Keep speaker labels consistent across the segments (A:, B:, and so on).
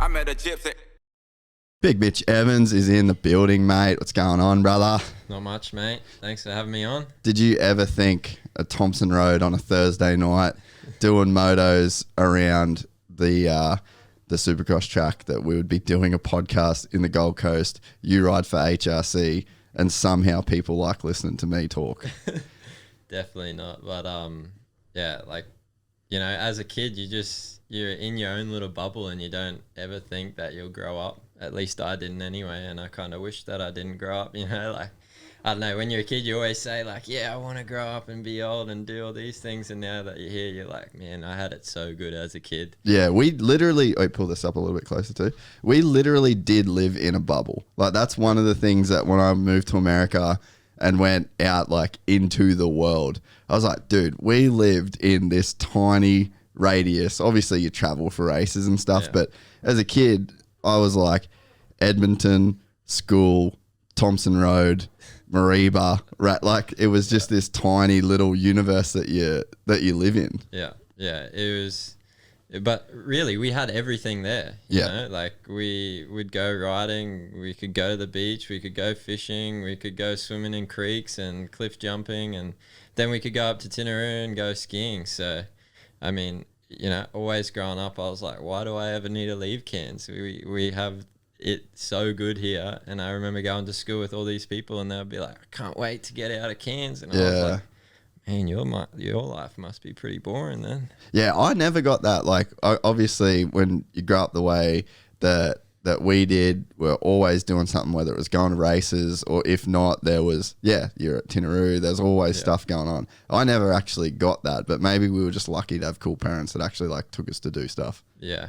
A: I met a Gypsy.
B: Big Mitch Evans is in the building, mate. What's going on, brother?
C: Not much, mate. Thanks for having me on.
B: Did you ever think at Thompson Road on a Thursday night doing motos around the Supercross track that we would be doing a podcast in the Gold Coast, you ride for HRC, and somehow people like listening to me talk?
C: Definitely not. But yeah, like, you know, as a kid, you're in your own little bubble and you don't ever think that you'll grow up. At least I didn't anyway, and I kind of wish that I didn't grow up, you know, like, I don't know, when you're a kid, you always say, like, yeah, I want to grow up and be old and do all these things, and now that you're here, you're like, man, I had it so good as a kid.
B: Yeah, we literally, pull this up a little bit closer too. We literally did live in a bubble. Like, that's one of the things that when I moved to America and went out, like, into the world, I was like, dude, we lived in this tiny radius. Obviously, you travel for races and stuff, but as a kid, I was like, Edmonton, school, Thompson Road, Mariba, right? Like, it was just this tiny little universe that you live in.
C: Yeah, it was, but really, we had everything there. You know? Like, we would go riding, we could go to the beach, we could go fishing, we could go swimming in creeks and cliff jumping, and then we could go up to Tinaroo and go skiing. So, I mean, you know, always growing up, I was like, why do I ever need to leave Cairns? We have it so good here. And I remember going to school with all these people and they'll be like, I can't wait to get out of Cairns. And I was like, man, your life must be pretty boring then.
B: Yeah, I never got that. Like, obviously, when you grow up the way that we did, we're always doing something, whether it was going to races or if not, there was, you're at Tinaroo, there's always stuff going on. I never actually got that, but maybe we were just lucky to have cool parents that actually, like, took us to do stuff.
C: Yeah.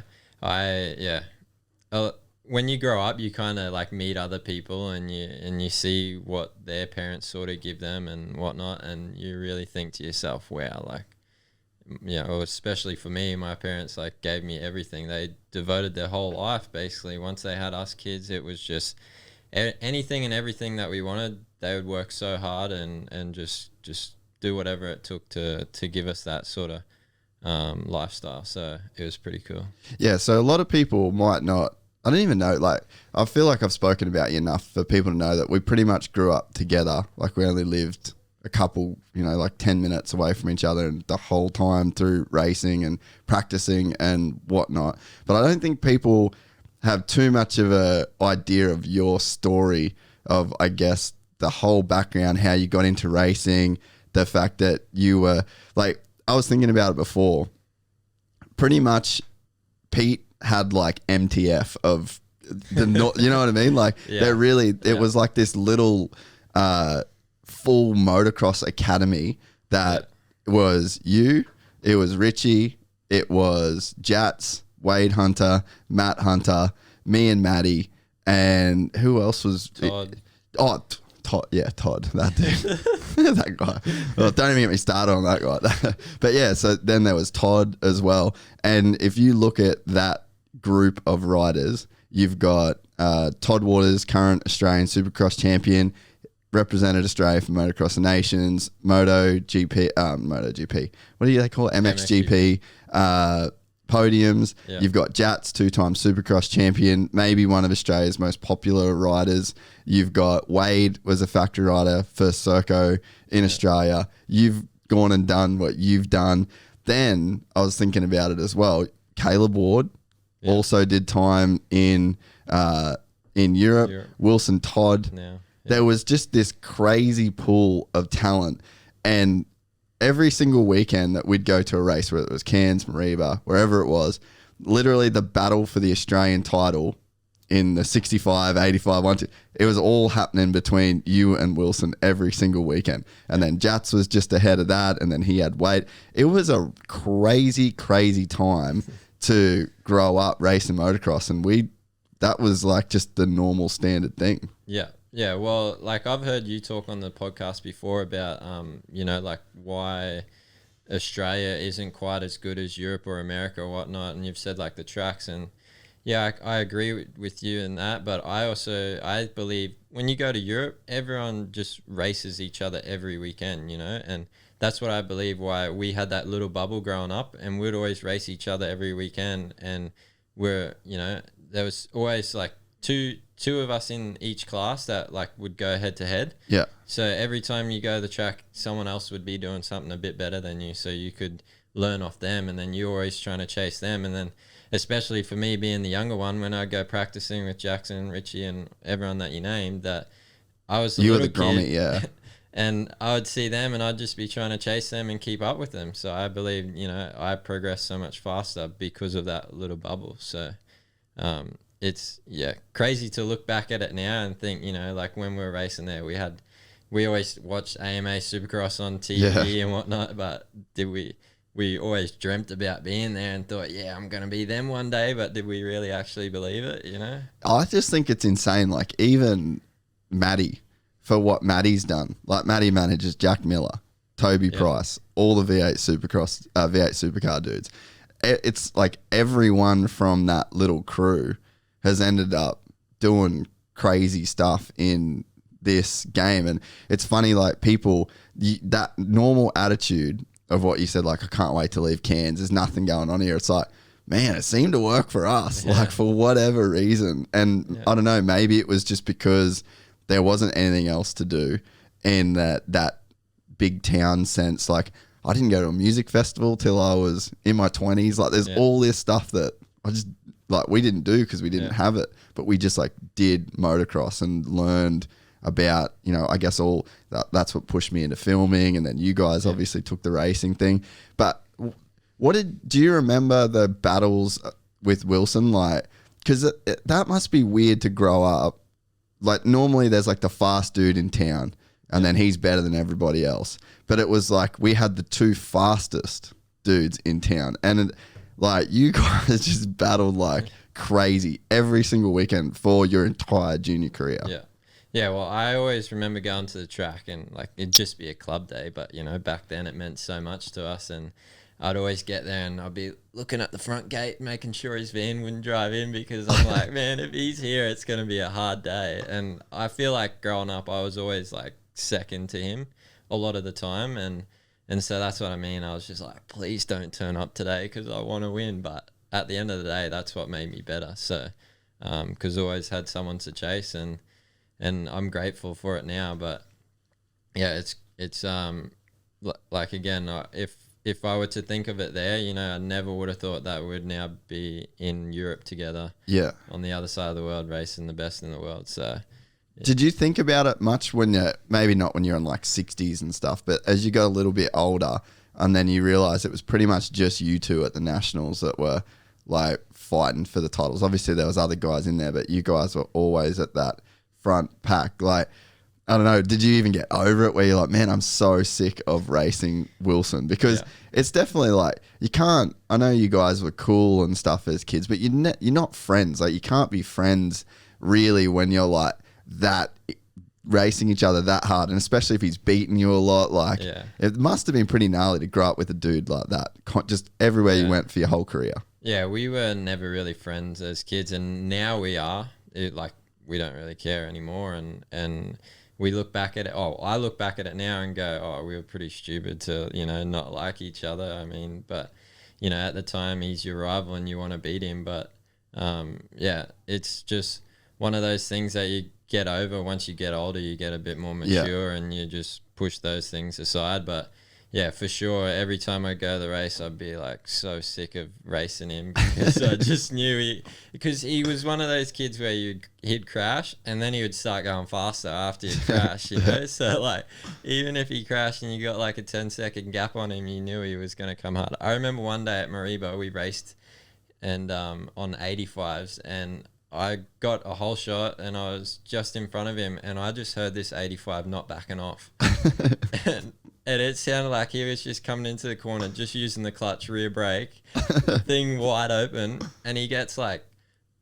C: When you grow up, you kind of like meet other people and you see what their parents sort of give them and whatnot, and you really think to yourself, wow, like, you know, especially for me, my parents like gave me everything. They devoted their whole life basically. Once they had us kids, it was just anything and everything that we wanted. They would work so hard and just do whatever it took to give us that sort of lifestyle. So it was pretty cool.
B: Yeah, so a lot of people might not, I don't even know, like, I feel like I've spoken about you enough for people to know that we pretty much grew up together. Like, we only lived a couple, you know, like 10 minutes away from each other, and the whole time through racing and practicing and whatnot. But I don't think people have too much of a idea of your story of, I guess, the whole background, how you got into racing, the fact that you were, like, I was thinking about it before, pretty much Pete had like MTF of the you know what I mean? Like, it was like this little full motocross academy that was you, it was Richie, it was Jats, Wade Hunter, Matt Hunter, me and Maddie, and who else was
C: Todd.
B: Todd, that dude. That guy. Well, don't even get me started on that guy. But yeah, so then there was Todd as well. And if you look at that group of riders, you've got Todd Waters, current Australian Supercross champion, represented Australia for Motocross of Nations, MotoGP, what do they call it? MXGP, podiums. Yeah. You've got Jats, two-time Supercross champion, maybe one of Australia's most popular riders. You've got Wade, was a factory rider for Serco in Australia. You've gone and done what you've done. Then I was thinking about it as well. Caleb Ward also did time in Europe. Wilson Todd. There was just this crazy pool of talent, and every single weekend that we'd go to a race, whether it was Cairns, Mariba, wherever it was, literally the battle for the Australian title in the 65, 85, 1, 2, it was all happening between you and Wilson every single weekend. And then Jats was just ahead of that, and then he had Wade. It was a crazy, crazy time to grow up racing motocross, and that was like just the normal standard thing.
C: Yeah, well, like, I've heard you talk on the podcast before about, you know, like, why Australia isn't quite as good as Europe or America or whatnot, and you've said, like, the tracks, and yeah, I agree with you in that, but I believe when you go to Europe, everyone just races each other every weekend, you know, and that's what I believe why we had that little bubble growing up, and we'd always race each other every weekend, and we're, you know, there was always like two of us in each class that like would go head to head.
B: Yeah.
C: So every time you go to the track, someone else would be doing something a bit better than you, so you could learn off them, and then you're always trying to chase them. And then especially for me being the younger one, when I go practicing with Jackson, Richie, and everyone that you named, that I was
B: you were
C: little
B: the grommet,
C: kid,
B: yeah.
C: and I would see them and I'd just be trying to chase them and keep up with them. So I believe, you know, I progressed so much faster because of that little bubble. So it's crazy to look back at it now and think, you know, like when we were racing there, we always watched AMA Supercross on TV and whatnot, but we always dreamt about being there and thought, I'm going to be them one day, but did we really actually believe it, you know?
B: I just think it's insane. Like, even Matty, for what Matty's done. Like, Matty manages Jack Miller, Toby Price, all the V8 Supercar dudes. It's like everyone from that little crew has ended up doing crazy stuff in this game. And it's funny, like, people, that normal attitude of what you said, like, I can't wait to leave Cairns, there's nothing going on here. It's like, man, it seemed to work for us, like, for whatever reason. And I don't know, maybe it was just because there wasn't anything else to do in that big town sense. Like, I didn't go to a music festival till I was in my 20s. Like, there's all this stuff that I just, like, we didn't do because we didn't have it, but we just, like, did motocross and learned about, you know, I guess that's what pushed me into filming. And then you guys obviously took the racing thing. But do you remember the battles with Wilson? Like, because that must be weird to grow up. Like, normally there's like the fast dude in town and then he's better than everybody else. But it was like we had the two fastest dudes in town, and like you guys just battled like crazy every single weekend for your entire junior career.
C: Yeah, well, I always remember going to the track and like it'd just be a club day, but you know, back then it meant so much to us, and I'd always get there and I'd be looking at the front gate, making sure his van wouldn't drive in, because I'm like, man, if he's here, it's going to be a hard day. And I feel like growing up, I was always like second to him a lot of the time. And so that's what I mean. I was just like, please don't turn up today because I want to win. But at the end of the day, that's what made me better. So, because I always had someone to chase, and I'm grateful for it now. But yeah, it's like, again, if I were to think of it there, you know, I never would have thought that we'd now be in Europe together. Yeah. On the other side of the world, racing the best in the world. So,
B: did you think about it much when maybe not when you're in like 60s and stuff, but as you got a little bit older and then you realize it was pretty much just you two at the Nationals that were like fighting for the titles? Obviously there was other guys in there, but you guys were always at that front pack. Like, I don't know, did you even get over it where you're like, man, I'm so sick of racing Wilson? Because it's definitely like, you can't, I know you guys were cool and stuff as kids, but you're not friends. Like, you can't be friends really when you're like that, racing each other that hard. And especially if he's beating you a lot, like it must have been pretty gnarly to grow up with a dude like that, just everywhere you went for your whole career.
C: Yeah, we were never really friends as kids, and now we are. Like, we don't really care anymore, and we look back at it. I look back at it now and go, we were pretty stupid to, you know, not like each other. I mean, but, you know, at the time he's your rival and you want to beat him. But, it's just one of those things that you get over once you get older. You get a bit more mature and you just push those things aside. But, yeah, for sure, every time I go to the race, I'd be like so sick of racing him because I just knew because he was one of those kids where he'd crash and then he would start going faster after he'd crash, you know? So, like, even if he crashed and you got like a 10-second gap on him, you knew he was going to come hard. I remember one day at Maribo, we raced and on 85s, and I got a whole shot and I was just in front of him and I just heard this 85 not backing off. And it sounded like he was just coming into the corner, just using the clutch rear brake, thing wide open, and he gets like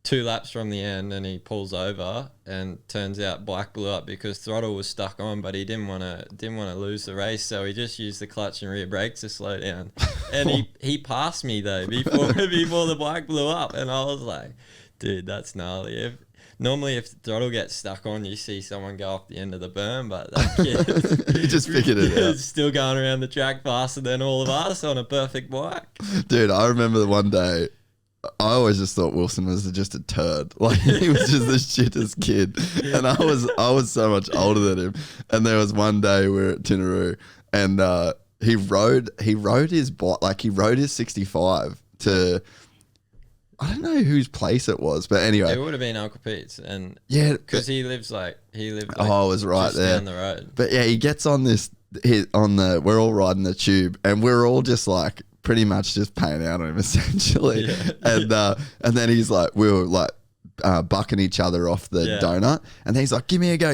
C: 2 laps from the end and he pulls over, and turns out bike blew up because throttle was stuck on, but he didn't want to lose the race, so he just used the clutch and rear brake to slow down. And he passed me though before the bike blew up, and I was like, dude, that's gnarly. Normally, if the throttle gets stuck on, you see someone go off the end of the berm, but that kid
B: he just figured it out.
C: Still going around the track faster than all of us on a perfect bike.
B: Dude, I remember the one day I always just thought Wilson was just a turd. Like he was just the shittest kid, and I was so much older than him. And there was one day we were at Tinaroo, and he rode his bike, like he rode his 65 to, I don't know whose place it was, but anyway,
C: it would have been Uncle Pete's, and
B: yeah,
C: because he lived like
B: oh, it was right
C: just
B: there
C: down the road.
B: But yeah, he gets on this we're all riding the tube, and we're all just like pretty much just paying out on him essentially. Yeah. And then he's like, we were like bucking each other off the donut, and then he's like, give me a go.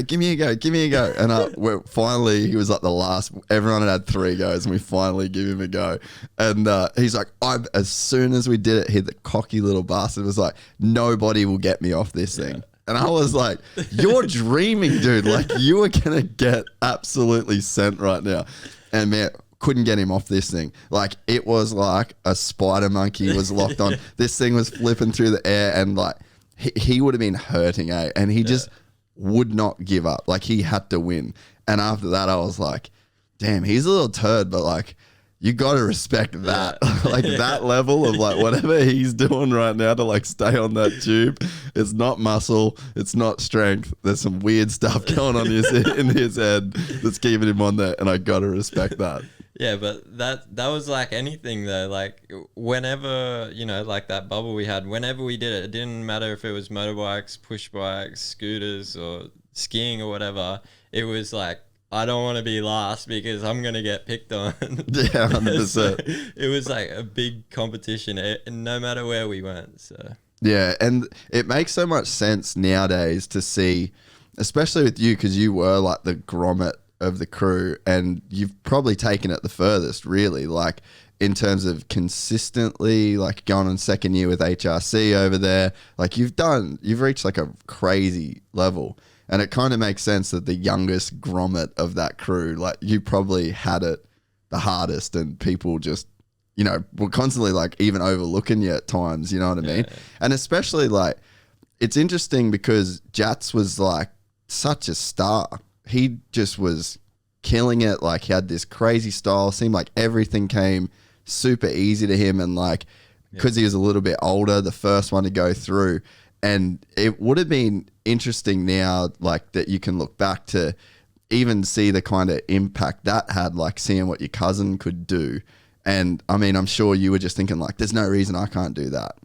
B: And we're finally, he was like the last, everyone had 3 goes, and we finally give him a go. And he's like, as soon as we did it, he, the cocky little bastard, was like, nobody will get me off this thing. And I was like, you're dreaming, dude. Like, you are going to get absolutely sent right now. And man, couldn't get him off this thing. Like, it was like a spider monkey was locked on. This thing was flipping through the air, and like, he would have been hurting, eh? And he just would not give up. Like, he had to win. And after that, I was like, damn, he's a little turd, but like, you got to respect that. Like that level of like whatever he's doing right now to like stay on that tube. It's not muscle. It's not strength. There's some weird stuff going on in his head that's keeping him on there. And I got to respect that.
C: Yeah, but that was like anything though. Like whenever, you know, like that bubble we had, whenever we did it, it didn't matter if it was motorbikes, push bikes, scooters, or skiing or whatever. It was like, I don't want to be last because I'm going to get picked on.
B: Yeah, 100%.
C: So it was like a big competition, no matter where we went. So
B: yeah, and it makes so much sense nowadays to see, especially with you, because you were like the grommet of the crew, and you've probably taken it the furthest, really, like in terms of consistently, like going on second year with HRC over there. Like you've reached like a crazy level. And it kind of makes sense that the youngest grommet of that crew, like you probably had it the hardest, and people just, you know, were constantly like even overlooking you at times, you know what I mean? And especially like, it's interesting because Jats was like such a star. He just was killing it. Like he had this crazy style, seemed like everything came super easy to him. And like, because he was a little bit older, the first one to go through. And it would have been interesting now, like that you can look back to even see the kind of impact that had, like seeing what your cousin could do. And I mean, I'm sure you were just thinking like, there's no reason I can't do that.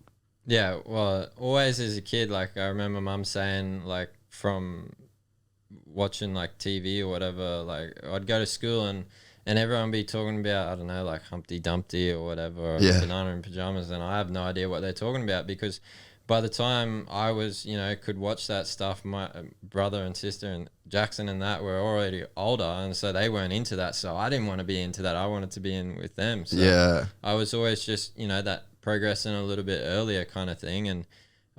C: Yeah, well, always as a kid, like I remember mum saying, like from watching like TV or whatever, like I'd go to school and everyone be talking about, I don't know, like Humpty Dumpty or whatever, or Banana in Pajamas, and I have no idea what they're talking about, because by the time I was, you know, could watch that stuff, my brother and sister and Jackson and that were already older, and so they weren't into that. So I didn't want to be into that. I wanted to be in with them. So I was always just, you know, that progressing a little bit earlier kind of thing. And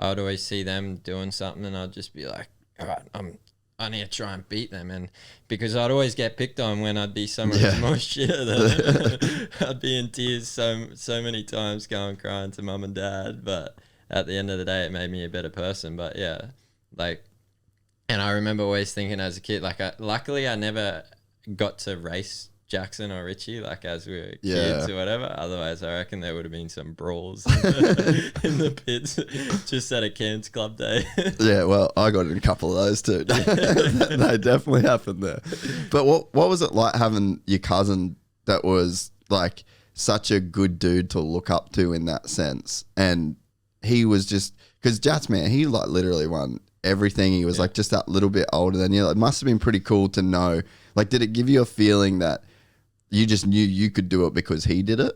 C: I would always see them doing something, and I'd just be like, all right, I need to try and beat them. And because I'd always get picked on when I'd be so much more shitter than them. I'd be in tears so many times, going crying to mum and dad, but at the end of the day, it made me a better person. But yeah, like, and I remember always thinking as a kid, like, luckily I never got to race Jackson or Richie, like as we were kids or whatever. Otherwise, I reckon there would have been some brawls in the pits just at a Cairns Club day.
B: Yeah, well, I got in a couple of those too. They definitely happened there. But what was it like having your cousin that was like such a good dude to look up to in that sense? And he was just, because Jats, man, he like literally won everything. He was like just that little bit older than you. It must have been pretty cool to know. Like, did it give you a feeling that you just knew you could do it because he did it?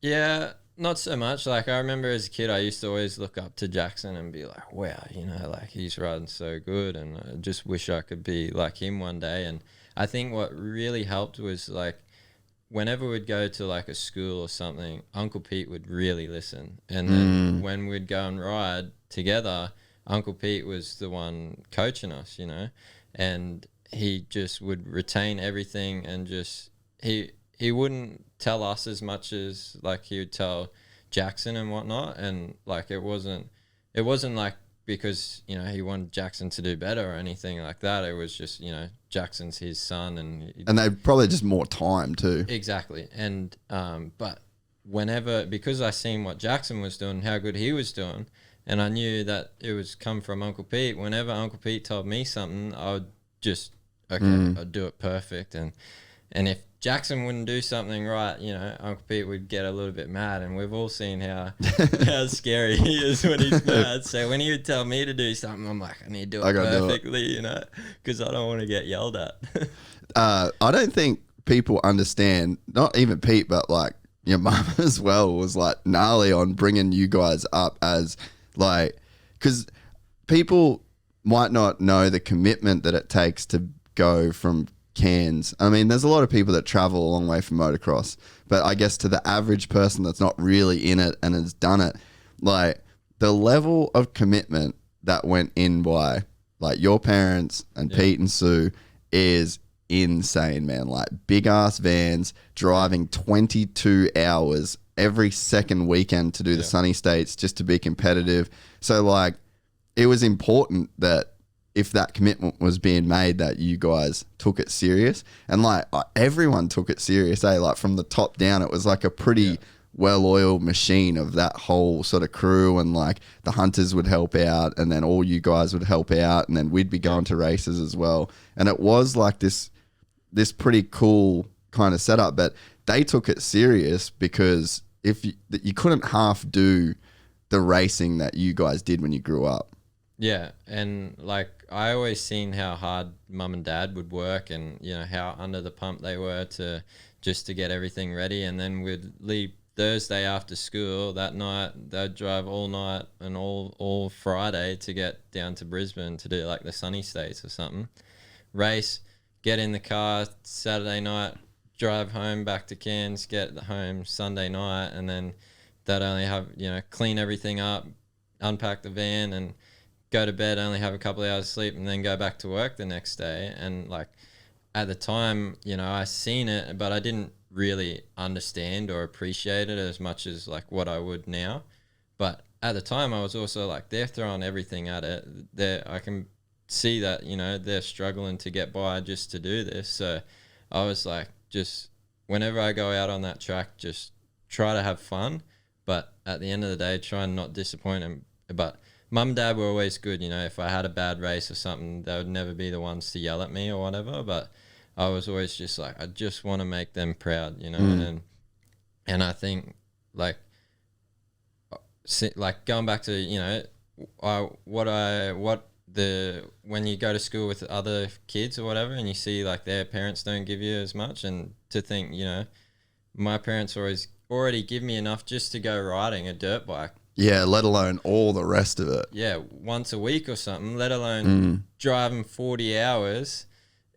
C: Yeah, not so much. Like, I remember as a kid, I used to always look up to Jackson and be like, wow, you know, like he's riding so good, and I just wish I could be like him one day. And I think what really helped was like, whenever we'd go to like a school or something, Uncle Pete would really listen. And then when we'd go and ride together, Uncle Pete was the one coaching us, you know, and he just would retain everything, and just, he wouldn't tell us as much as like he would tell Jackson and whatnot. And like, it wasn't like because, you know, he wanted Jackson to do better or anything like that. It was just, you know, Jackson's his son, and they
B: probably just more time too.
C: Exactly. And but whenever, because I seen what Jackson was doing, how good he was doing, and I knew that it was come from Uncle Pete. Whenever Uncle Pete told me something, I would just, I'd do it perfect. And if Jackson wouldn't do something right, you know, Uncle Pete would get a little bit mad. And we've all seen how scary he is when he's mad. So when he would tell me to do something, I'm like, I need to do it perfectly, you know, because I don't want to get yelled at.
B: I don't think people understand, not even Pete, but like your mum as well was like gnarly on bringing you guys up as like, because people might not know the commitment that it takes to go from Cairns. I mean, there's a lot of people that travel a long way from motocross, but I guess to the average person that's not really in it and has done it, like the level of commitment that went in by like your parents and Pete and Sue is insane, man. Like big ass vans driving 22 hours every second weekend to do the sunny states just to be competitive. So like it was important that if that commitment was being made, that you guys took it serious, and like everyone took it serious, like from the top down. It was like a pretty well-oiled machine of that whole sort of crew, and like the hunters would help out, and then all you guys would help out, and then we'd be going to races as well. And it was like this pretty cool kind of setup, but they took it serious because if you couldn't half do the racing that you guys did when you grew up.
C: Yeah, and like I always seen how hard mum and dad would work, and you know how under the pump they were to get everything ready, and then we'd leave Thursday after school. That night they'd drive all night and all Friday to get down to Brisbane to do like the sunny states or something. Race, get in the car Saturday night, drive home back to Cairns, get home Sunday night, and then they'd only have, you know, clean everything up, unpack the van and go to bed, only have a couple of hours sleep, and then go back to work the next day. And like at the time, you know, I seen it, but I didn't really understand or appreciate it as much as like what I would now. But at the time I was also like, they're throwing everything at it. I can see that, you know, they're struggling to get by just to do this. So I was like, just whenever I go out on that track, just try to have fun, but at the end of the day, try and not disappoint them. But mum and dad were always good, you know. If I had a bad race or something, they would never be the ones to yell at me or whatever. But I was always just like, I just want to make them proud, you know. And I think like going back to, you know, when you go to school with other kids or whatever, and you see like their parents don't give you as much, and to think, you know, my parents already give me enough just to go riding a dirt bike.
B: Yeah, let alone all the rest of it.
C: Yeah, once a week or something, let alone driving 40 hours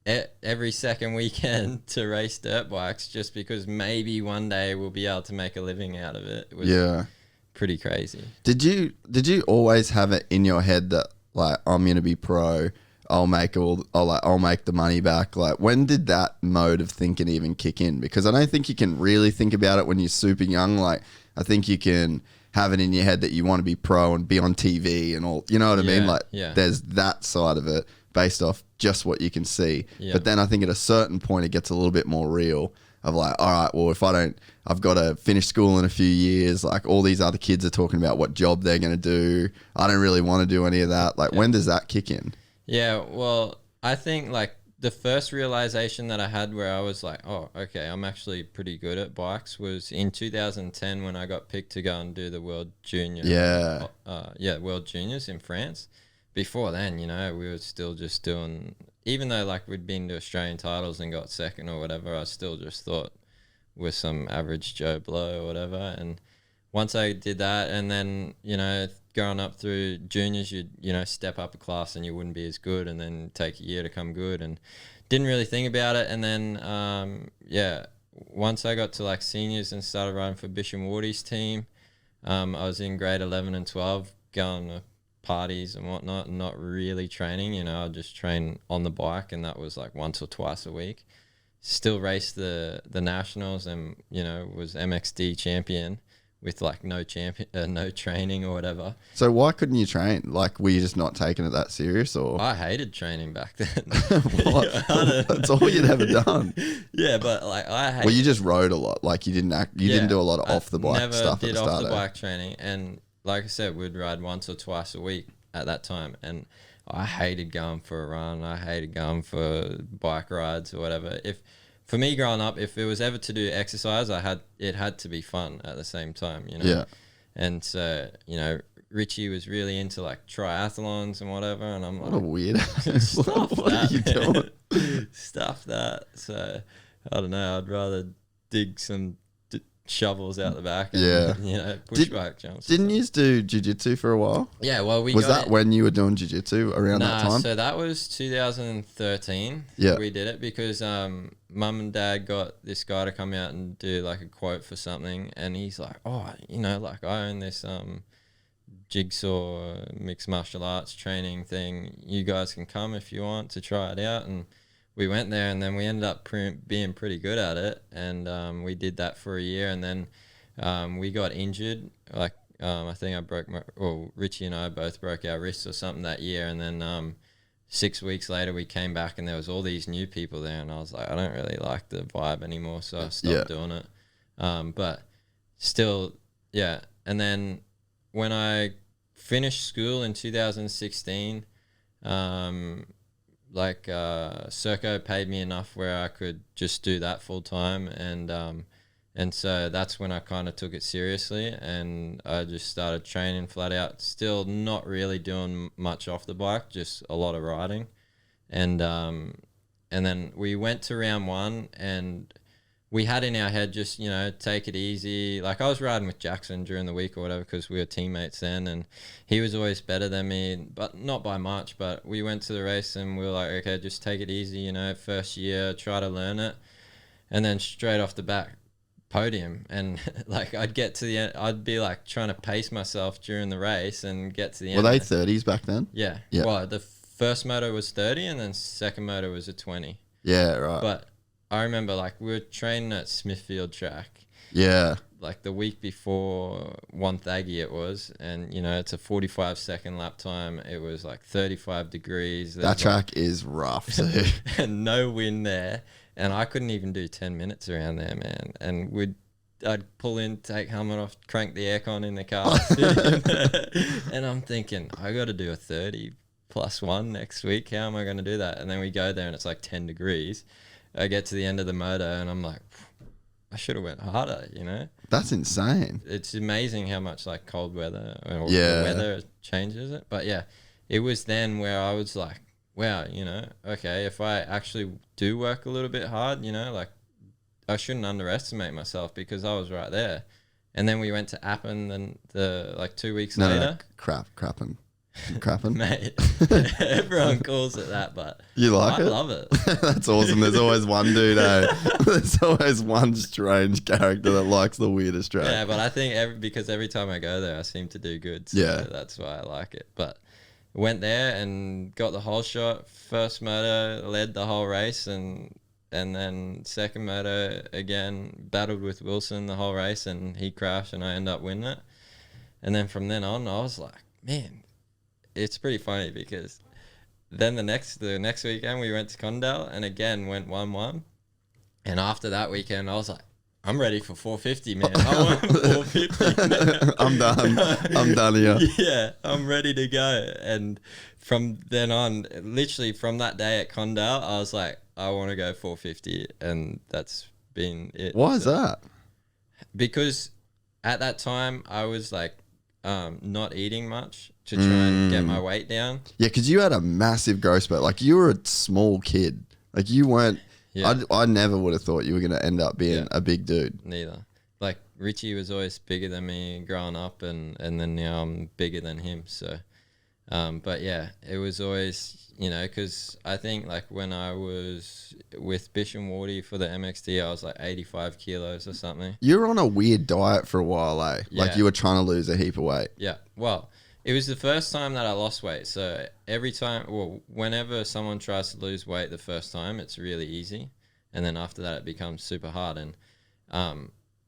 C: every second weekend to race dirt bikes just because maybe one day we'll be able to make a living out of it. It was pretty crazy. Did
B: you always have it in your head that like, I'm going to be pro, I'll make the money back? Like, when did that mode of thinking even kick in? Because I don't think you can really think about it when you're super young. Like, I think you can have it in your head that you want to be pro and be on TV and all, you know what I mean? Like there's that side of it based off just what you can see. Yeah. But then I think at a certain point it gets a little bit more real of like, all right, well, I've got to finish school in a few years. Like all these other kids are talking about what job they're going to do. I don't really want to do any of that. Like when does that kick in?
C: Yeah, well, I think like the first realization that I had where I was like, oh, okay, I'm actually pretty good at bikes was in 2010 when I got picked to go and do the World Junior. World Juniors in France. Before then, you know, we were still just doing, even though like we'd been to Australian titles and got second or whatever, I still just thought we're some average Joe Blow or whatever. And once I did that, and then, you know, going up through juniors, you'd, you know, step up a class and you wouldn't be as good, and then take a year to come good, and didn't really think about it. And then, once I got to like seniors and started riding for Bish and Wardy's team, I was in grade 11 and 12 going to parties and whatnot and not really training, you know. I'd just train on the bike, and that was like once or twice a week. Still raced the nationals and, you know, was MXD champion with like no training or whatever.
B: So why couldn't you train? Like, were you just not taking it that serious, or?
C: I hated training back then.
B: That's all you'd ever done.
C: Yeah, but like
B: Well, you just rode a lot. Like, you didn't do a lot of off the bike stuff at the start.
C: Never did off the bike training, and like I said, we'd ride once or twice a week at that time, and I hated going for a run. I hated going for bike rides or whatever. For me growing up, if it was ever to do exercise, it had to be fun at the same time, you know?
B: Yeah.
C: And so, you know, Richie was really into like triathlons and whatever. And I'm like,
B: what a weird.
C: What
B: are you doing?
C: Stuff that. So I don't know. I'd rather dig some shovels out the back. And, you know, push back jumps.
B: Didn't you do jiu-jitsu for a while?
C: Yeah, well,
B: was that when you were doing jiu-jitsu around that time?
C: So that was 2013.
B: Yeah,
C: we did it because mum and dad got this guy to come out and do like a quote for something, and he's like, oh, you know, like I own this jigsaw mixed martial arts training thing. You guys can come if you want to try it out. And we went there, and then we ended up being pretty good at it, and we did that for a year, and then we got injured. Like I think Richie and I both broke our wrists or something that year, and then 6 weeks later we came back, and there was all these new people there, and I was like, I don't really like the vibe anymore, so I stopped doing it. But still, yeah. And then when I finished school in 2016, Serco paid me enough where I could just do that full time, and so that's when I kind of took it seriously, and I just started training flat out. Still not really doing much off the bike, just a lot of riding, and then we went to round one, and we had in our head just, you know, take it easy. Like I was riding with Jackson during the week or whatever because we were teammates then, and he was always better than me, but not by much. But we went to the race and we were like, okay, just take it easy, you know, first year, try to learn it. And then straight off the bat, podium. And like I'd get to the end, I'd be like trying to pace myself during the race and get to the end.
B: Were they 30s back then?
C: Yeah. Well, the first moto was 30 and then second moto was a 20.
B: Yeah, right.
C: But I remember like we were training at Smithfield track.
B: Yeah.
C: Like the week before Wonthaggi it was, and you know, it's a 45-second lap time. It was like 35 degrees.
B: That track is rough too.
C: And no wind there. And I couldn't even do 10 minutes around there, man. And I'd pull in, take helmet off, crank the aircon in the car. And I'm thinking, I got to do a 30+1 next week. How am I going to do that? And then we go there and it's like 10 degrees. I get to the end of the moto and I'm like, I should have went harder, you know?
B: That's insane.
C: It's amazing how much like cold weather or the weather changes it. But yeah, it was then where I was like, wow, you know, okay, if I actually do work a little bit hard, you know, like I shouldn't underestimate myself because I was right there. And then we went to Appen and 2 weeks later.
B: Crappen.
C: Mate, everyone calls it that, but
B: you like it?
C: I love it.
B: That's awesome. There's always one dude, There's always one strange character that likes the weirdest track.
C: Yeah, but I think because every time I go there, I seem to do good. So that's why I like it. But went there and got the whole shot. First moto, led the whole race, and then second moto again, battled with Wilson the whole race, and he crashed, and I ended up winning it. And then from then on, I was like, man. It's pretty funny because then the next weekend we went to Condell and again went 1-1. And after that weekend, I was like, I'm ready for 450, man. I want 450.
B: I'm done here.
C: Yeah, I'm ready to go. And from then on, literally from that day at Condell, I was like, I want to go 450. And that's been it.
B: Why is that?
C: Because at that time, I was like not eating much to try and get my weight down.
B: Yeah, because you had a massive growth spurt. Like you were a small kid. Like you weren't. Yeah. I never would have thought you were going to end up being a big dude.
C: Neither. Like Richie was always bigger than me growing up, and then now I'm bigger than him. So, but yeah, it was always, you know, because I think like when I was with Bish and Wardy for the MXD, I was like 85 kilos or something.
B: You were on a weird diet for a while, eh?
C: Yeah.
B: Like you were trying to lose a heap of weight.
C: Yeah. Well, it was the first time that I lost weight. So whenever someone tries to lose weight the first time, it's really easy. And then after that, it becomes super hard. And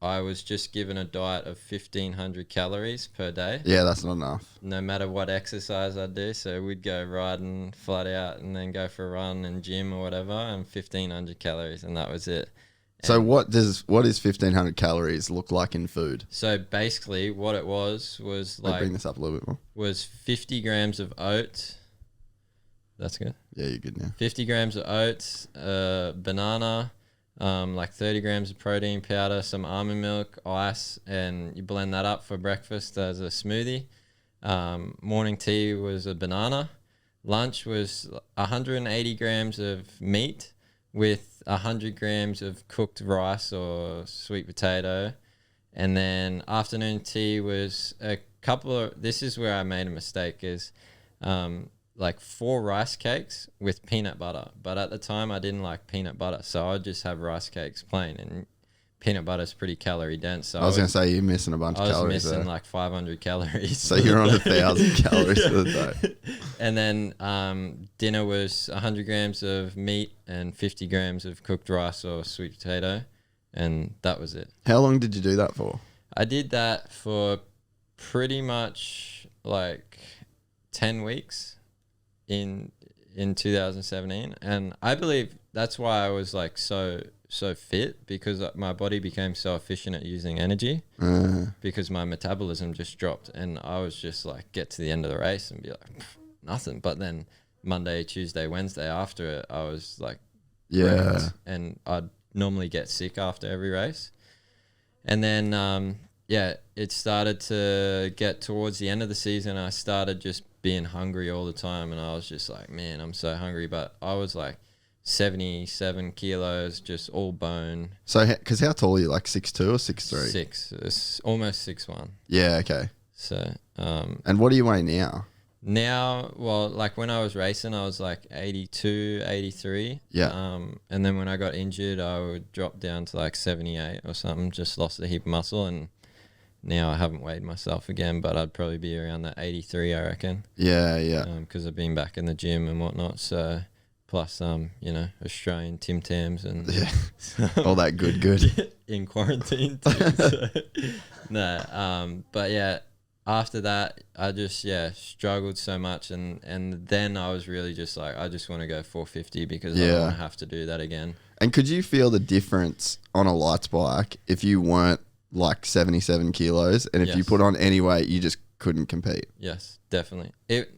C: I was just given a diet of 1,500 calories per day.
B: Yeah, that's not enough.
C: No matter what exercise I do. So we'd go riding flat out and then go for a run and gym or whatever, and 1,500 calories, and that was it.
B: So what is 1,500 calories look like in food?
C: So basically what it was like,
B: bring this up a little bit more.
C: Was 50 grams of oats. That's good.
B: Yeah, you're good now.
C: 50 grams of oats, banana, like 30 grams of protein powder, some almond milk, ice, and you blend that up for breakfast as a smoothie. Morning tea was a banana. Lunch was 180 grams of meat with 100 grams of cooked rice or sweet potato. And then afternoon tea was a couple of, this is where I made a mistake, is like 4 rice cakes with peanut butter. But at the time I didn't like peanut butter, so I'd just have rice cakes plain, and peanut butter is pretty calorie dense. So
B: I was going to say you're missing a bunch of calories.
C: I was missing
B: there.
C: like 500 calories.
B: So you're on 1,000 calories for the day.
C: And then dinner was 100 grams of meat and 50 grams of cooked rice or sweet potato, and that was it.
B: How long did you do that for?
C: I did that for pretty much like 10 weeks in 2017, and I believe that's why I was like so fit, because my body became so efficient at using energy because my metabolism just dropped, and I was just like get to the end of the race and be like nothing. But then Monday, Tuesday, Wednesday after it, I was like wrecked, and I'd normally get sick after every race. And then it started to get towards the end of the season. I started just being hungry all the time, and I was just like, man, I'm so hungry. But I was like 77 kilos, just all bone.
B: So, because how tall are you? Like 6'2" or 6'3"?
C: 6, it's almost 6'1".
B: Yeah, okay.
C: So,
B: and what do you weigh now?
C: Now, well, like when I was racing, I was like 82, 83.
B: Yeah.
C: And then when I got injured, I would drop down to like 78 or something, just lost a heap of muscle. And now I haven't weighed myself again, but I'd probably be around that 83, I reckon.
B: Yeah, yeah.
C: Because I've been back in the gym and whatnot. So, plus, Australian Tim Tams and
B: all that good
C: in quarantine too. So, no, but yeah, after that, I just struggled so much, and then I was really just like, I just want to go 450 because I don't want to have to do that again. And
B: could you feel the difference on a lights bike if you weren't like 77 kilos, and if you put on any weight, you just couldn't compete?
C: Yes, definitely.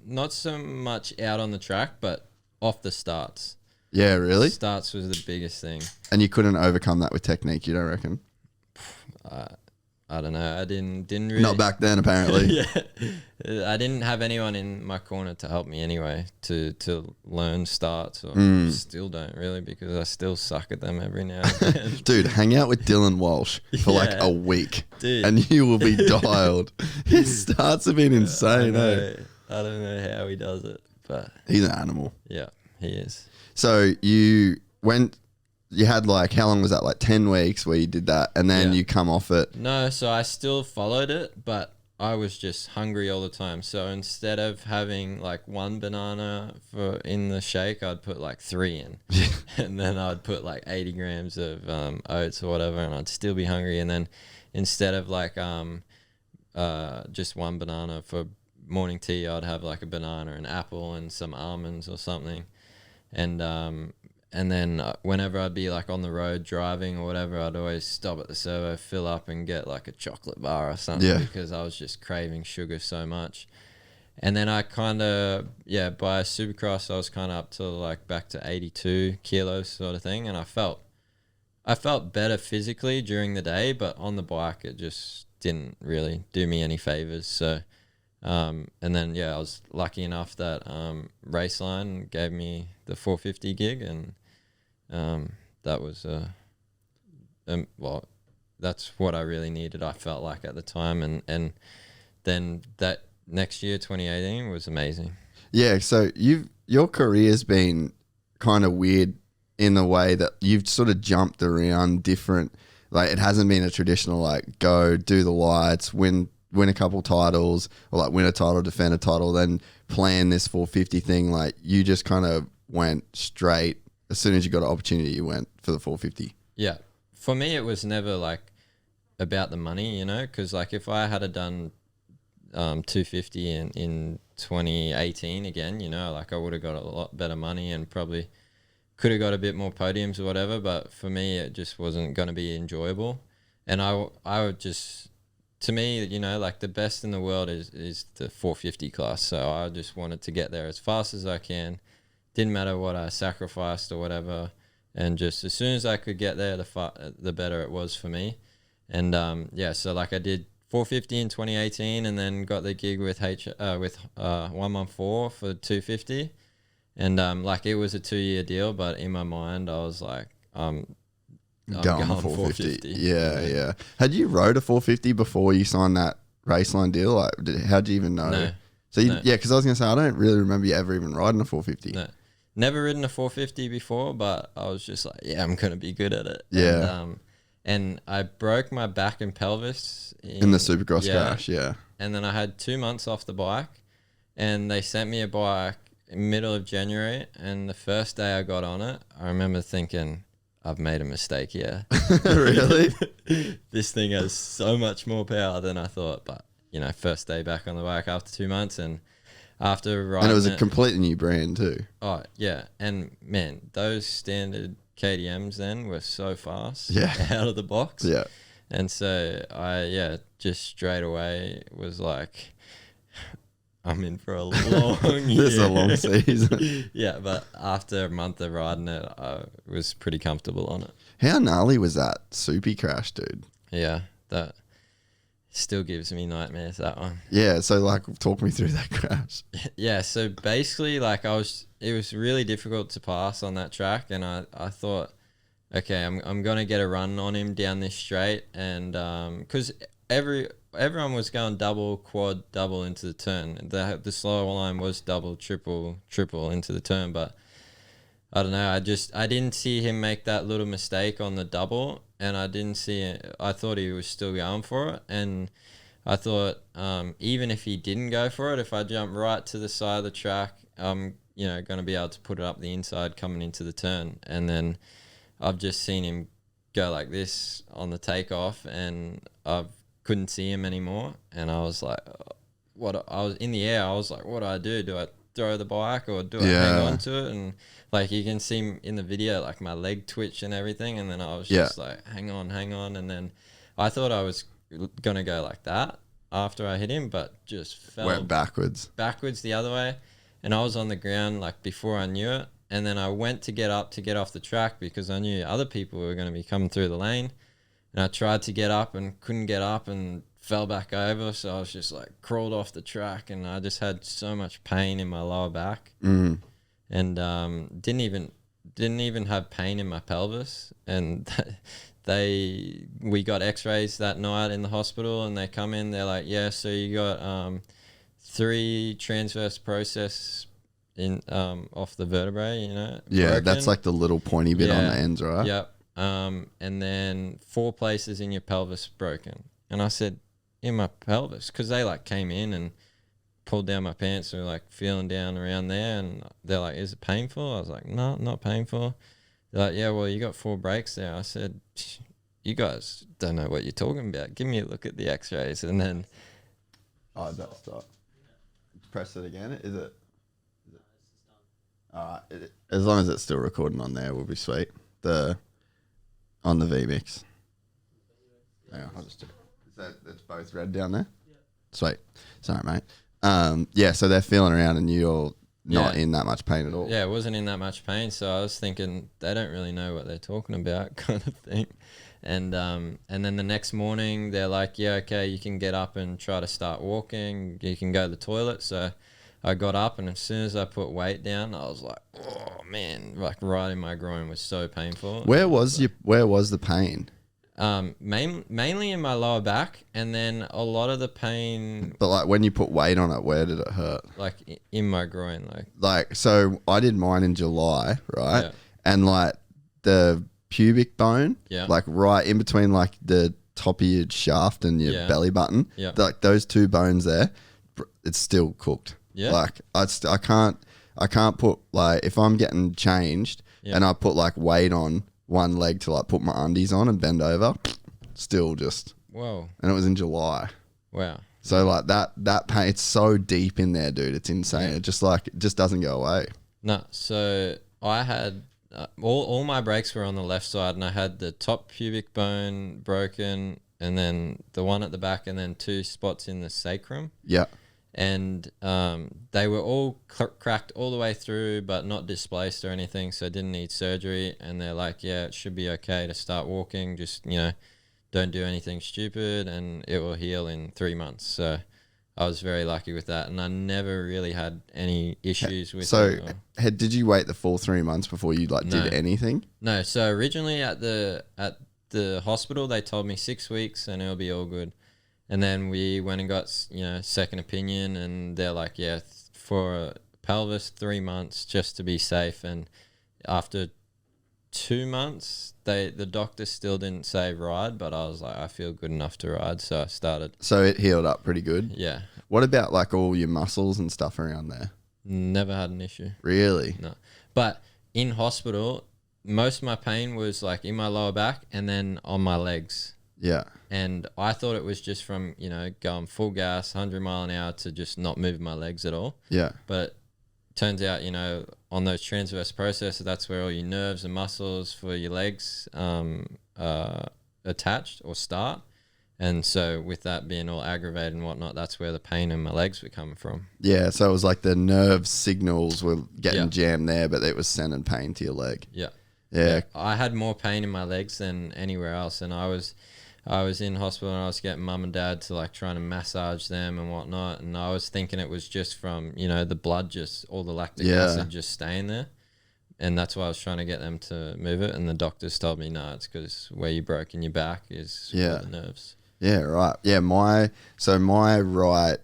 C: Not so much out on the track, but off the starts.
B: Yeah, really?
C: Starts was the biggest thing.
B: And you couldn't overcome that with technique, you don't reckon?
C: I don't know. I didn't really.
B: Not back then, apparently.
C: Yeah, I didn't have anyone in my corner to help me anyway to learn starts, or still don't really, because I still suck at them every now and then.
B: Dude, hang out with Dylan Walsh for like a week,
C: dude,
B: and you will be dialed. His starts have been insane.
C: I don't know how he does it, but
B: he's an animal.
C: Yeah, he is.
B: So you had like, how long was that? Like 10 weeks where you did that, and then you come off it.
C: No, so I still followed it, but I was just hungry all the time. So instead of having like 1 banana in the shake, I'd put like 3 in. And then I'd put like 80 grams of oats or whatever, and I'd still be hungry. And then instead of like just 1 banana for morning tea, I'd have like a banana, an apple, and some almonds or something. And then whenever I'd be like on the road driving or whatever, I'd always stop at the servo, fill up, and get like a chocolate bar or something, because I was just craving sugar so much. And then I kind of, by Supercross, I was kind of up to like back to 82 kilos sort of thing. And I felt better physically during the day, but on the bike, it just didn't really do me any favors. So, and then, I was lucky enough that Raceline gave me the 450 gig, and that was that's what I really needed, I felt like, at the time. And then that next year, 2018, was amazing. Yeah,
B: so your career's been kind of weird in the way that you've sort of jumped around different, like it hasn't been a traditional like go do the lights, win a couple titles, or like win a title, defend a title, then plan this 450 thing. Like you just kind of went straight. As soon as you got an opportunity, you went for the 450.
C: Yeah. For me, it was never like about the money, you know, because like if I had done 250 in 2018 again, you know, like I would have got a lot better money and probably could have got a bit more podiums or whatever. But for me, it just wasn't going to be enjoyable. And I would just, to me, you know, like the best in the world is the 450 class. So I just wanted to get there as fast as I can. Didn't matter what I sacrificed or whatever. And just as soon as I could get there, the better it was for me. And so like I did 450 in 2018, and then got the gig with 114 for 250, and like it was a 2-year deal, but in my mind I was like, I'm going 450.
B: Yeah. Had you rode a 450 before you signed that Raceline deal? Like, how'd you even know?
C: No.
B: So because I was gonna say I don't really remember you ever even riding a 450.
C: No. Never ridden a 450 before, but I was just like, yeah, I'm gonna be good at it.
B: Yeah.
C: And I broke my back and pelvis
B: in the Supercross crash, yeah.
C: And then I had 2 months off the bike, and they sent me a bike in middle of January. And the first day I got on it, I remember thinking, I've made a mistake here.
B: Really?
C: This thing has so much more power than I thought. But, you know, first day back on the bike after 2 months, and after riding,
B: and it was a completely new brand too.
C: Oh, yeah. And, man, those standard KTMs then were so fast out of the box.
B: Yeah.
C: And so I just straight away was like, I'm in for a long year.
B: This is a long season.
C: Yeah, but after a month of riding it, I was pretty comfortable on it.
B: How gnarly was that Soupy crash, dude?
C: Yeah, that still gives me nightmares, that one.
B: Yeah, so like talk me through that crash.
C: Yeah, so basically like it was really difficult to pass on that track, and I thought, okay, I'm going to get a run on him down this straight, and cuz everyone was going double, quad, double into the turn. The slower line was double, triple into the turn, but I don't know, I didn't see him make that little mistake on the double, and I thought he was still going for it, and I thought even if he didn't go for it, if I jump right to the side of the track, I'm going to be able to put it up the inside coming into the turn. And then I've just seen him go like this on the takeoff, and I couldn't see him anymore. And I was like, I was in the air. I was like, what do? Do I throw the bike or do I hang on to it? And like you can see in the video, like my leg twitch and everything. And then I was just like, hang on. And then I thought I was going to go like that after I hit him, but just
B: went backwards
C: the other way. And I was on the ground like before I knew it. And then I went to get off the track because I knew other people were going to be coming through the lane. And I tried to get up and couldn't get up and fell back over. So I was just like crawled off the track, and I just had so much pain in my lower back.
B: Mm.
C: And didn't even have pain in my pelvis. And we got x-rays that night in the hospital, and they come in, they're like, yeah, so you got 3 transverse process in off the vertebrae, you know.
B: Yeah,
C: broken.
B: That's like the little pointy bit on the ends, right?
C: Yep. And then 4 places in your pelvis broken. And I said, in my pelvis, because they like came in and pulled down my pants and were like feeling down around there, and they're like, is it painful? I was like, no, not painful. They're like, yeah, well, you got 4 breaks there. I said, you guys don't know what you're talking about. Give me a look at the x-rays. And then
B: that's stop. Press it again. Is it? All right. As long as it's still recording on there, we'll be sweet. On the VMix. Yeah, I'll just do it. It's both red down there? Yeah. Sweet. Sorry, mate. So they're feeling around and you're not in that much pain at all.
C: Yeah, it wasn't in that much pain. So I was thinking they don't really know what they're talking about kind of thing. And then the next morning they're like, yeah, okay, you can get up and try to start walking. You can go to the toilet. So I got up, and as soon as I put weight down, I was like, oh man, like right in my groin was so painful.
B: Where was the pain?
C: Mainly in my lower back, and then a lot of the pain.
B: But like when you put weight on it, where did it hurt?
C: Like in my groin,
B: like so. I did mine in July, right?
C: Yeah.
B: And like the pubic bone, like right in between like the top of your shaft and your belly button, like those 2 bones there, it's still cooked. Yeah. Like I can't put like if I'm getting changed and I put like weight on one leg to like put my undies on and bend over, still just
C: Whoa.
B: and it was in July.
C: Wow.
B: So like that pain, it's so deep in there, dude. It's insane.
C: Yeah.
B: It just doesn't go away.
C: No, so I had all my breaks were on the left side, and I had the top pubic bone broken, and then the one at the back, and then 2 spots in the sacrum.
B: Yeah.
C: And they were all cracked all the way through, but not displaced or anything, so I didn't need surgery. And they're like, yeah, it should be okay to start walking. Just, don't do anything stupid, and it will heal in 3 months. So I was very lucky with that, and I never really had any issues with it.
B: So did you wait the full 3 months before you did anything?
C: No. So originally at the hospital, they told me 6 weeks and it'll be all good. And then we went and got, second opinion, and they're like, yeah, for pelvis, 3 months just to be safe. And after 2 months, the doctor still didn't say ride, but I was like, I feel good enough to ride, so I started.
B: So it healed up pretty good?
C: Yeah.
B: What about like all your muscles and stuff around there?
C: Never had an issue.
B: Really?
C: No. But in hospital, most of my pain was like in my lower back and then on my legs.
B: Yeah.
C: And I thought it was just from, going full gas, 100 mile an hour to just not move my legs at all.
B: Yeah.
C: But turns out, on those transverse processes, that's where all your nerves and muscles for your legs attached or start. And so with that being all aggravated and whatnot, that's where the pain in my legs were coming from.
B: Yeah, so it was like the nerve signals were getting jammed there, but it was sending pain to your leg.
C: Yeah.
B: Yeah.
C: I had more pain in my legs than anywhere else, and I was in hospital and I was getting mum and dad to trying to massage them and whatnot, and I was thinking it was just from the blood, just all the lactic acid just staying there, and that's why I was trying to get them to move it, and the doctors told me no, it's because where you broke in your back is all the nerves.
B: Yeah, right. Yeah, my right,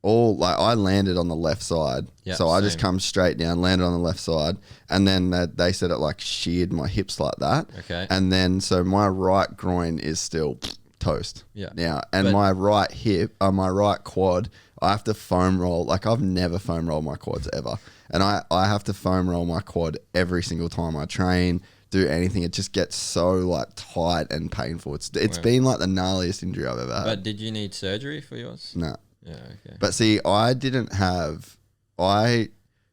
B: I landed on the left side.
C: Yeah,
B: so I just come straight down, landed on the left side, and then they said it sheared my hips like that.
C: Okay.
B: And then so my right groin is still toast.
C: Yeah.
B: Now, and my right hip, my right quad, I have to foam roll. I've never foam rolled my quads ever. And I have to foam roll my quad every single time I train, do anything. It just gets so tight and painful. It's been the gnarliest injury I've ever had.
C: But did you need surgery for yours?
B: No.
C: Yeah, okay.
B: But see, I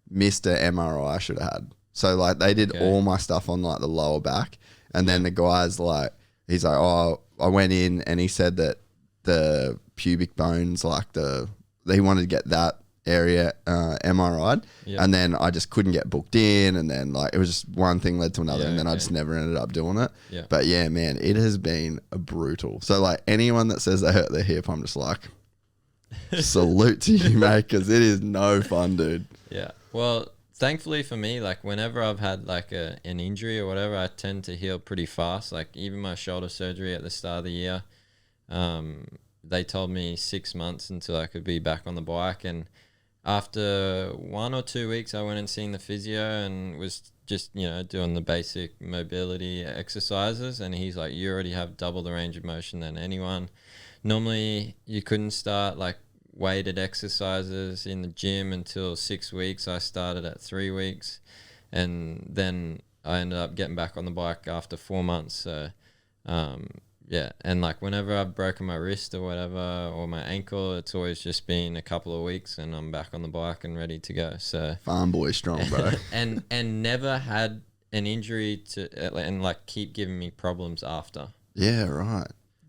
B: missed an MRI I should have had. So they did all my stuff on the lower back, and then the guy's he's like, oh, I went in and he said that the pubic bones, he wanted to get that area MRI'd, and then I just couldn't get booked in, and then it was just one thing led to another, and then I just never ended up doing it.
C: Yeah.
B: But yeah, man, it has been brutal. So anyone that says they hurt their hip, I'm just salute to you, mate, because it is no fun, dude.
C: Yeah. Well, thankfully for me, whenever I've had an injury or whatever, I tend to heal pretty fast. Even my shoulder surgery at the start of the year, they told me 6 months until I could be back on the bike, and after 1 or 2 weeks, I went and seen the physio and was just, doing the basic mobility exercises. And he's like, you already have double the range of motion than anyone. Normally, you couldn't start weighted exercises in the gym until 6 weeks. I started at 3 weeks. And then I ended up getting back on the bike after 4 months. So, yeah, and whenever I've broken my wrist or whatever, or my ankle, it's always just been a couple of weeks and I'm back on the bike and ready to go. So
B: farm boy strong, bro.
C: and never had an injury and keep giving me problems after.
B: Yeah, right.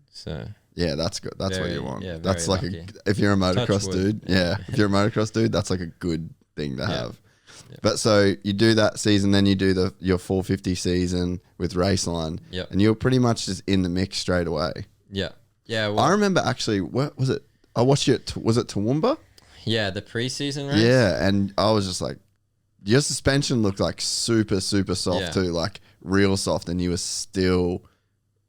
C: So
B: yeah, that's good. That's what you want.
C: Yeah,
B: that's
C: lucky.
B: If you're a motocross dude, if you're a motocross dude, that's a good thing to have. Yeah. But so you do that season, then you do your 450 season with Raceline, and you're pretty much just in the mix straight away.
C: Yeah, yeah. Well,
B: I remember actually, what was it? I watched you was it Toowoomba?
C: Yeah, the preseason race.
B: Yeah, and I was just your suspension looked super soft too, real soft, and you were still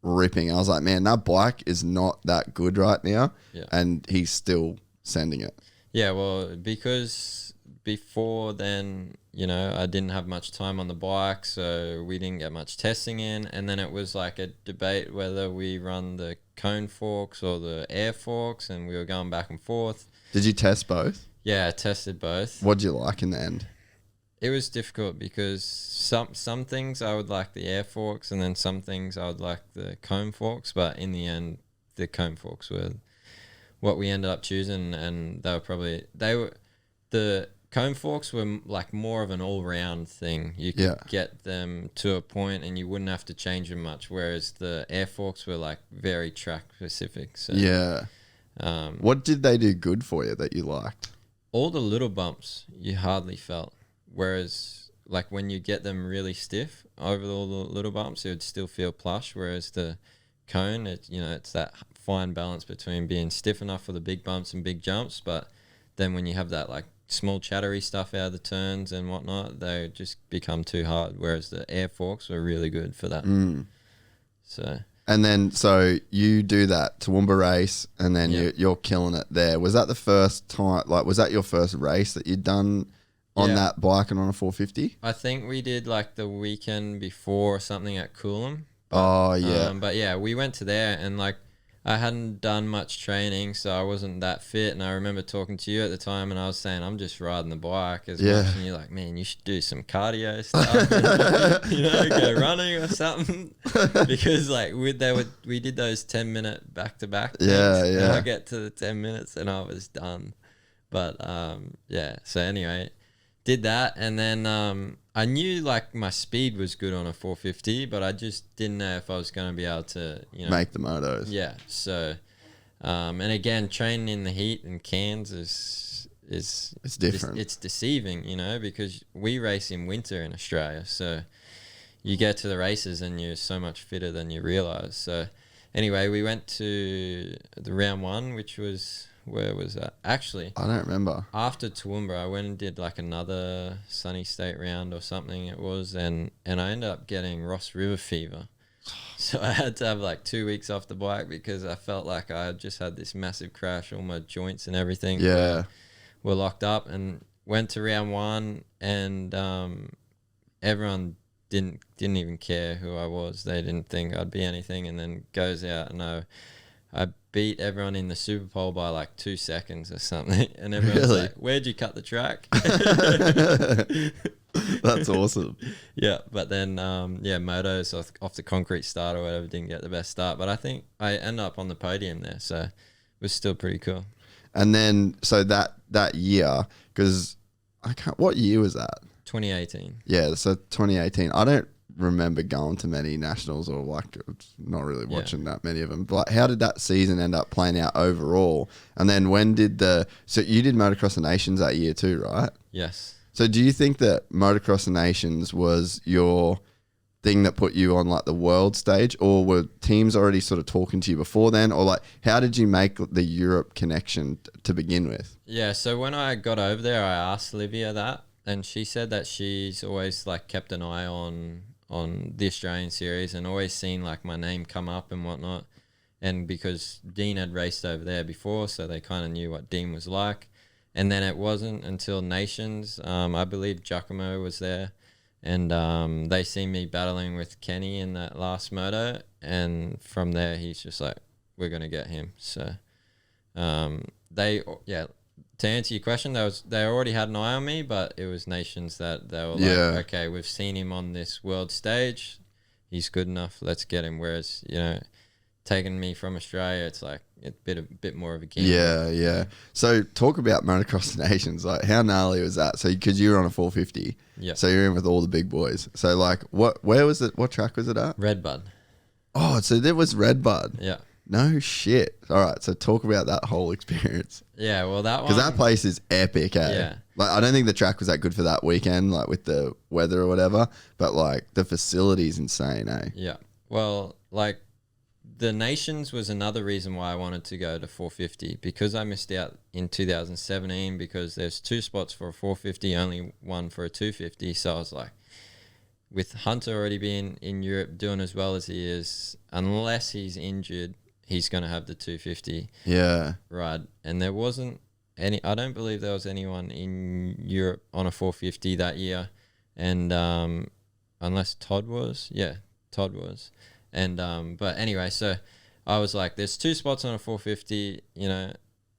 B: ripping. I was like, man, that bike is not that good right now, and he's still sending it.
C: Yeah, well, because before then, I didn't have much time on the bike, so we didn't get much testing in, and then it was a debate whether we run the cone forks or the air forks, and we were going back and forth.
B: Did you test both?
C: Yeah, I tested both.
B: What did you like in the end?
C: It was difficult because some things I would like the air forks, and then some things I would like the cone forks, but in the end, the cone forks were what we ended up choosing, and the cone forks were like more of an all-round thing. You could get them to a point and you wouldn't have to change them much, whereas the air forks were like very track specific. So
B: what did they do good for you that you liked?
C: All the little bumps you hardly felt, whereas like when you get them really stiff over all the little bumps, it would still feel plush, whereas the cone, it's that fine balance between being stiff enough for the big bumps and big jumps, but then when you have that like small chattery stuff out of the turns and whatnot, they just become too hard, whereas the air forks were really good for that.
B: So you do that Toowoomba race, and then you're killing it there. Was that the first time, like was that your first race that you'd done on that bike and on a 450?
C: I think we did like the weekend before or something at Coolum.
B: But
C: yeah, we went to there, and like I hadn't done much training, so I wasn't that fit. And I remember talking to you at the time, and I was saying, I'm just riding the bike as much. And you're like, man, you should do some cardio stuff, go running or something. Because like we did those 10-minute back-to-back things. And I get to the 10 minutes and I was done. But so anyway, did that, and then I knew like my speed was good on a 450, but I just didn't know if I was going to be able to,
B: make the motos.
C: Yeah. So, and again, training in the heat in Cairns is
B: it's different.
C: It's deceiving, because we race in winter in Australia. So you get to the races and you're so much fitter than you realize. So anyway, we went to the round one, which was, where was that? Actually,
B: I don't remember.
C: After Toowoomba, I went and did like another Sunny State round or something it was, and I ended up getting Ross River fever. So I had to have like 2 weeks off the bike because I felt like I had just had this massive crash. All my joints and everything were locked up, and went to round one, and everyone didn't even care who I was. They didn't think I'd be anything, and then goes out, and I beat everyone in the Super Bowl by like 2 seconds or something. And everyone's like, where'd you cut the track?
B: That's awesome.
C: Yeah. But then, motos off the concrete start or whatever, didn't get the best start. But I think I ended up on the podium there. So it was still pretty cool.
B: And then, so that year, because what year was that?
C: 2018.
B: Yeah. So 2018. I don't remember going to many nationals, or like not really watching that many of them. But how did that season end up playing out overall? And then so you did Motocross the Nations that year too, right?
C: Yes.
B: So do you think that Motocross the Nations was your thing that put you on like the world stage, or were teams already sort of talking to you before then, or like how did you make the Europe connection to begin with?
C: Yeah. So when I got over there, I asked Livia that, and she said that she's always like kept an eye on the Australian series and always seen like my name come up and whatnot. And because Dean had raced over there before, so they kind of knew what Dean was like. And then it wasn't until Nations, I believe Giacomo was there, and they seen me battling with Kenny in that last moto. And from there, he's just like, we're going to get him. So to answer your question, they already had an eye on me, but it was Nations that they were like, okay, we've seen him on this world stage. He's good enough. Let's get him. Whereas, taking me from Australia, it's like a bit more of a gamble.
B: Yeah. So talk about Motocross Nations. Like how gnarly was that? So because you were on a 450, so you're in with all the big boys. So like where was it? What track was it at?
C: Redbud.
B: Oh, so there was Redbud.
C: Yeah.
B: No shit. All right, so talk about that whole experience.
C: Yeah, well, that one...
B: Because that place is epic, eh?
C: Yeah.
B: Like, I don't think the track was that good for that weekend, like with the weather or whatever, but like the facility's insane, eh?
C: Yeah. Well, like the Nations was another reason why I wanted to go to 450, because I missed out in 2017 because there's 2 spots for a 450, only one for a 250. So I was like, with Hunter already being in Europe doing as well as he is, unless he's injured, he's going to have the 250 ride. And there wasn't I don't believe there was anyone in Europe on a 450 that year. And unless Todd was. Yeah, Todd was. And but anyway, so I was like, there's 2 spots on a 450,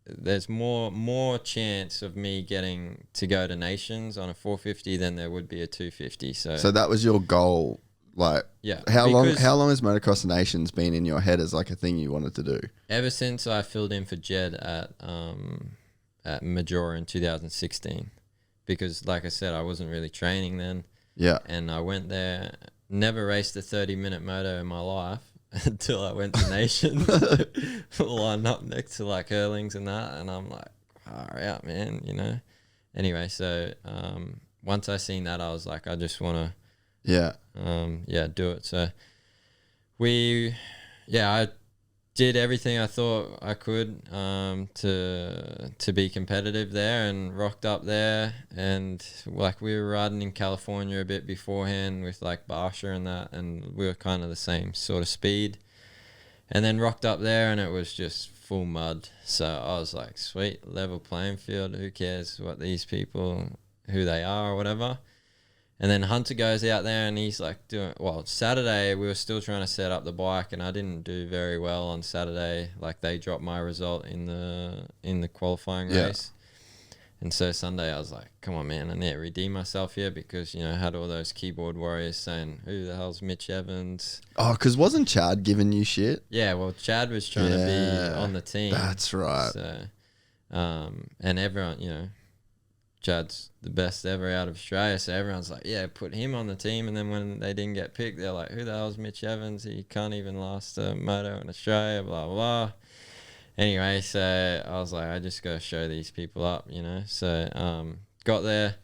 C: there's more chance of me getting to go to Nations on a 450 than there would be a 250. So
B: that was your goal Like,
C: Yeah.
B: how long has Motocross Nations been in your head as like a thing you wanted to do?
C: Ever since I filled in for Jed at Majora in 2016, because like I said, I wasn't really training then.
B: Yeah.
C: And I went there, never raced a 30-minute moto in my life until I went to Nations, lined up next to like Hurlings and that, and I'm like, far out, man, you know. Anyway, so once I seen that, I was like, I just want to do it. So I did everything I thought I could to be competitive there, and rocked up there, and like we were riding in California a bit beforehand with like Barsha and that, and we were kind of the same sort of speed, and then rocked up there and it was just full mud. So I was like, sweet, level playing field, who cares what these people, who they are or whatever. And then Hunter goes out there and he's like Saturday we were still trying to set up the bike, and I didn't do very well on Saturday. Like they dropped my result in the qualifying race. And so Sunday I was like, come on, man, I need to redeem myself here, because, you know, I had all those keyboard warriors saying, who the hell's Mitch Evans?
B: Oh, because wasn't Chad giving you shit?
C: Yeah, well, Chad was trying to be on the team.
B: That's right.
C: So, and everyone, you know, Chad's the best ever out of Australia, so everyone's like, yeah, put him on the team. And then when they didn't get picked, they're like, who the hell's Mitch Evans? He can't even last a moto in Australia, blah, blah, blah. Anyway, so I was like, I just got to show these people up, you know. So got there,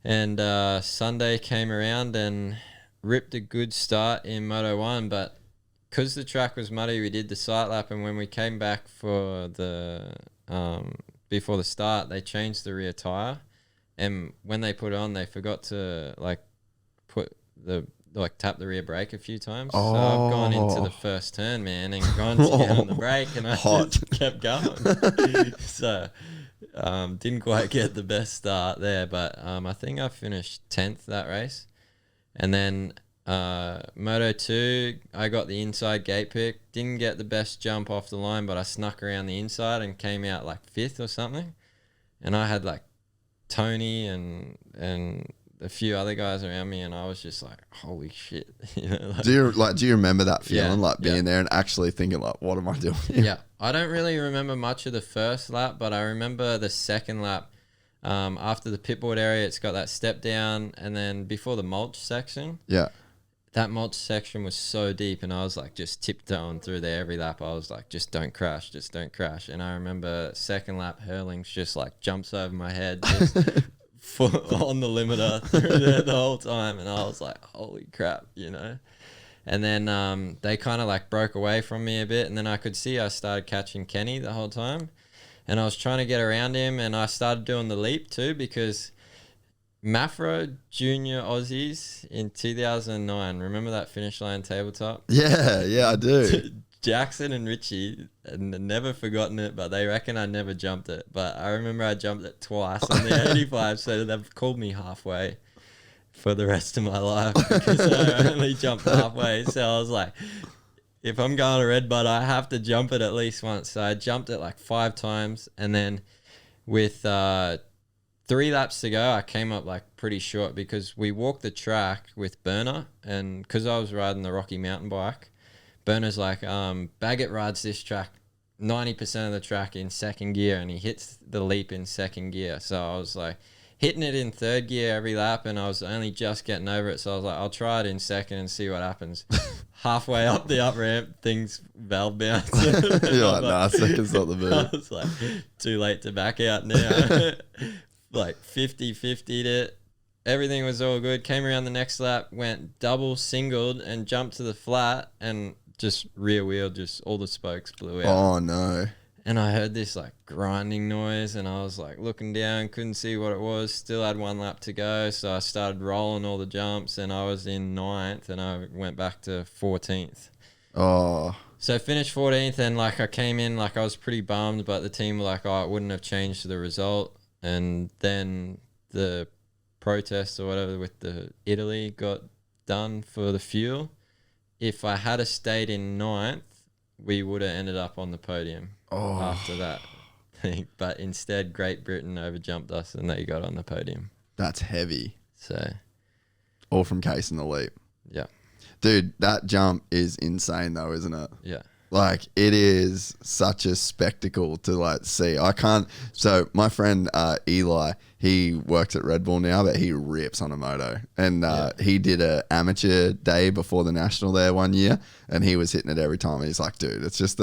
C: and Sunday came around and ripped a good start in Moto 1, but because the track was muddy, we did the sight lap, and when we came back for the before the start, they changed the rear tire, and when they put it on, they forgot to tap the rear brake a few times. So I've gone into the first turn, man, and gone to get on the brake, and I just kept going. So didn't quite get the best start there, but I think I finished 10th that race. And then Moto 2, I got the inside gate pick. Didn't get the best jump off the line, but I snuck around the inside and came out like 5th or something. And I had like Tony and a few other guys around me, and I was just like, holy shit. You know, like,
B: do you remember that feeling, being there and actually thinking like, what am I doing here?
C: Yeah. I don't really remember much of the first lap, but I remember the second lap. After the pitboard area, it's got that step down, and then before the mulch section. Yeah. That mulch section was so deep, and I was like just tiptoeing through there every lap. I was like, just don't crash, just don't crash. And I remember second lap, Hurlings just like jumps over my head, just on the limiter through there the whole time. And I was like, holy crap, you know. And then they kind of like broke away from me a bit, and then I could see I started catching Kenny the whole time. And I was trying to get around him, and I started doing the leap too, because Mafro Junior Aussies in 2009. Remember that finish line tabletop?
B: Yeah, I do.
C: Jackson and Richie, and never forgotten it, but they reckon I never jumped it. But I remember I jumped it twice on the 85, so they've called me halfway for the rest of my life, because I only jumped halfway. So I was like, if I'm going to Red Bud, I have to jump it at least once. So I jumped it like 5 times, and then with 3 laps to go, I came up like pretty short, because we walked the track with Burner, and because I was riding the Rocky mountain bike, Burner's like, Baggett rides this track 90% of the track in second gear, and he hits the leap in second gear. So I was like hitting it in third gear every lap, and I was only just getting over it. So I was like, I'll try it in second and see what happens. Halfway up the up ramp, things valve bounce.
B: You're like, nah, second's not the move.
C: I was like, too late to back out now. Like 50-50'd it. Everything was all good. Came around the next lap, went double singled and jumped to the flat, and just rear wheel, just all the spokes blew out.
B: Oh no.
C: And I heard this like grinding noise, and I was like looking down, couldn't see what it was. Still had 1 lap to go, so I started rolling all the jumps, and I was in 9th, and I went back to 14th.
B: Oh.
C: So finished 14th, and like I came in, like I was pretty bummed, but the team were like, oh, it wouldn't have changed the result. And then the protest or whatever with the Italy got done for the fuel. If I had stayed in 9th, we would have ended up on the podium after that thing. But instead, Great Britain overjumped us, and they got on the podium.
B: That's heavy.
C: So,
B: all from Case in the leap.
C: Yeah.
B: Dude, that jump is insane though, isn't it?
C: Yeah.
B: Like, it is such a spectacle to like see. I can't. So my friend Eli, he works at Red Bull now, but he rips on a moto, and he did a amateur day before the national there one year, and he was hitting it every time. He's like, dude, it's just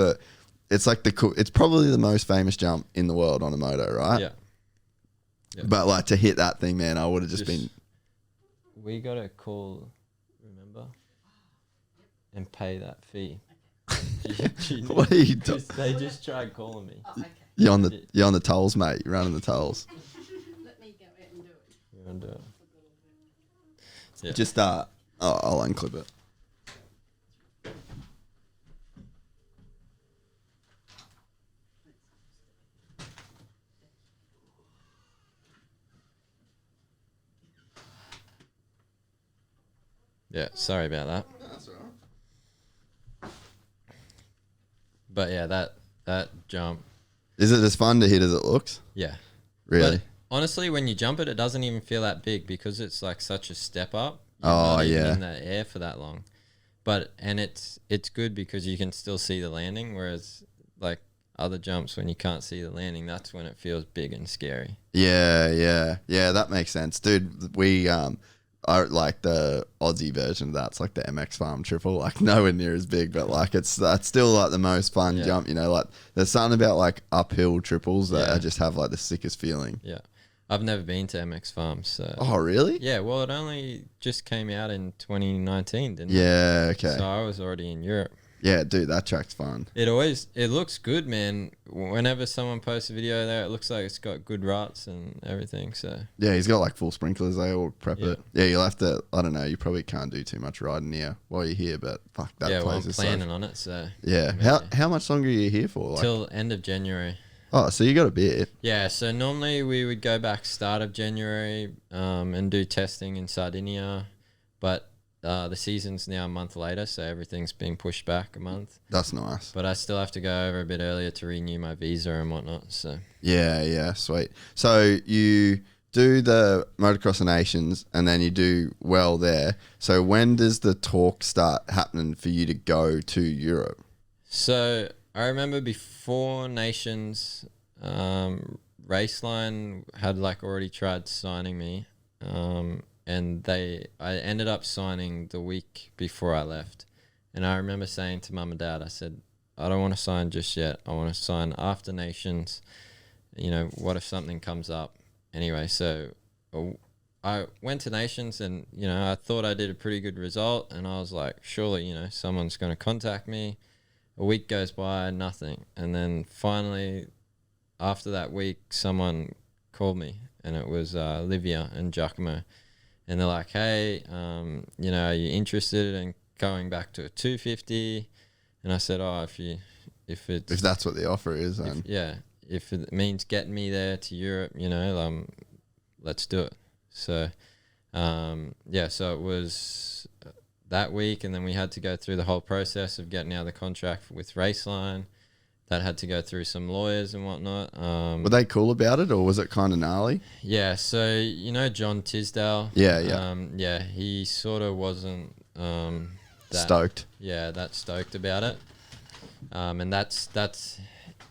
B: it's like it's probably the most famous jump in the world on a moto, right?
C: Yeah.
B: But like, to hit that thing, man, I would have just been.
C: We got to call, remember, and pay that fee.
B: What are you doing?
C: They just tried calling me.
A: Oh, okay.
B: You're on the tolls, mate. You're running the tolls.
A: Let me go out and do it.
C: You want to do it? Yeah.
B: Just I'll unclip it.
C: Yeah, sorry about that.
B: That's all right.
C: But yeah, that jump.
B: Is it as fun to hit as it looks?
C: Yeah.
B: Really?
C: But honestly, when you jump it, it doesn't even feel that big because it's like such a step up.
B: Oh,
C: not even
B: yeah.
C: in the air for that long. But it's good because you can still see the landing, whereas like other jumps when you can't see the landing, that's when it feels big and scary.
B: Yeah. That makes sense, dude. We are like the Aussie version of that. It's like the MX Farm triple, like nowhere near as big, but like that's still like the most fun jump. You know, like there's something about like uphill triples that I just have like the sickest feeling.
C: Yeah. I've never been to MX Farms. So.
B: Oh, really?
C: Yeah, well, it only just came out in 2019, didn't it?
B: Yeah, okay.
C: So I was already in Europe.
B: Yeah, dude, that track's fun.
C: It looks good, man. Whenever someone posts a video there, it looks like it's got good ruts and everything. So
B: Yeah, he's got like full sprinklers. They all prep it. Yeah, you'll have to. I don't know. You probably can't do too much riding here while you're here, but fuck that
C: yeah, well,
B: place
C: I'm
B: is
C: planning on it. So
B: Yeah. How much longer are you here for? Like,
C: till end of January.
B: oh, so you got a bit.
C: Yeah, so normally we would go back start of January and do testing in Sardinia, but the season's now a month later, so everything's being pushed back a month.
B: That's nice.
C: But I still have to go over a bit earlier to renew my visa and whatnot. So
B: Yeah, sweet. So you do the Motocross of Nations and then you do well there. So when does the talk start happening for you to go to Europe?
C: So I remember before Nations, Raceline had like already tried signing me, and I ended up signing the week before I left. And I remember saying to Mum and Dad, I said, I don't want to sign just yet. I want to sign after Nations. You know, what if something comes up? Anyway, so I went to Nations and, you know, I thought I did a pretty good result. And I was like, surely, you know, someone's going to contact me. A week goes by, nothing. And then finally, after that week, someone called me. And it was Livia and Giacomo. And they're like, hey, you know, are you interested in going back to a 250? And I said, oh, if
B: that's what the offer is, then
C: if it means getting me there to Europe, you know, let's do it. So, so it was that week, and then we had to go through the whole process of getting out of the contract with Raceline. That had to go through some lawyers and whatnot.
B: Were they cool about it, or was it kind of gnarly?
C: Yeah, so you know John Tisdale.
B: Yeah.
C: He sort of wasn't
B: stoked.
C: Yeah, that stoked about it. And that's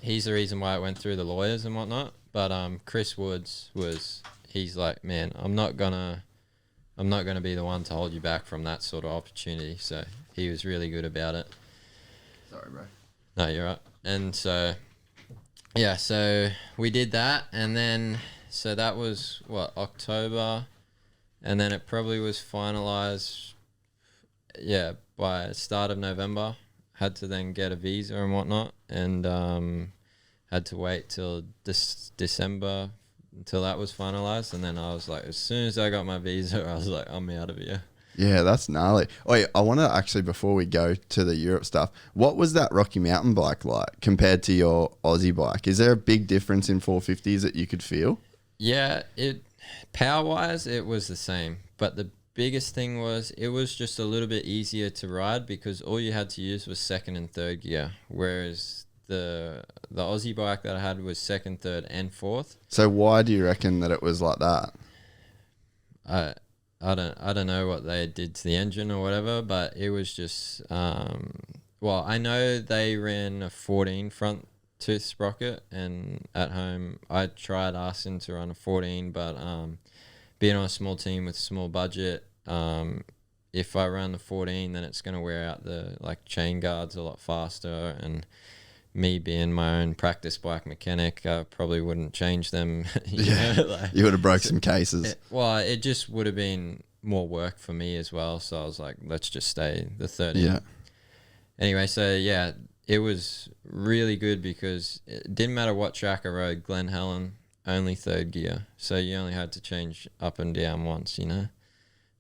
C: he's the reason why it went through the lawyers and whatnot. But Chris Woods he's like, man, I'm not gonna be the one to hold you back from that sort of opportunity. So he was really good about it.
B: Sorry, bro.
C: No, you're right. And so, yeah, so we did that, and then, so that was, October, and then it probably was finalised, by start of November. Had to then get a visa and whatnot, and had to wait till December until that was finalised, and then I was like, as soon as I got my visa, I was like, I'm out of here.
B: Yeah, that's gnarly. Wait, I want to actually, before we go to the Europe stuff, what was that Rocky Mountain bike like compared to your Aussie bike? Is there a big difference in 450s that you could feel?
C: Yeah, power-wise, it was the same. But the biggest thing was it was just a little bit easier to ride because all you had to use was second and third gear, whereas the Aussie bike that I had was second, third, and fourth.
B: So why do you reckon that it was like that?
C: I don't know what they did to the engine or whatever, but it was just well, I know they ran a 14 front tooth sprocket, and at home I tried asking to run a 14, but being on a small team with small budget, if I run the 14, then it's going to wear out the like chain guards a lot faster, and me being my own practice bike mechanic, I probably wouldn't change them. You know, like,
B: you would have broke some cases.
C: It just would have been more work for me as well. So I was like, let's just stay the 30.
B: Yeah.
C: Anyway, so yeah, it was really good because it didn't matter what track I rode. Glen Helen, only third gear. So you only had to change up and down once, you know.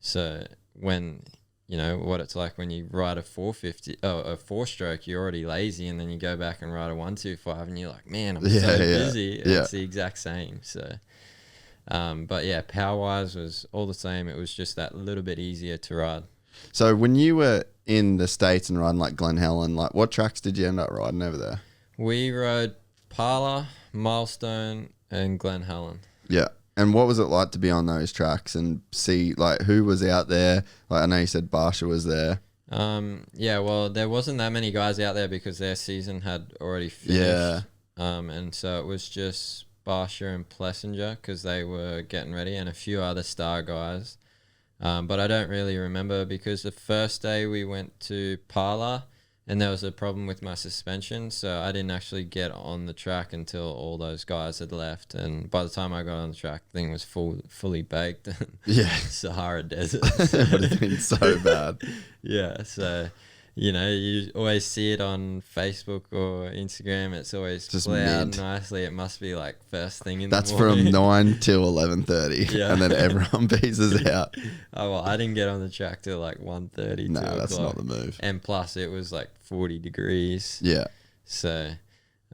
C: So when... you know what it's like when you ride a 450, a 4-stroke, you're already lazy, and then you go back and ride a 125, and you're like, man, I'm so busy. It's the exact same. So, but yeah, power wise was all the same. It was just that little bit easier to ride.
B: So when you were in the States and riding like Glen Helen, like what tracks did you end up riding over there?
C: We rode Parla, Milestone, and Glen Helen.
B: Yeah. And what was it like to be on those tracks and see like who was out there? Like I know you said Barsha was there.
C: Yeah, well, there wasn't that many guys out there because their season had already finished.
B: Yeah.
C: And so it was just Barsha and Plessinger because they were getting ready, and a few other star guys. But I don't really remember because the first day we went to Parla, and there was a problem with my suspension, so I didn't actually get on the track until all those guys had left. And by the time I got on the track, the thing was fully baked.
B: Yeah.
C: Sahara Desert.
B: It would have been so bad.
C: Yeah, so, you know, you always see it on Facebook or Instagram. It's always
B: just
C: plowed
B: mid.
C: nicely. It must be like first thing in
B: That's
C: the morning.
B: from 9 till 11:30.
C: Yeah.
B: And then everyone pieces out.
C: Oh, well, I didn't get on the track till like 1:30.
B: No,
C: 2
B: that's
C: o'clock.
B: not the move.
C: And plus, it was like 40 degrees.
B: Yeah.
C: So,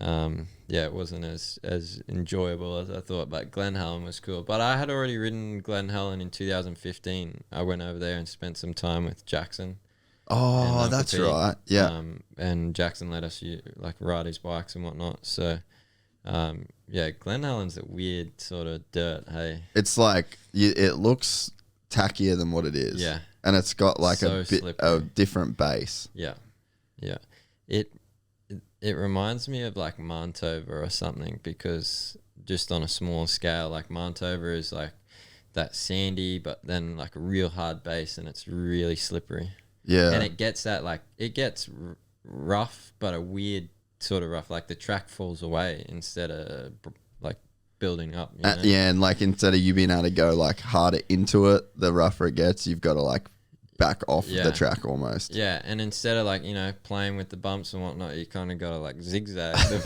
C: yeah, it wasn't as enjoyable as I thought, but Glen Helen was cool. But I had already ridden Glen Helen in 2015. I went over there and spent some time with Jackson.
B: Oh, that's
C: Pete.
B: right. Yeah.
C: And Jackson let us like ride his bikes and whatnot. So, yeah, Glen Helen's a weird sort of dirt. Hey,
B: It's like it looks tackier than what it is.
C: Yeah.
B: And it's got like
C: So
B: a bit
C: slippery.
B: of different base.
C: yeah. It reminds me of like Mantova or something, because just on a small scale, like Mantova is like that sandy, but then like a real hard base, and it's really slippery.
B: Yeah.
C: And it gets that like it gets rough, but a weird sort of rough. Like the track falls away instead of like building up. You know?
B: Yeah, and like instead of you being able to go like harder into it, the rougher it gets, you've got to like back off the track almost.
C: Yeah, and instead of like, you know, playing with the bumps and whatnot, you kind of got to like zigzag the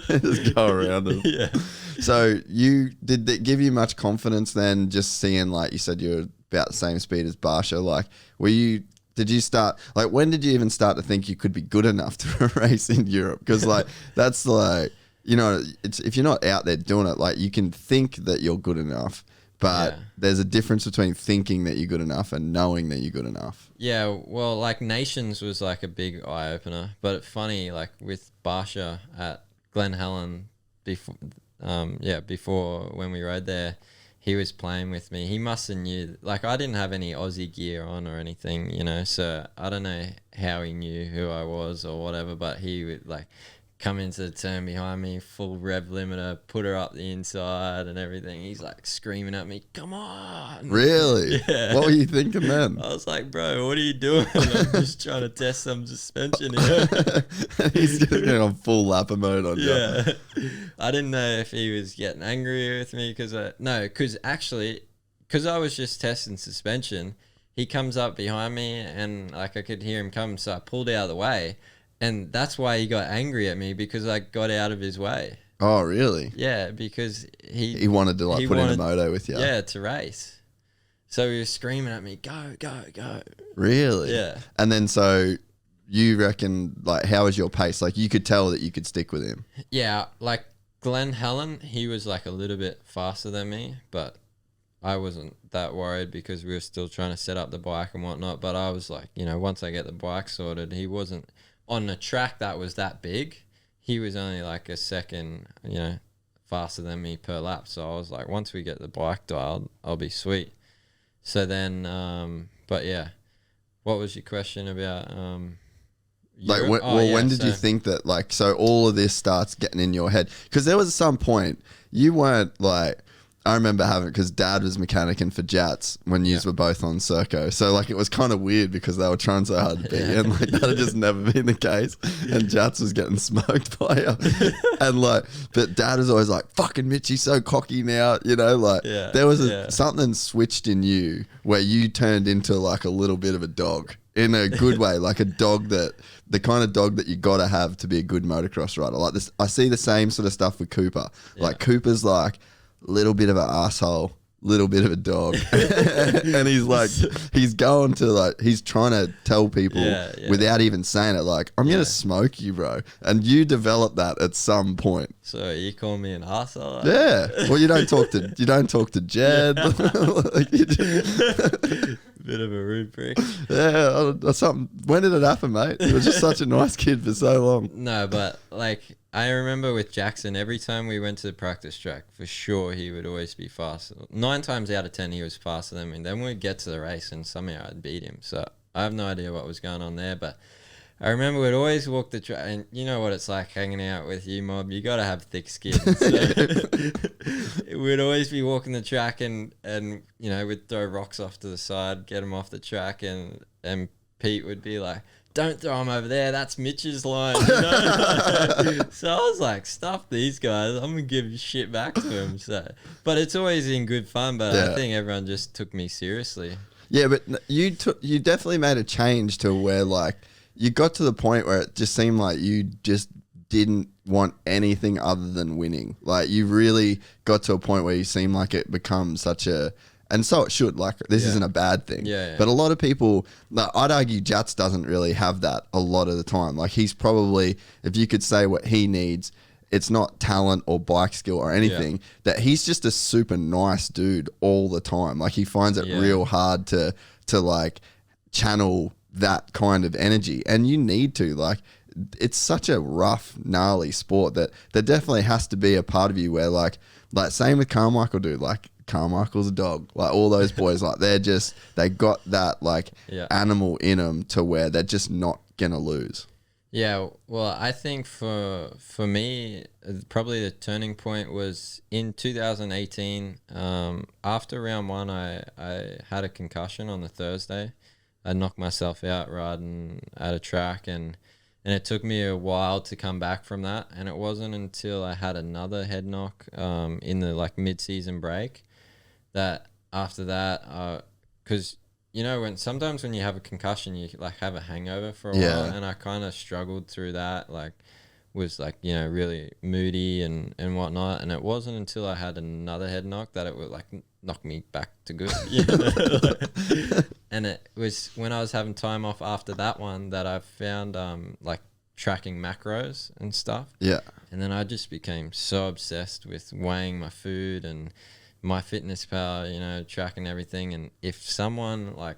C: bumps.
B: Just go around them.
C: Yeah.
B: So did it give you much confidence then, just seeing like you said you were about the same speed as Barsha? Like did you start, like when did you even start to think you could be good enough to race in Europe? Because like that's like, you know, it's if you're not out there doing it, like you can think that you're good enough, but there's a difference between thinking that you're good enough and knowing that you're good enough.
C: Yeah, well, like Nations was like a big eye opener, but it's funny, like with Barsha at Glen Helen before when we rode there, he was playing with me. He must have knew, like I didn't have any Aussie gear on or anything, you know, so I don't know how he knew who I was or whatever, but he would like come into the turn behind me, full rev limiter, put her up the inside and everything. He's like screaming at me, come on.
B: Really?
C: Yeah.
B: What were you thinking then?
C: I was like, bro, what are you doing? I'm just trying to test some suspension here.
B: He's just going on full lapper mode on you.
C: Yeah. I didn't know if he was getting angry with me because I was just testing suspension. He comes up behind me and like I could hear him come, so I pulled out of the way. And that's why he got angry at me, because I got out of his way.
B: Oh, really?
C: Yeah, because
B: he wanted to like put in a moto with you.
C: Yeah, to race. So he was screaming at me, go, go, go.
B: Really?
C: Yeah.
B: And then so you reckon, like, how was your pace? Like, you could tell that you could stick with him.
C: Yeah, like Glen Helen, he was like a little bit faster than me, but I wasn't that worried because we were still trying to set up the bike and whatnot. But I was like, you know, once I get the bike sorted, he wasn't on a track that was that big. He was only like a second, you know, faster than me per lap. So I was like, once we get the bike dialed, I'll be sweet. So then, but yeah, what was your question about?
B: Like,
C: Europe?
B: when did you think that, like, so all of this starts getting in your head? Because there was some point you weren't like, I remember having, because Dad was mechanicking for Jats when yous were both on Serco. So, like, it was kind of weird because they were trying so hard to beat you, and, like, that had just never been the case. And Jats was getting smoked by you. And, like, but Dad was always like, fucking Mitch, he's so cocky now, you know? Like, there was something switched in you where you turned into, like, a little bit of a dog in a good way, like a dog that, the kind of dog that you got to have to be a good motocross rider. Like this, I see the same sort of stuff with Cooper. Like Cooper's like little bit of an asshole, little bit of a dog, and he's like, he's going to like, he's trying to tell people without even saying it, like, I'm gonna smoke you, bro. And you develop that at some point.
C: So you call me an asshole?
B: Yeah. Well, you don't talk to Jed. Like,
C: Bit of a rude prick.
B: Yeah, something. When did it happen, mate? You were just such a nice kid for so long.
C: No, but like I remember with Jackson, every time we went to the practice track, for sure he would always be faster. 9 times out of 10, he was faster than me. And then we'd get to the race, and somehow I'd beat him. So I have no idea what was going on there, but I remember we'd always walk the track, and you know what it's like hanging out with you, Mob. You got to have thick skin. So we'd always be walking the track, and you know, we'd throw rocks off to the side, get them off the track, and Pete would be like, don't throw them over there, that's Mitch's line. You know? So I was like, stuff these guys, I'm going to give shit back to him. So, but it's always in good fun, but I think everyone just took me seriously. Yeah,
B: but you definitely made a change to where, like, you got to the point where it just seemed like you just didn't want anything other than winning. Like, you really got to a point where you seemed like it becomes such a, and so it should, like, this isn't a bad thing.
C: Yeah.
B: But a lot of people, like, I'd argue Jats doesn't really have that a lot of the time. Like, he's probably, if you could say what he needs, it's not talent or bike skill or anything, that he's just a super nice dude all the time. Like, he finds it real hard to like channel that kind of energy, and you need to, like, it's such a rough, gnarly sport that there definitely has to be a part of you where, like same with Carmichael, dude. Like, Carmichael's a dog. Like, all those boys, like, they got that, like, animal in them to where they're just not gonna lose.
C: Yeah, well, I think for me, probably the turning point was in 2018. After round 1, I had a concussion on the Thursday. I knocked myself out riding at a track, and it took me a while to come back from that. And it wasn't until I had another head knock in the, like, mid-season break that after that, because you know, sometimes when you have a concussion, you, like, have a hangover for a while, and I kind of struggled through that, like, was, like, you know, really moody and whatnot. And it wasn't until I had another head knock that it would, like, knock me back to good. You know? And it was when I was having time off after that one that I found like tracking macros and stuff. Yeah. And then I just became so obsessed with weighing my food and my fitness power, you know, tracking everything. And if someone, like,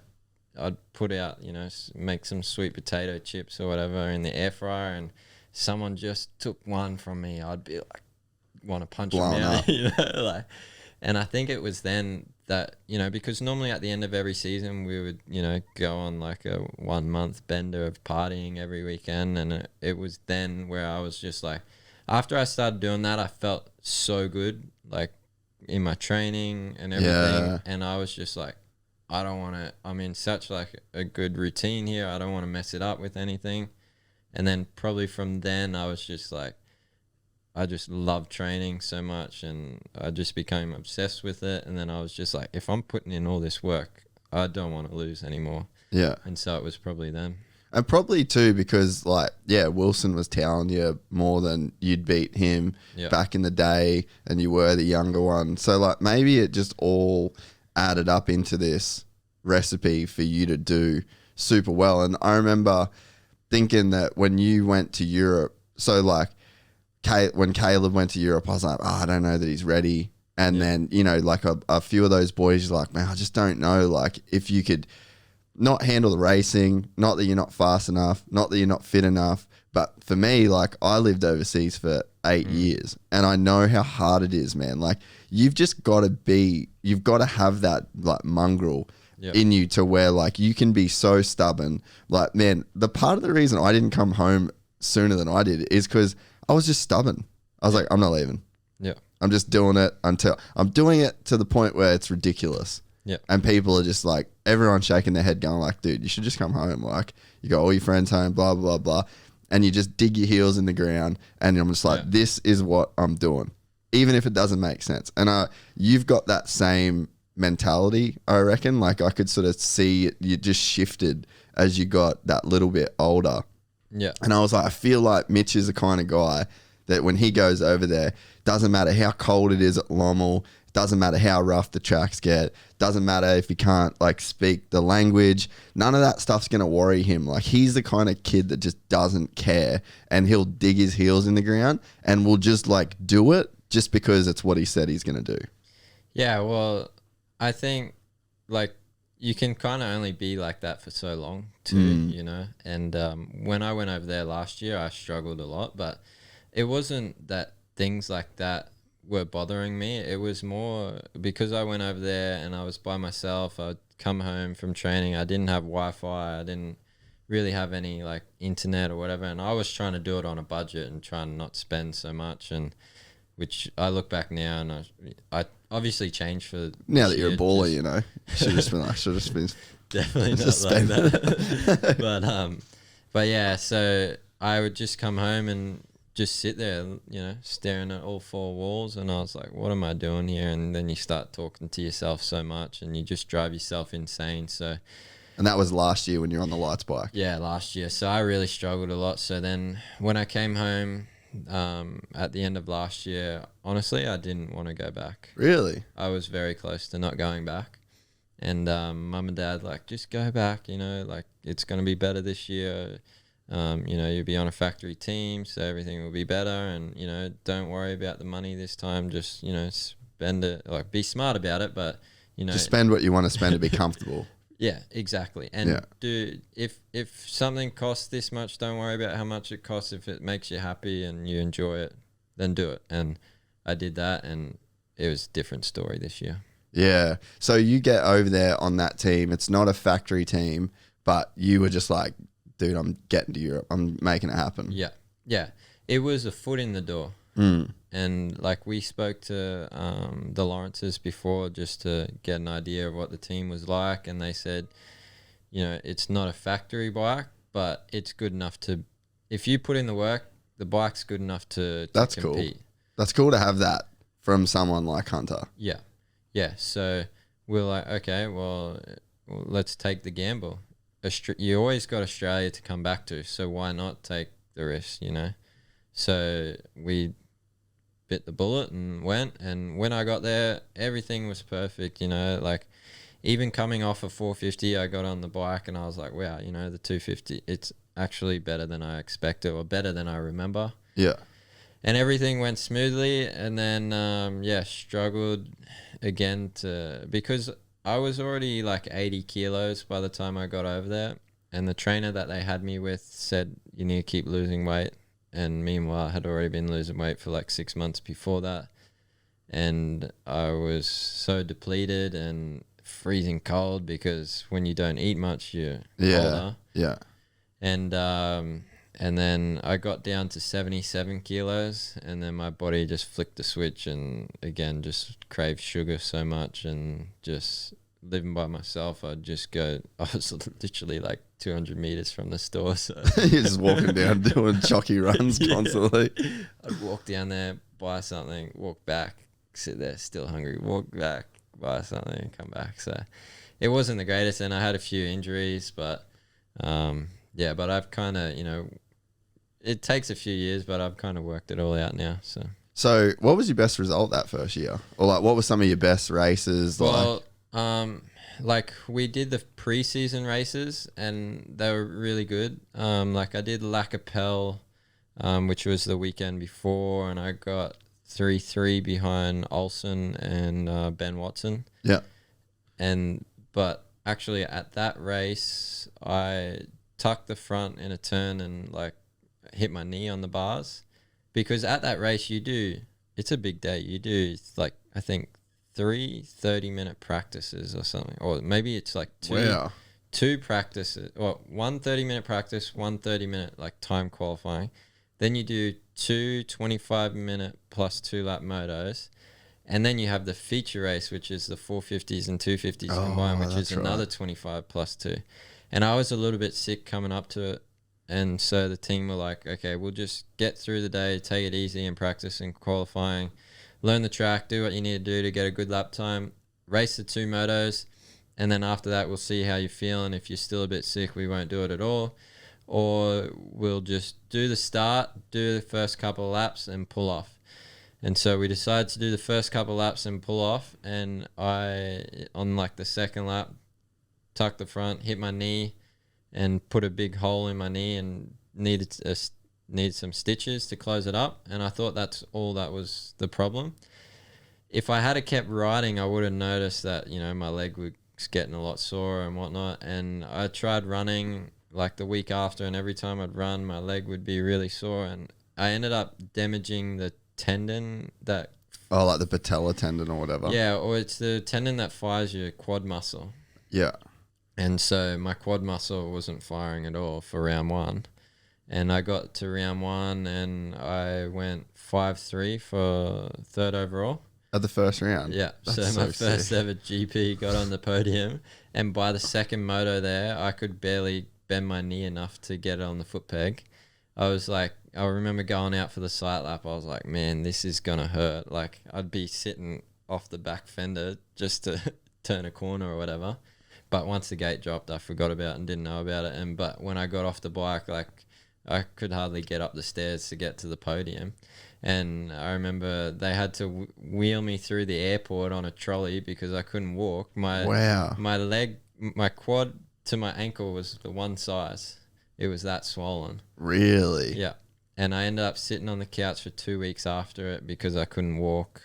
C: I'd put out, you know, make some sweet potato chips or whatever in the air fryer, and someone just took one from me, I'd be like, want to punch them out, you know, like. And I think it was then that, you know, because normally at the end of every season we would, you know, go on like a 1 month bender of partying every weekend. And it was then where I was just like, after I started doing that, I felt so good, like, in my training and everything. Yeah. And I was just like, I don't want to, I'm in such, like, a good routine here. I don't want to mess it up with anything. And then probably from then I was just like, I just loved training so much, and I just became obsessed with it. And then I was just like, if I'm putting in all this work, I don't want to lose anymore. Yeah. And so it was probably then.
B: And probably too because, like, Wilson was telling you more than you'd beat him back in the day, and you were the younger one. So, like, maybe it just all added up into this recipe for you to do super well. And I remember thinking that when you went to Europe, so, like, when Caleb went to Europe, I was like, I don't know that he's ready. And then, you know, like, a few of those boys, you're like, man, I just don't know. Like, if you could not handle the racing, not that you're not fast enough, not that you're not fit enough, But for me, like, I lived overseas for 8 years, and I know how hard it is, man. Like, you've got to have that, like, mongrel in you to where, like, you can be so stubborn. Like, man, the part of the reason I didn't come home sooner than I did is because I was just stubborn. I was like, I'm not leaving.
C: Yeah.
B: I'm just doing it until I'm doing it to the point where it's ridiculous.
C: Yeah.
B: And people are just like, everyone's shaking their head going like, dude, you should just come home. Like, you got all your friends home, blah, blah, blah. And you just dig your heels in the ground. And I'm just like, this is what I'm doing, even if it doesn't make sense. And you've got that same mentality, I reckon. Like, I could sort of see it, you just shifted as you got that little bit older.
C: Yeah.
B: And I was like, I feel like Mitch is the kind of guy that when he goes over there, doesn't matter how cold it is at Lommel, doesn't matter how rough the tracks get, doesn't matter if he can't like speak the language, none of that stuff's going to worry him. Like, he's the kind of kid that just doesn't care, and he'll dig his heels in the ground and will just like do it just because it's what he said he's going to do.
C: Yeah, well, I think like you can kind of only be like that for so long too, you know. And when I went over there last year, I struggled a lot, but it wasn't that things like that were bothering me. It was more because I went over there and I was by myself. I'd come home from training. I didn't have Wi-Fi. I didn't really have any like internet or whatever. And I was trying to do it on a budget and trying not spend so much. And which I look back now and I obviously changed for
B: now that you're a baller, you know, should have been
C: definitely not like that. But yeah, so I would just come home and just sit there, you know, staring at all four walls, and I was like, what am I doing here? And then you start talking to yourself so much and you just drive yourself insane. So,
B: and that was last year when you were on the lights bike.
C: Yeah, last year. So I really struggled a lot. So then when I came home at the end of last year, honestly, I didn't want to go back.
B: Really?
C: I was very close to not going back. And mum and dad like, just go back, you know, like it's going to be better this year. You know, you'll be on a factory team, so everything will be better. And, you know, don't worry about the money this time. Just, you know, spend it, like be smart about it. But, you know,
B: just spend what you want to spend to be comfortable.
C: Yeah, exactly. And if something costs this much, don't worry about how much it costs. If it makes you happy and you enjoy it, then do it. And I did that, and it was a different story this year.
B: Yeah. So you get over there on that team. It's not a factory team, but you were just like, dude, I'm getting to Europe. I'm making it happen.
C: Yeah. Yeah. It was a foot in the door. And like we spoke to the Lawrences before just to get an idea of what the team was like. And they said, you know, it's not a factory bike, but it's good enough to, if you put in the work, the bike's good enough to
B: That's
C: compete.
B: Cool. That's cool to have that from someone like Hunter.
C: Yeah. Yeah. So we're like, okay, well let's take the gamble. You always got Australia to come back to, so why not take the risk, you know? So we bit the bullet and went, and when I got there, everything was perfect, you know, like even coming off a 450, I got on the bike and I was like, wow, you know, the 250, it's actually better than I expected or better than I remember.
B: Yeah.
C: And everything went smoothly, and then, struggled again because I was already like 80 kilos by the time I got over there, and the trainer that they had me with said, you need to keep losing weight. And meanwhile, I had already been losing weight for like 6 months before that. And I was so depleted and freezing cold because when you don't eat much, you're older.
B: Yeah.
C: And then I got down to 77 kilos, and then my body just flicked the switch and again just craved sugar so much. And just living by myself, I was literally like 200 meters from the store, so
B: you're just walking down doing jockey runs constantly.
C: I'd walk down there, buy something, walk back, sit there still hungry, walk back, buy something, come back. So it wasn't the greatest, and I had a few injuries, but but I've kind of, you know, it takes a few years, but I've kind of worked it all out now. So
B: what was your best result that first year? Or like, what were some of your best races?
C: Well, like we did the pre-season races and they were really good. Like I did La Capelle, which was the weekend before, and I got 3-3 behind Olsen and Ben Watson.
B: Yeah.
C: But actually at that race, I tucked the front in a turn and like hit my knee on the bars, because at that race it's a big day. You do like, I think 3 30-minute practices or something, or maybe it's like two practices, or 1 30-minute practice, 1 30-minute like time qualifying. Then you do 2 25-minute plus 2 lap motos. And then you have the feature race, which is the 450s and 250s combined, which is another 25 plus 2. And I was a little bit sick coming up to it. And so the team were like, okay, we'll just get through the day, take it easy and practice and qualifying, learn the track, do what you need to do to get a good lap time, race the 2 motos. And then after that, we'll see how you're feeling. If you're still a bit sick, we won't do it at all. Or we'll just do the start, do the first couple of laps and pull off. And so we decided to do the first couple of laps and pull off. And I, on like the second lap, tucked the front, hit my knee and put a big hole in my knee and needed some stitches to close it up. And I thought that's all that was the problem. If I had kept riding, I would have noticed that, you know, my leg was getting a lot sore and whatnot. And I tried running like the week after, and every time I'd run, my leg would be really sore. And I ended up damaging the tendon that
B: like the patella tendon or whatever.
C: Yeah, or it's the tendon that fires your quad muscle.
B: Yeah.
C: And so my quad muscle wasn't firing at all for round 1. And I got to round 1 and I went 5-3 for 3rd overall.
B: At the first round?
C: Yeah.
B: That's
C: so my
B: so
C: first
B: sick.
C: ever GP got on the podium. And by the second moto there, I could barely bend my knee enough to get it on the foot peg. I was like, I remember going out for the sight lap. I was like, man, this is going to hurt. Like, I'd be sitting off the back fender just to turn a corner or whatever. But once the gate dropped, I forgot about it and didn't know about it. But when I got off the bike, like, I could hardly get up the stairs to get to the podium. And I remember they had to wheel me through the airport on a trolley because I couldn't walk. My leg, my quad to my ankle was the one size. It was that swollen. Really? Yeah. And I ended up sitting on the couch for 2 weeks after it because I couldn't walk.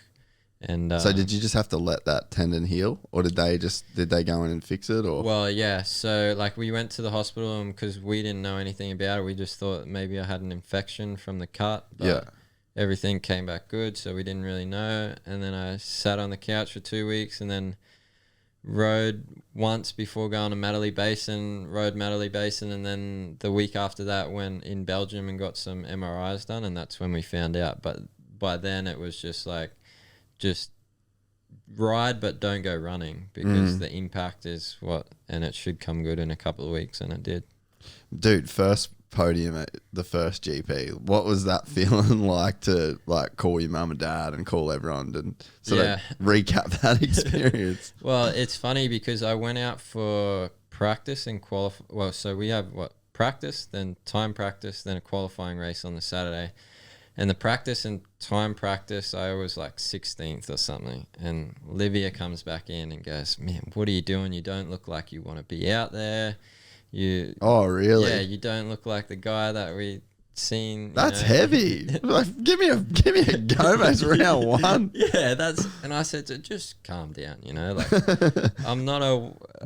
C: And
B: so did you just have to let that tendon heal, or did they go in and fix it? Or
C: well, yeah. So like we went to the hospital because we didn't know anything about it. We just thought maybe I had an infection from the cut. But everything came back good, so we didn't really know. And then I sat on the couch for 2 weeks, and then rode once before going to Matterley Basin, and then the week after that went in Belgium and got some MRIs done, and that's when we found out. But by then it was just like, just ride but don't go running because the impact is and it should come good in a couple of weeks, and it did. Dude,
B: first podium at the first GP, what was that feeling like to like call your mum and dad and call everyone and sort of recap that experience?
C: Well, it's funny because I went out for practice and qualify. Well, so we have practice, then time practice, then a qualifying race on the Saturday. And the practice and time practice, I was like 16th or something. And Livia comes back in and goes, man, what are you doing? You don't look like you want to be out there.
B: Oh, really?
C: Yeah, you don't look like the guy that we seen.
B: That's heavy. Like, give me a Gomez round 1.
C: Yeah, and I said to just calm down, like I'm not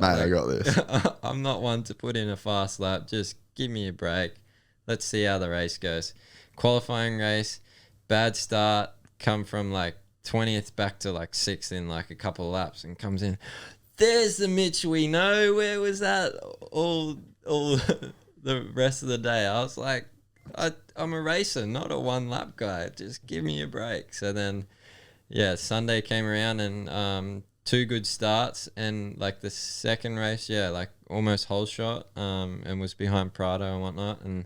B: I got this.
C: I'm not one to put in a fast lap. Just give me a break. Let's see how the race goes. Qualifying race, bad start, come from like 20th back to like 6th in like a couple of laps, and comes in. There's the Mitch we know. Where was that all the rest of the day? I was like, I'm a racer, not a one lap guy. Just give me a break. So then, Sunday came around and 2 good starts, and like the second race, like almost whole shot, and was behind Prado and whatnot, and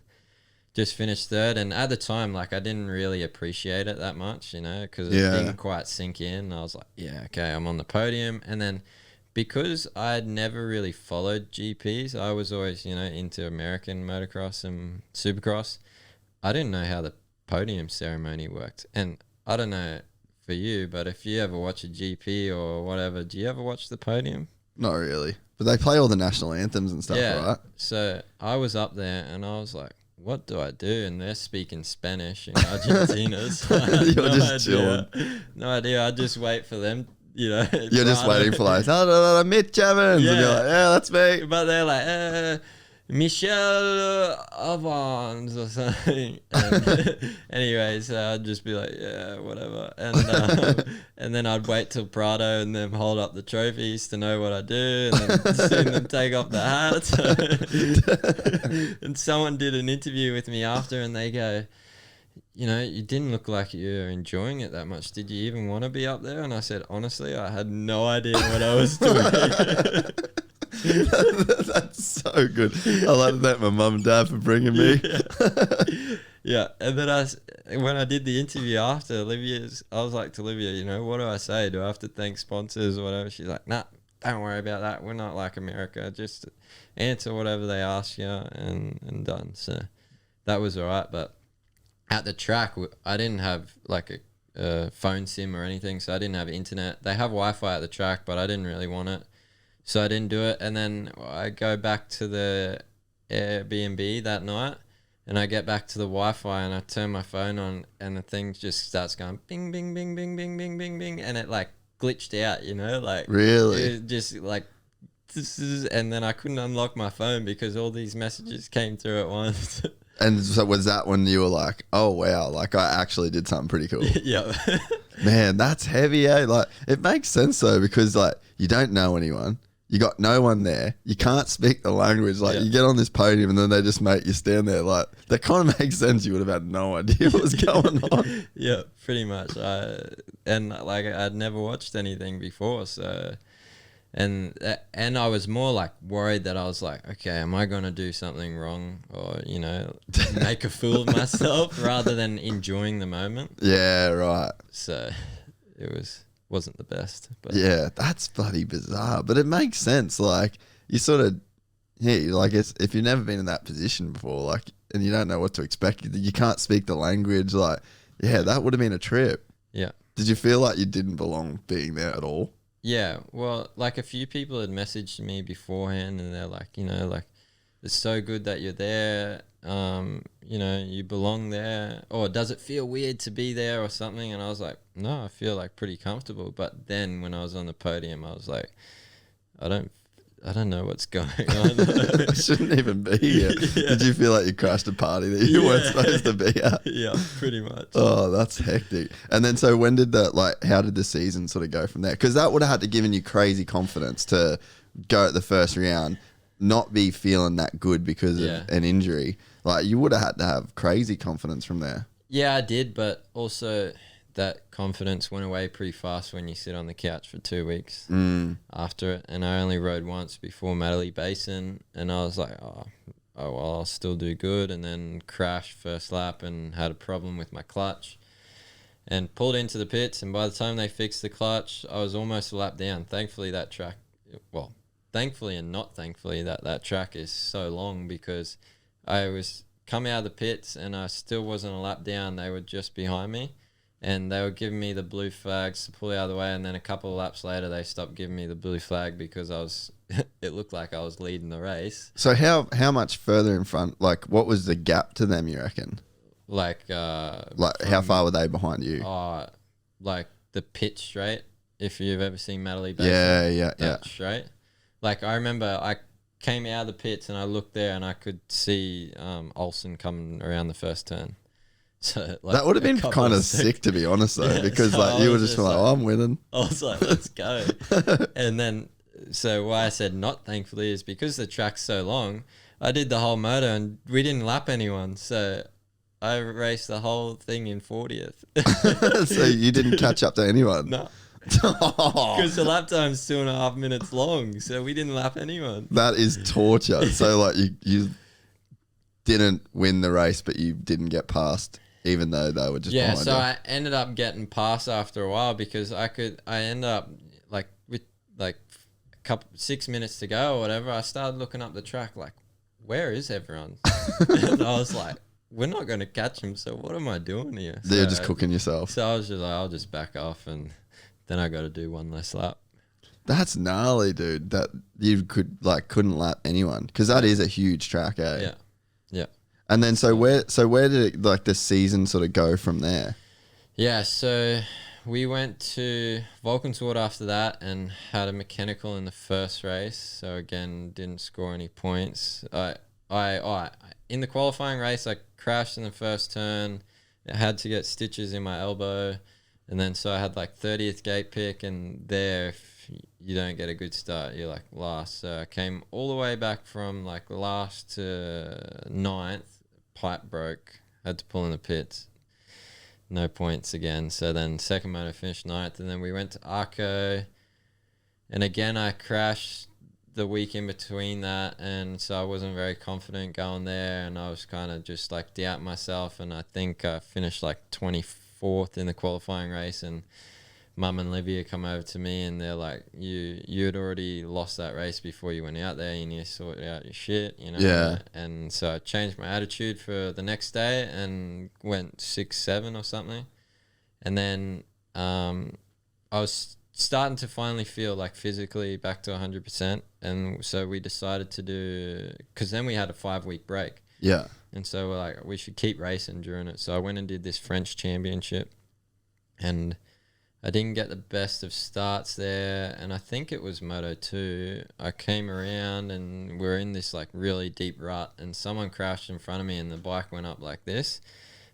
C: just finished 3rd. And at the time, like, I didn't really appreciate it that much, because it didn't quite sink in. I was like, okay, I'm on the podium. And then because I'd never really followed GPs, I was always, into American motocross and supercross. I didn't know how the podium ceremony worked. And I don't know for you, but if you ever watch a GP or whatever, do you ever watch the podium?
B: Not really. But they play all the national anthems and stuff, right?
C: So I was up there and I was like, what do I do? And they're speaking Spanish in Argentina. So
B: You're just chilling.
C: No idea. I just wait for them, You're
B: just waiting for like, Mitch Evans. And you're like, that's me.
C: But they're like, Michelle Evans or something. And anyways, I'd just be like, yeah, whatever. And then I'd wait till Prado and then hold up the trophies to know what I do, and then see them take off the hats. And someone did an interview with me after, and they go, you know, you didn't look like you were enjoying it that much. Did you even want to be up there? And I said, honestly, I had no idea what I was doing.
B: That's so good. I like to thank my mum and dad for bringing me.
C: Yeah. And then when I did the interview after, I was like to Olivia, you know, what do I say? Do I have to thank sponsors or whatever? She's like, nah, don't worry about that. We're not like America. Just answer whatever they ask you and done. So that was all right. But at the track, I didn't have like a phone SIM or anything, so I didn't have internet. They have Wi-Fi at the track, but I didn't really want it. So I didn't do it, and then I go back to the Airbnb that night, and I get back to the Wi-Fi, and I turn my phone on, and the thing just starts going bing, bing, bing, bing, bing, bing, bing, bing, and it like glitched out, you know, like
B: Really?
C: it just like, and then I couldn't unlock my phone because all these messages came through at once.
B: And so was that when you were like, oh wow, like I actually did something pretty cool?
C: Yeah.
B: Man, that's heavy, eh? Like it makes sense though, because like you don't know anyone. You got no one there. You can't speak the language. Like you get on this podium and then they just make you stand there. Like that kind of makes sense. You would have had no idea what was going on.
C: Yeah, pretty much. And like I'd never watched anything before, so and I was more like worried that I was like, okay, am I gonna do something wrong or you know make a fool of myself rather than enjoying the moment?
B: Yeah, right.
C: So it wasn't the best, but
B: Yeah, that's bloody bizarre, but it makes sense. Like you sort of, yeah, like if you've never been in that position before, like, and you don't know what to expect, you can't speak the language. Like, yeah, that would have been a trip.
C: yeah.
B: Did you feel like you didn't belong being there at all?
C: Yeah, well, like a few people had messaged me beforehand, and they're like, you know, like it's so good that you're there. You know, you belong there. Or does it feel weird to be there or something? And I was like, no, I feel like pretty comfortable. But then when I was on the podium, I was like, I don't know what's going on.
B: I shouldn't even be here. Yeah. Did you feel like you crashed a party that you weren't supposed to be at?
C: Yeah, pretty much.
B: Oh, that's hectic. And then so when did how did the season sort of go from there? Because that would have had to given you crazy confidence to go at the first round, not be feeling that good because of an injury. Like you would have had to have crazy confidence from there.
C: Yeah, I did, but also that confidence went away pretty fast when you sit on the couch for 2 weeks after it. And I only rode once before Madeley Basin, and I was like, oh well, I'll still do good. And then crashed first lap and had a problem with my clutch and pulled into the pits. And by the time they fixed the clutch, I was almost a lap down. Thankfully that track, well, thankfully and not thankfully that track is so long, because I was coming out of the pits and I still wasn't a lap down. They were just behind me, and they were giving me the blue flags to pull out of the way. And then a couple of laps later, they stopped giving me the blue flag because it looked like I was leading the race.
B: So how much further in front, like what was the gap to them, you reckon?
C: Like
B: how far were they behind you?
C: Like the pit straight. If you've ever seen Madeley Basin.
B: Yeah.
C: Straight. Like I remember I came out of the pits and I looked there and I could see Olsen coming around the first turn. So like,
B: that would have been kind of sick, to be honest, though, because
C: so
B: like you were just like, oh, I'm winning.
C: I was like, let's go. And then, so why I said not thankfully is because the track's so long. I did the whole moto and we didn't lap anyone, so I raced the whole thing in 40th.
B: So you didn't catch up to anyone?
C: No. Because the lap time's 2.5 minutes long, so we didn't lap anyone.
B: That is torture. So like you didn't win the race, but you didn't get past, even though they were just behind
C: so
B: you.
C: I ended up getting past after a while because I ended up like with like 6 minutes to go or whatever. I started looking up the track like, where is everyone? And I was like, we're not going to catch them, so what am I doing here?
B: You're just cooking yourself.
C: So I was just like, I'll just back off, and then I got to do one less lap.
B: That's gnarly, dude. That you couldn't lap anyone, because that is a huge track, eh?
C: Yeah.
B: And then so where did it, like the season sort of go from there?
C: Yeah, so we went to Valkenswaard after that and had a mechanical in the first race. So again, didn't score any points. in the qualifying race, I crashed in the first turn. I had to get stitches in my elbow, and then so I had like 30th gate pick, and there, if you don't get a good start, you're like last. So I came all the way back from like last to 9th. Pipe broke. Had to pull in the pits. No points again. So then second moto finished 9th, and then we went to Arco, and again I crashed the week in between that, and so I wasn't very confident going there, and I was kind of just like doubting myself, and I think I finished like 24th in the qualifying race, and Mum and Livia come over to me and they're like, you had already lost that race before you went out there, you need to sort out your shit, you know.
B: Yeah.
C: And so I changed my attitude for the next day and went 6-7 or something, and then I was starting to finally feel like physically back to 100%, and so we decided to do, because then we had a 5-week break,
B: Yeah.
C: and so we're like, we should keep racing during it. So I went and did this French championship, and I didn't get the best of starts there, and I think it was Moto 2. I came around and we're in this like really deep rut, and someone crashed in front of me and the bike went up like this,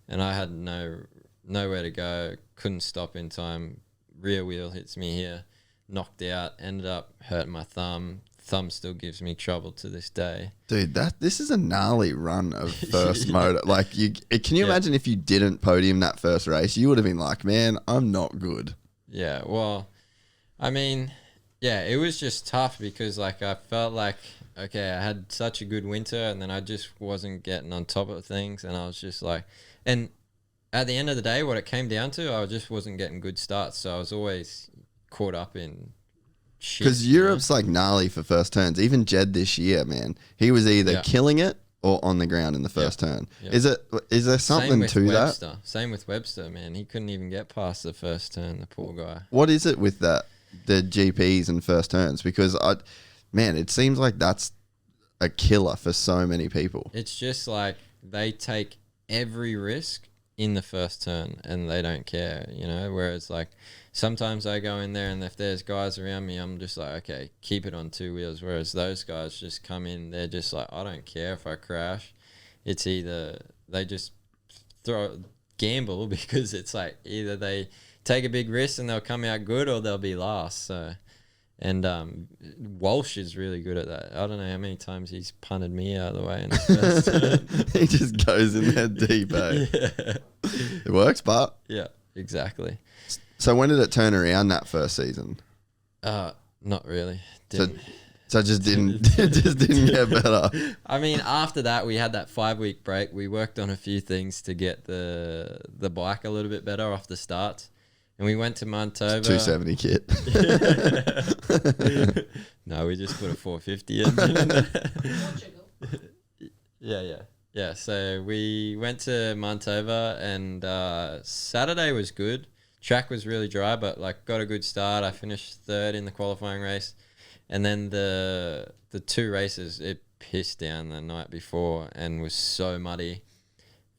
C: and I had nowhere to go, couldn't stop in time. Rear wheel hits me here, knocked out, ended up hurting my thumb. Thumb still gives me trouble to this day.
B: Dude, this is a gnarly run of first moto. Like, can you imagine if you didn't podium that first race? You would have been like, man, I'm not good.
C: Yeah, well, I mean, yeah, it was just tough because like I felt like, okay, I had such a good winter, and then I just wasn't getting on top of things, and I was just like, and at the end of the day, what it came down to, I just wasn't getting good starts, so I was always caught up in shit.
B: Because Europe's like gnarly for first turns. Even Jed this year, man, he was either killing it or on the ground in the first turn.
C: Yep.
B: Is there something to
C: Webster.
B: that?
C: Same with Webster, man. He couldn't even get past the first turn, the poor guy.
B: What is it with that, the GPs and first turns? Because it seems like that's a killer for so many people.
C: It's just like they take every risk in the first turn and they don't care, you know, whereas like sometimes I go in there and if there's guys around me, I'm just like, okay, keep it on 2 wheels, whereas those guys just come in, they're just like, I don't care if I crash. It's either they just gamble because it's like either they take a big risk and they'll come out good or they'll be last. So, and Walsh is really good at that. I don't know how many times he's punted me out of the way in the first turn.
B: He just goes in there deep, eh?
C: Yeah.
B: It works, but
C: Yeah, exactly.
B: so when did it turn around that first season?
C: Not really.
B: So it just didn't get better.
C: I mean, after that, we had that 5-week break. We worked on a few things to get the bike a little bit better off the starts. And we went to Mantova.
B: 270 kit.
C: No, we just put a 450 engine in there.
A: Portugal.
C: Yeah. So we went to Mantova, and Saturday was good. Track was really dry, but like got a good start. I finished 3rd in the qualifying race. And then the 2 races, it pissed down the night before and was so muddy.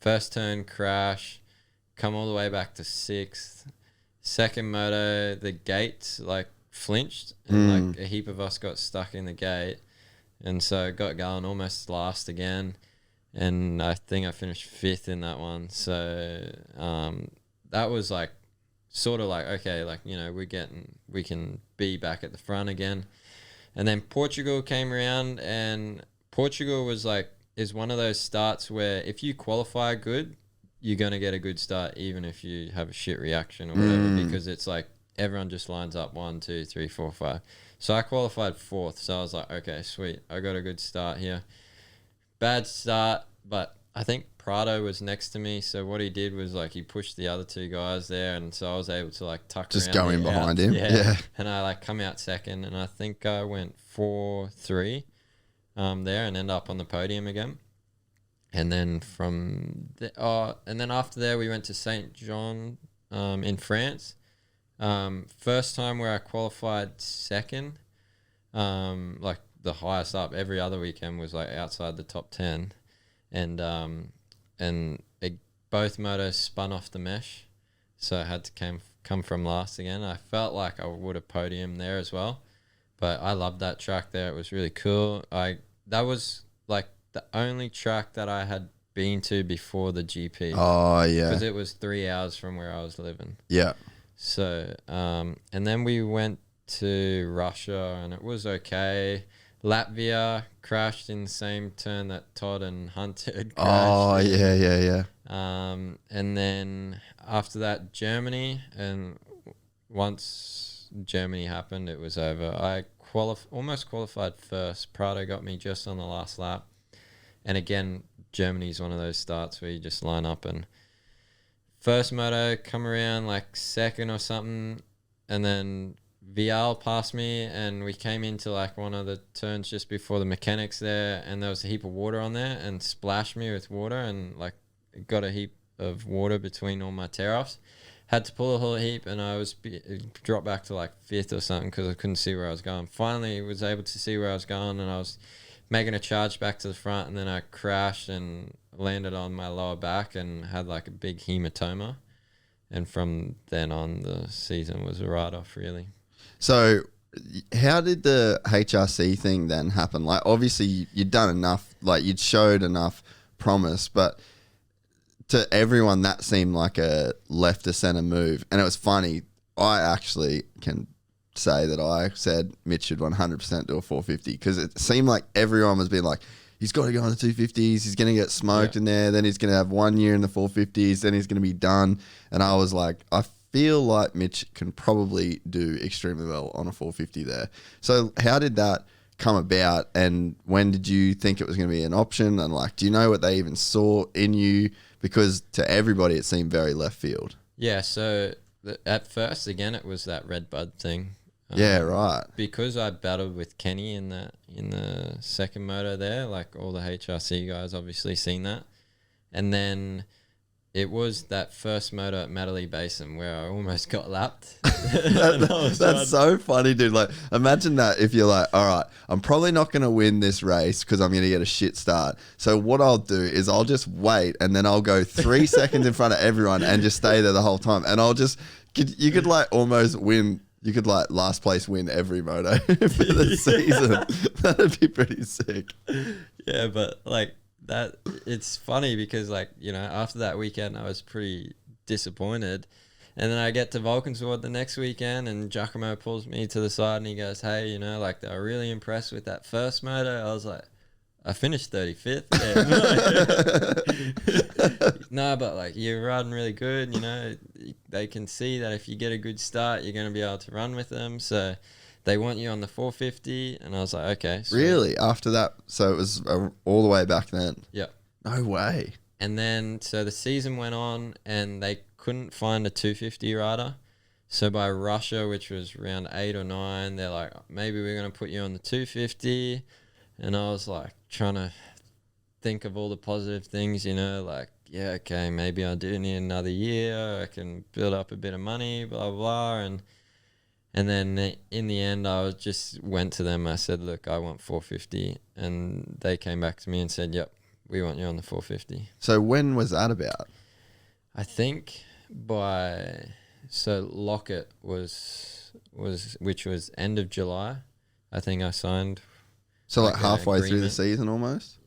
C: First turn crash, come all the way back to 6th. Second moto, the gate like flinched and like a heap of us got stuck in the gate, and so got going almost last again, and I think I finished 5th in that one. So that was like sort of like, okay, like, you know, we can be back at the front again. And then Portugal came around, and Portugal was like, is one of those starts where if you qualify good, you're going to get a good start even if you have a shit reaction or whatever, because it's like everyone just lines up 1, 2, 3, 4, 5. So I qualified 4th, so I was like, okay, sweet, I got a good start here. Bad start, but I think Prado was next to me, so what he did was like he pushed the other 2 guys there, and so I was able to like tuck
B: Just
C: around
B: go in behind him. Yeah.
C: And I like come out second, and I think I went 4-3 there and end up on the podium again. And then and then after there we went to Saint John in France. First time where I qualified 2nd. Like the highest up. Every other weekend was like outside the top 10. And both motos spun off the mesh, so I had to come from last again. I felt like I would have podiumed there as well, but I loved that track there. It was really cool. That was like the only track that I had been to before the GP.
B: Oh, yeah.
C: Because it was 3 hours from where I was living.
B: Yeah.
C: So, and then we went to Russia and it was okay. Latvia crashed in the same turn that Todd and Hunter had crashed.
B: Oh, yeah.
C: And then after that, Germany. And once Germany happened, it was over. I almost qualified first. Prado got me just on the last lap. And again, Germany's one of those starts where you just line up and first moto come around like second or something, and then Vial passed me, and we came into like one of the turns just before the mechanics there, and there was a heap of water on there and splashed me with water, and like got a heap of water between all my tear offs. Had to pull a whole heap, and I was dropped back to like fifth or something because I couldn't see where I was going. Finally was able to see where I was going, and I was making a charge back to the front, and then I crashed and landed on my lower back and had like a big hematoma. And from then on, the season was a write-off, really.
B: So how did the HRC thing then happen? Like, obviously you'd done enough, like you'd showed enough promise, but to everyone that seemed like a left to center move. And it was funny. I actually can say that I said Mitch should 100% do a 450 because it seemed like everyone was being like, he's got to go on the 250s. He's going to get smoked in there. Then he's going to have 1 year in the 450s. Then he's going to be done. And I was like, I feel like Mitch can probably do extremely well on a 450 there. So how did that come about? And when did you think it was going to be an option? And like, do you know what they even saw in you? Because to everybody, it seemed very left field.
C: Yeah. So at first, again, it was that red bud thing.
B: Yeah, right.
C: Because I battled with Kenny in the second moto there, like all the HRC guys obviously seen that. And then it was that first moto at Madeley Basin where I almost got lapped.
B: That's so funny, dude. Like, imagine that if you're like, all right, I'm probably not going to win this race because I'm going to get a shit start. So what I'll do is I'll just wait and then I'll go 3 seconds in front of everyone and just stay there the whole time. And you could like almost win. You could like last place win every moto for the season. That'd be pretty sick.
C: Yeah, but like that, it's funny because like, you know, after that weekend I was pretty disappointed. And then I get to Valkenswaard the next weekend and Giacomo pulls me to the side and he goes, hey, you know, like they were really impressed with that first moto. I was like, I finished 35th. Yeah. No, but like you're riding really good, you know. They can see that if you get a good start, you're going to be able to run with them. So they want you on the 450. And I was like, okay. Sweet.
B: Really? After that? So it was all the way back then?
C: Yeah.
B: No way.
C: And then, so the season went on and they couldn't find a 250 rider. So by Russia, which was round 8 or 9, they're like, maybe we're going to put you on the 250. And I was like trying to think of all the positive things, you know, like, yeah, okay, maybe I do need another year. I can build up a bit of money, blah, blah, blah. And then in the end, I just went to them. I said, look, I want 450. And they came back to me and said, yep, we want you on the 450.
B: So when was that about?
C: I think so Lockett was which was end of July. I think I signed.
B: So like halfway through the season almost?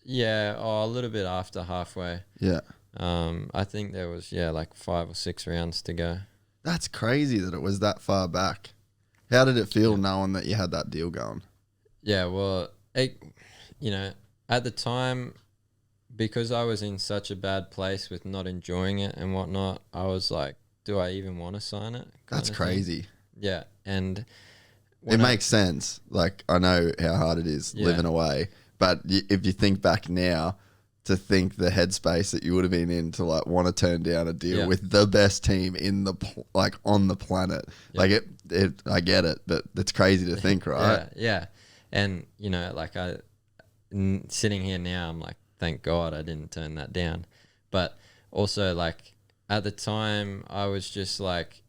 C: Yeah, a little bit after halfway.
B: Yeah.
C: I think there was, like 5 or 6 rounds to go.
B: That's crazy that it was that far back. How did it feel knowing that you had that deal going?
C: Yeah, well, at the time, because I was in such a bad place with not enjoying it and whatnot, I was like, do I even want to sign it?
B: That's crazy.
C: Yeah, and
B: it makes sense. Like, I know how hard it is living away, but if you think back now, to think the headspace that you would have been in to like want to turn down a deal with the best team in the on the planet, like it, I get it, but it's crazy to think, right?
C: Yeah. And sitting here now, I'm like, thank God I didn't turn that down. But also, like, at the time, I was just like,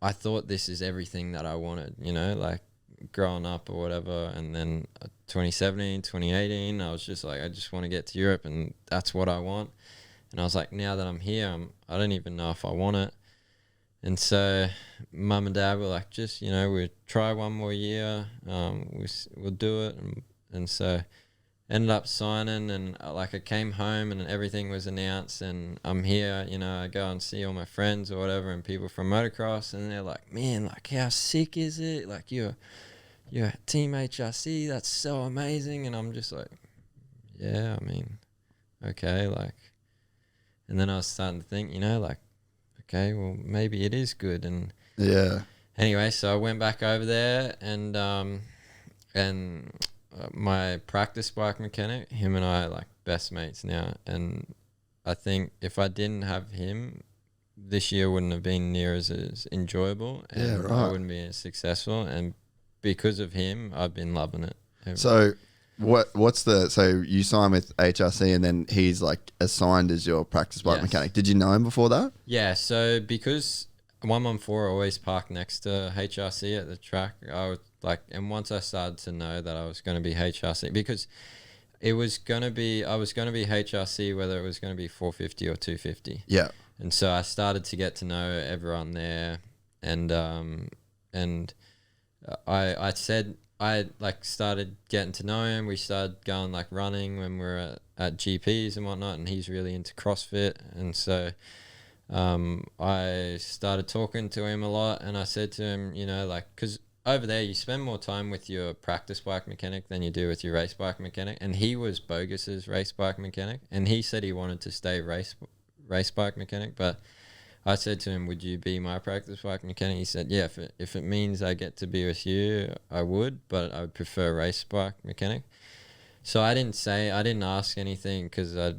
C: I thought this is everything that I wanted, you know, like growing up or whatever. And then 2017, 2018, I was just like, I just want to get to Europe and that's what I want. And I was like, now that I'm here, I don't even know if I want it. And so mum and dad were like, just, we'll try one more year. We'll do it. And so ended up signing, and like I came home and everything was announced, and I'm here, you know, I go and see all my friends or whatever and people from motocross, and they're like, man, like how sick is it? Like you're team HRC, that's so amazing. And I'm just like, yeah, I mean, okay, like, and then I was starting to think, you know, like, okay, well maybe it is good. And
B: Yeah.
C: anyway, so I went back over there, and my practice bike mechanic, him and I are like best mates now. And I think if I didn't have him, this year wouldn't have been near as enjoyable, and
B: Yeah, right.
C: I wouldn't be as successful. And because of him, I've been loving it.
B: So so you signed with HRC and then he's like assigned as your practice bike
C: Yes.
B: mechanic. Did you know him before that?
C: Yeah, so because 114 always parked next to HRC at the track, I was like, and once I started to know that I was going to be HRC, because I was going to be HRC whether it was going to be 450 or 250.
B: Yeah.
C: And so I started to get to know everyone there, and I like started getting to know him. We started going like running when we were at GPs and whatnot, and he's really into CrossFit. And so I started talking to him a lot, and I said to him, you know, like, because over there you spend more time with your practice bike mechanic than you do with your race bike mechanic. And he was Bogus's race bike mechanic, and he said he wanted to stay race bike mechanic, but I said to him, would you be my practice bike mechanic? He said, yeah, if it means I get to be with you, I would, but I would prefer race bike mechanic. So I didn't ask anything, because I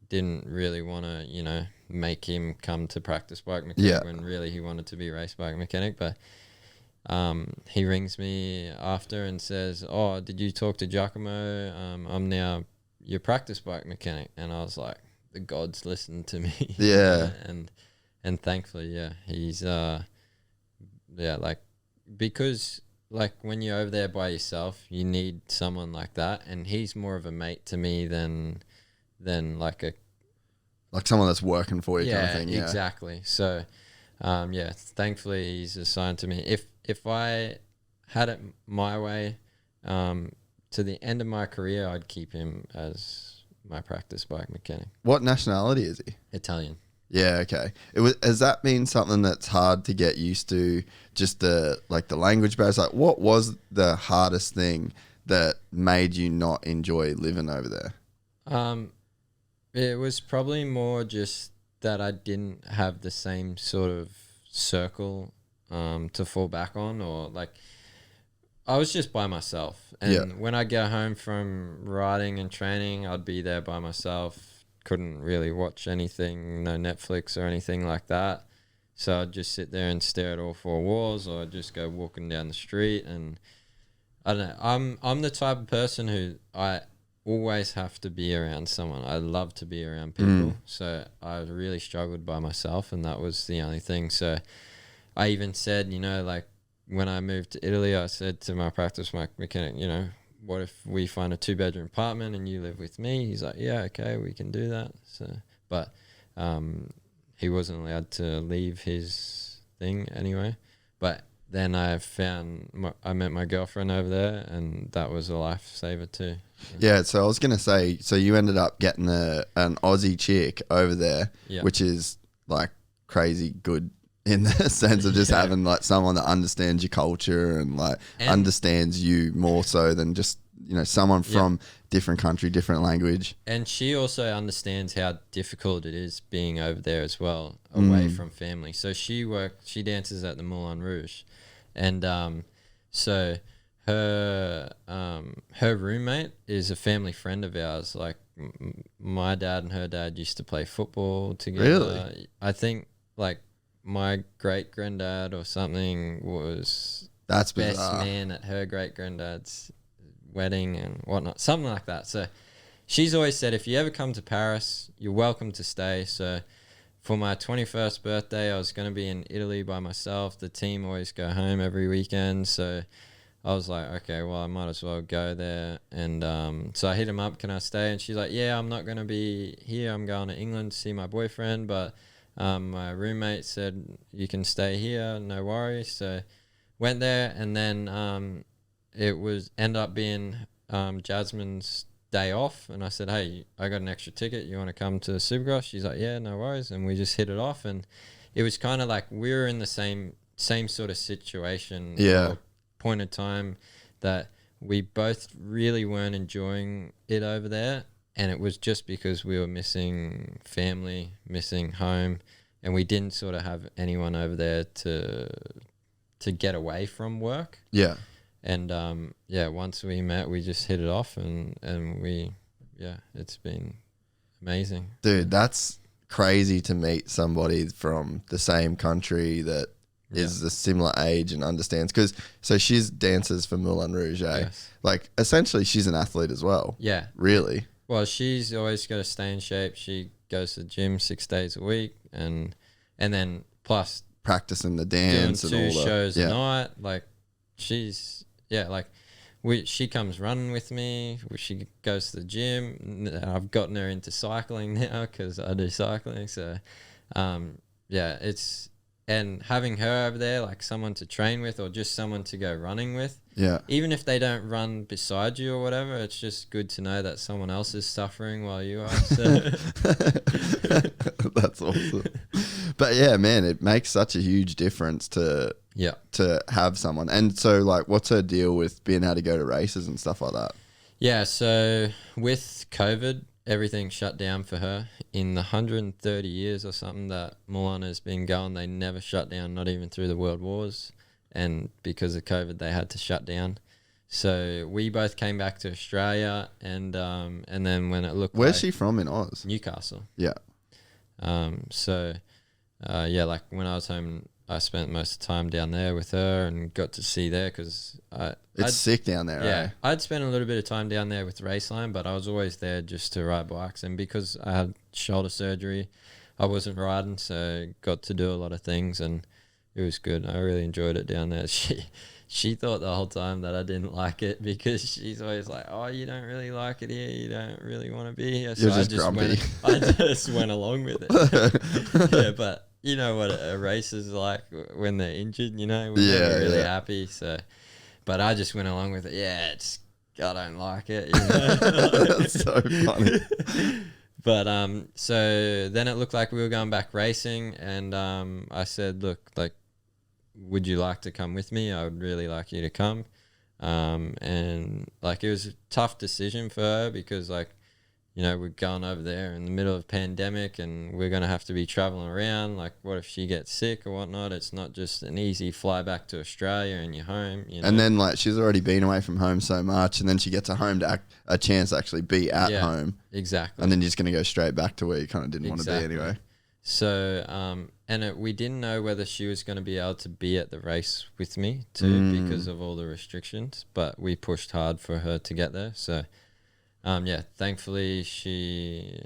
C: didn't really want to, you know, make him come to practice bike mechanic when really he wanted to be race bike mechanic. But he rings me after and says, oh, did you talk to Giacomo? I'm now your practice bike mechanic. And I was like, the gods listened to me.
B: Yeah.
C: And thankfully, yeah, he's like, because like when you're over there by yourself, you need someone like that, and he's more of a mate to me than like
B: someone that's working for you kind of thing. Yeah,
C: exactly. So thankfully he's assigned to me. If I had it my way, to the end of my career, I'd keep him as my practice bike mechanic.
B: What nationality is he?
C: Italian.
B: Yeah, okay. Has that been something that's hard to get used to? Just the language barriers. Like, what was the hardest thing that made you not enjoy living over there?
C: It was probably more just that I didn't have the same sort of circle to fall back on, or like I was just by myself. And when I get home from riding and training, I'd be there by myself. Couldn't really watch anything, no Netflix or anything like that. So I'd just sit there and stare at all four walls, or I'd just go walking down the street. And I don't know, I'm the type of person who I always have to be around someone. I love to be around people. So I really struggled by myself, and that was the only thing. So I even said, you know, like when I moved to Italy, I said to my practice mechanic, you know, what if we find a 2-bedroom apartment and you live with me? He's like, yeah, okay, we can do that. So, but he wasn't allowed to leave his thing anyway. But then I met my girlfriend over there, and that was a lifesaver too.
B: Yeah, so I was going to say, so you ended up getting an Aussie chick over there, which is like crazy good in the sense of just having like someone that understands your culture and understands you more so than just, you know, someone from different country, different language.
C: And she also understands how difficult it is being over there as well, away from family. So she dances at the Moulin Rouge, and so her roommate is a family friend of ours. Like my dad and her dad used to play football together.
B: Really?
C: I think like my great granddad or something was
B: That's
C: best
B: bizarre.
C: man at her great granddad's wedding and whatnot, something like that. So she's always said, if you ever come to Paris, you're welcome to stay. So for my 21st birthday, I was going to be in Italy by myself. The team always go home every weekend. So I was like, okay, well, I might as well go there. And so I hit him up, can I stay? And she's like, yeah, I'm not going to be here. I'm going to England to see my boyfriend. But my roommate said, you can stay here, no worries. So went there, and then it was end up being Jasmine's day off, and I said, hey, I got an extra ticket. You want to come to Supercross? She's like, yeah, no worries. And we just hit it off. And it was kind of like we were in the same sort of situation or point of time that we both really weren't enjoying it over there. And it was just because we were missing family, missing home, and we didn't sort of have anyone over there to get away from work.
B: Yeah.
C: And once we met, we just hit it off, and it's been amazing.
B: Dude, that's crazy to meet somebody from the same country that is a similar age and understands. Because so she's dances for Moulin Rouge, eh?
C: Yes.
B: Like essentially, she's an athlete as well.
C: Yeah.
B: Really.
C: Well, she's always got to stay in shape. She goes to the gym 6 days a week, and then plus
B: practicing the dance
C: doing
B: and all
C: 2 shows
B: that.
C: a night. Like she comes running with me. She goes to the gym. I've gotten her into cycling now because I do cycling. So, it's, and having her over there, like someone to train with or just someone to go running with.
B: Yeah.
C: Even if they don't run beside you or whatever, it's just good to know that someone else is suffering while you are. So.
B: That's awesome. But yeah, man, it makes such a huge difference to have someone. And so, like, what's her deal with being able to go to races and stuff like that?
C: Yeah, so with COVID, everything shut down for her. In the 130 years or something that Moulin has been going, they never shut down, not even through the World Wars. And because of COVID, they had to shut down. So we both came back to Australia, and then when it looked
B: Where's she from in Oz?
C: Newcastle.
B: Yeah.
C: Like when I was home, I spent most of the time down there with her and got to see there because
B: it's sick down there.
C: Yeah,
B: eh?
C: I'd spent a little bit of time down there with Raceline, but I was always there just to ride bikes. And because I had shoulder surgery, I wasn't riding, so got to do a lot of things, and it was good. I really enjoyed it down there. She thought the whole time that I didn't like it because she's always like, "Oh, you don't really like it here. You don't really want to be here." So
B: You're just grumpy.
C: I just went along with it. Yeah, but you know what a race is like when they're injured. You know, we're never really happy. So, but I just went along with it. Yeah, I don't like it. You know?
B: That's so funny.
C: But so then it looked like we were going back racing, and I said, "Look, like, would you like to come with me? I would really like you to come." And like it was a tough decision for her because, like, you know, we're going over there in the middle of a pandemic and we're going to have to be traveling around. Like, what if she gets sick or whatnot? It's not just an easy fly back to Australia and you're home, you know?
B: And then, like, she's already been away from home so much, and then she gets a chance to actually be at home.
C: Exactly.
B: And then you're just going to go straight back to where you kind of didn't want to be anyway.
C: So, we didn't know whether she was going to be able to be at the race with me too because of all the restrictions, but we pushed hard for her to get there. So, thankfully she,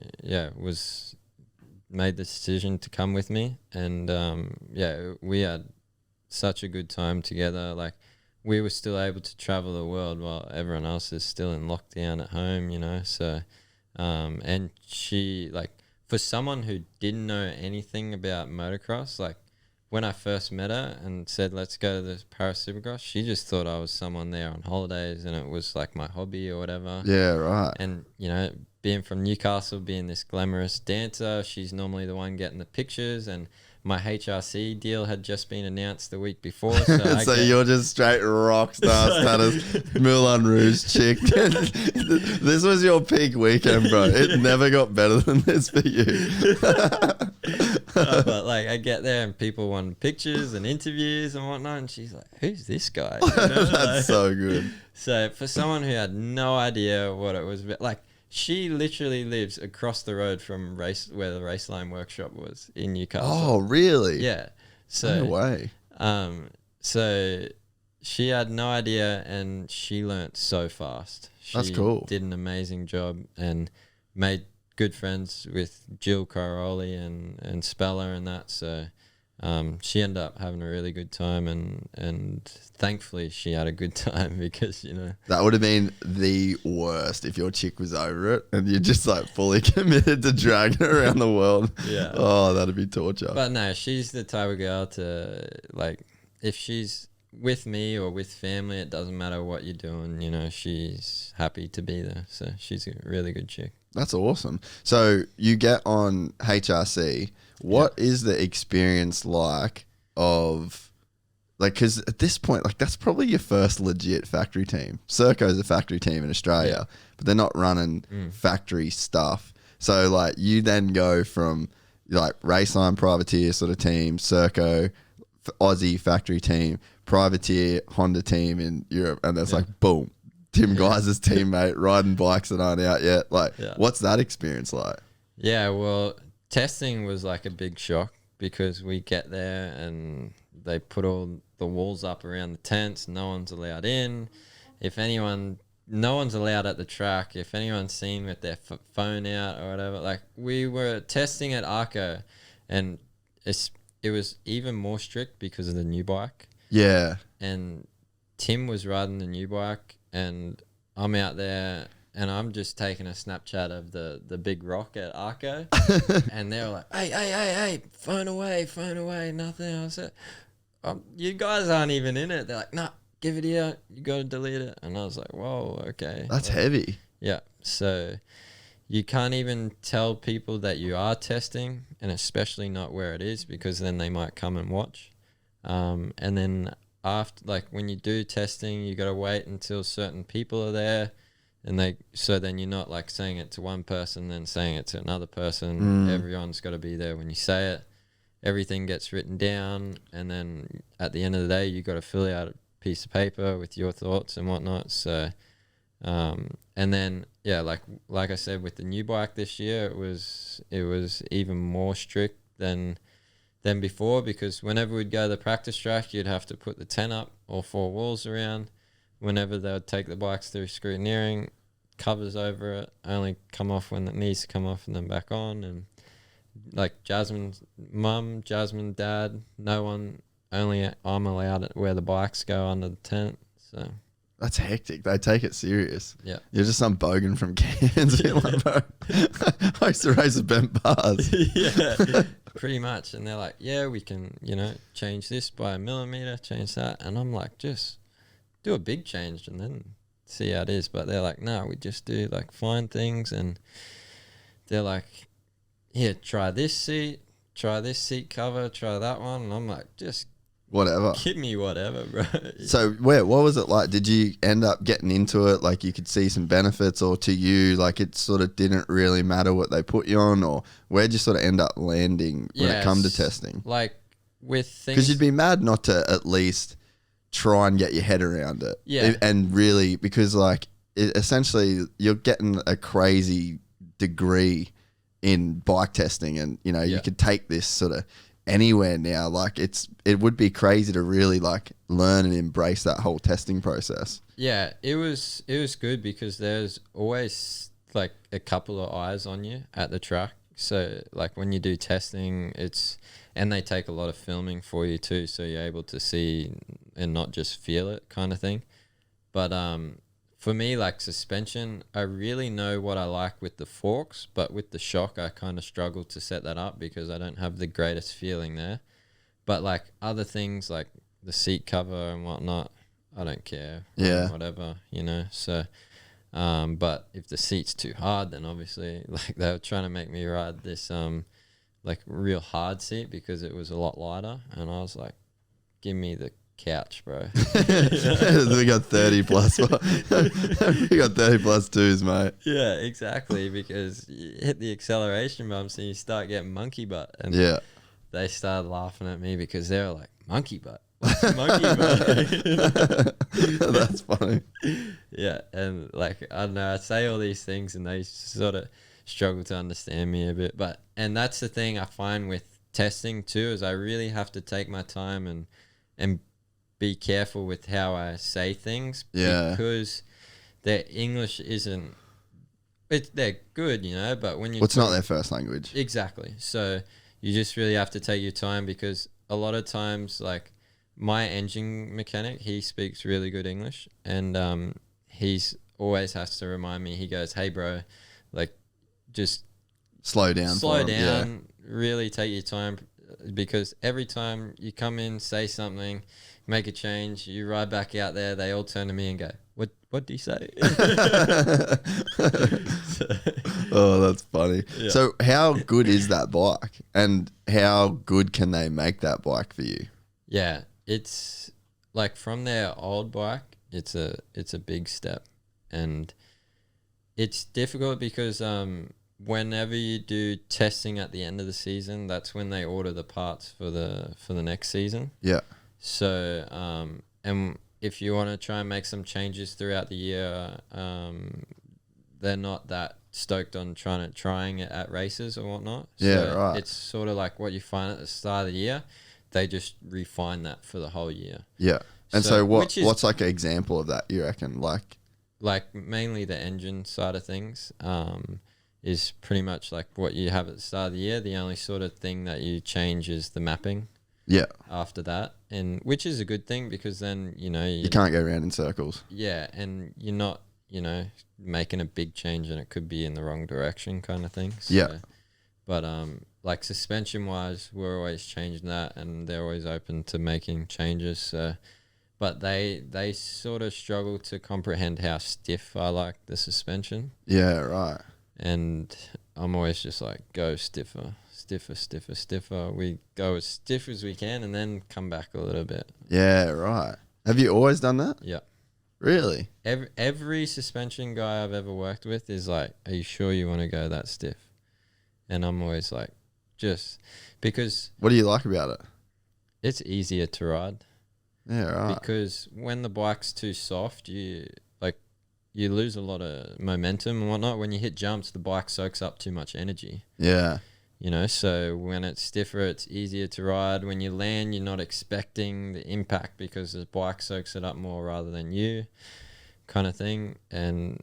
C: made the decision to come with me. And, we had such a good time together. Like, we were still able to travel the world while everyone else is still in lockdown at home, you know? So, and she, like, for someone who didn't know anything about motocross, like when I first met her and said, let's go to the Paris Supercross, she just thought I was someone there on holidays and it was like my hobby or whatever.
B: Yeah, right.
C: And, you know, being from Newcastle, being this glamorous dancer, she's normally the one getting the pictures, and my HRC deal had just been announced the week before. So,
B: you're just straight rock star status, Moulin Rouge chick. This was your peak weekend, bro. It never got better than this for you.
C: But like I get there and people want pictures and interviews and whatnot, and she's like, "Who's this guy?" You know?
B: That's so good.
C: So for someone who had no idea what it was about, like, she literally lives across the road from where the Raceline workshop was in Newcastle.
B: Oh, really?
C: Yeah. So
B: no way.
C: So she had no idea, and she learnt so fast.
B: That's cool.
C: Did an amazing job and made good friends with Jill Caroli and Speller and that. So she ended up having a really good time, and thankfully she had a good time because, you know.
B: That would have been the worst if your chick was over it and you're just like fully committed to dragging her around the world.
C: Yeah.
B: Oh, that'd be torture.
C: But no, she's the type of girl to, like, if she's with me or with family, it doesn't matter what you're doing. You know, she's happy to be there. So she's a really good chick.
B: That's awesome. So you get on HRC. What is the experience like of, like, because at this point, like, that's probably your first legit factory team. Serco's a factory team in Australia, but they're not running factory stuff. So, like, you then go from, like, race line privateer sort of team, Serco, Aussie factory team, privateer, Honda team in Europe, and there's like, boom, Tim Geiser's teammate riding bikes that aren't out yet. Like, what's that experience like?
C: Yeah, well, testing was like a big shock because we get there and they put all the walls up around the tents. No one's allowed in. No one's allowed at the track. If anyone's seen with their phone out or whatever, like, we were testing at Arco, and it was even more strict because of the new bike. Yeah. And Tim was riding the new bike, and I'm out there, and I'm just taking a Snapchat of the big rock at Arco. And they were like, hey, phone away, nothing. I said, you guys aren't even in it. They're like, nah, give it here. You got to delete it. And I was like, whoa, okay.
B: That's heavy.
C: Yeah. So you can't even tell people that you are testing, and especially not where it is, because then they might come and watch. And then after, like, when you do testing, you got to wait until certain people are there, and so then you're not like saying it to one person, then saying it to another person. Everyone's got to be there when you say it. Everything gets written down, and then at the end of the day, you got to fill out a piece of paper with your thoughts and whatnot. So, and then, yeah, like I said, with the new bike this year, it was even more strict than before, because whenever we'd go to the practice track, you'd have to put the tent up, all four walls around. Whenever they would take the bikes through scrutineering, covers over it, only come off when it needs to come off and then back on. And like Jasmine's mum, Jasmine dad, no one, only I'm allowed where the bikes go under the tent. So
B: that's hectic. They take it serious.
C: Yeah.
B: You're just some bogan from Cairns. Like, bro, I used to race with bent bars.
C: Yeah, pretty much. And they're like, yeah, we can, change this by a millimeter, change that. And I'm like, just do a big change and then see how it is. But they're like, no, we just do like fine things. And they're like, here, try this seat cover, try that one. And I'm like, just
B: whatever.
C: Give me whatever, bro.
B: So what was it like? Did you end up getting into it? Like, you could see some benefits, or to you, like, it sort of didn't really matter what they put you on, or where'd you sort of end up landing when it come to testing?
C: Like, with things,
B: because you'd be mad not to at least try and get your head around it.
C: Yeah.
B: And really, because like essentially you're getting a crazy degree in bike testing, and you could take this sort of anywhere now. Like, it would be crazy to really like learn and embrace that whole testing process. Yeah,
C: it was good because there's always like a couple of eyes on you at the track. So like when you do testing, and they take a lot of filming for you too, so you're able to see and not just feel it, kind of thing. But for me, like suspension, I really know what I like with the forks, but with the shock, I kind of struggle to set that up because I don't have the greatest feeling there. But like other things like the seat cover and whatnot, I don't care.
B: Yeah.
C: Whatever, So, but if the seat's too hard, then obviously like they were trying to make me ride this like real hard seat because it was a lot lighter, and I was like, give me the couch, bro.
B: We got 30 plus. We got 30 plus twos, mate.
C: Yeah, exactly. Because you hit the acceleration bumps and you start getting monkey butt. And they started laughing at me because they were like, monkey butt? What's monkey butt?
B: That's funny.
C: Yeah, and like, I don't know, I say all these things and they sort of struggle to understand me a bit. And that's the thing I find with testing too, is I really have to take my time and be careful with how I say things.
B: Yeah.
C: Because their English isn't, they're good, but when you...
B: It's not their first language.
C: Exactly. So you just really have to take your time, because a lot of times, like my engine mechanic, he speaks really good English, and he's always has to remind me, he goes, hey bro, like just
B: slow down,
C: really take your time, because every time you come in, say something, make a change. You ride back out there. They all turn to me and go, What do you say?
B: Oh, that's funny.
C: Yeah.
B: So how good is that bike, and how good can they make that bike for you?
C: Yeah, it's like from their old bike, it's a big step, and it's difficult because whenever you do testing at the end of the season, that's when they order the parts for the next season.
B: Yeah.
C: So and if you want to try and make some changes throughout the year, they're not that stoked on trying it at races or whatnot.
B: Yeah,
C: So
B: right.
C: it's sort of like what you find at the start of the year. They just refine that for the whole year.
B: Yeah. And so
C: which is
B: what's like an example of that, you reckon?
C: like mainly the engine side of things is pretty much like what you have at the start of the year. The only sort of thing that you change is the mapping.
B: Yeah.
C: After that, and which is a good thing because then
B: you can't go around in circles.
C: Yeah, and you're not making a big change and it could be in the wrong direction kind of thing. So,
B: Yeah.
C: But like suspension wise, we're always changing that, and they're always open to making changes. So, but they sort of struggle to comprehend how stiff I like the suspension.
B: Yeah, right.
C: And I'm always just like, go stiffer. We go as stiff as we can and then come back a little bit.
B: Yeah, right. Have you always done that?
C: Yeah.
B: Really?
C: Every suspension guy I've ever worked with is like, are you sure you want to go that stiff? And I'm always like, just because.
B: What do you like about it?
C: It's easier to ride.
B: Yeah, right.
C: Because when the bike's too soft, you lose a lot of momentum and whatnot. When you hit jumps, the bike soaks up too much energy.
B: Yeah.
C: So when it's stiffer, it's easier to ride. When you land, you're not expecting the impact because the bike soaks it up more rather than you, kind of thing. And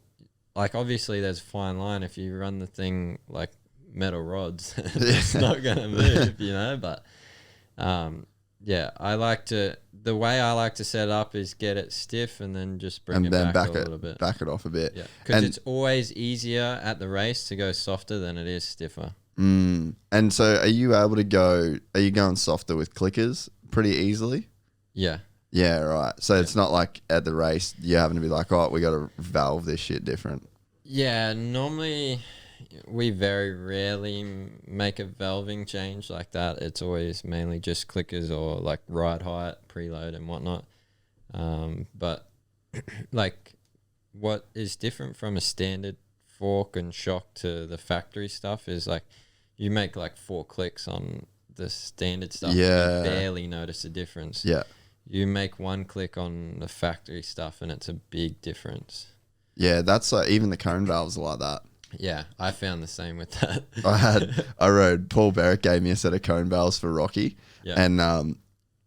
C: like obviously there's a fine line. If you run the thing like metal rods, it's not going to move, but yeah, the way I like to set it up is get it stiff and then just bring it back a little bit.
B: Back it off a bit.
C: Yeah, because it's always easier at the race to go softer than it is stiffer.
B: And so are you going softer with clickers pretty easily?
C: Yeah.
B: Yeah, right. So it's not like at the race you're having to be like, oh, we got to valve this shit different.
C: Yeah, normally we very rarely make a valving change like that. It's always mainly just clickers or like ride height, preload and whatnot. But like what is different from a standard fork and shock to the factory stuff is like you make like 4 clicks on the standard stuff.
B: Yeah.
C: And you barely notice a difference.
B: Yeah.
C: You make 1 click on the factory stuff and it's a big difference.
B: Yeah, that's like, even the cone valves are like that.
C: Yeah, I found the same with that.
B: I rode, Paul Berrick gave me a set of cone valves for Rocky.
C: Yeah.
B: And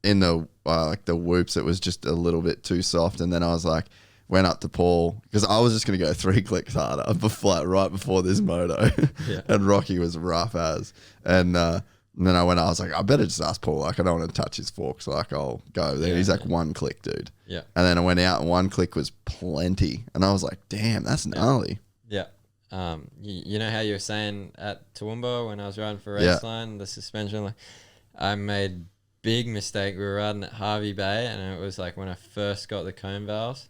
B: in the like the whoops, it was just a little bit too soft. And then I was like, went up to Paul because I was just going to go 3 clicks harder right before this moto.
C: Yeah.
B: And Rocky was rough as. And then I was like, I better just ask Paul. Like, I don't want to touch his forks. Like, I'll go there.
C: Yeah,
B: He's like, 1 click, dude.
C: Yeah.
B: And then I went out and 1 click was plenty. And I was like, damn, that's gnarly.
C: Yeah. You know how you were saying at Toowoomba when I was riding for Raceline, the suspension, like I made big mistake. We were riding at Harvey Bay and it was like when I first got the cone valves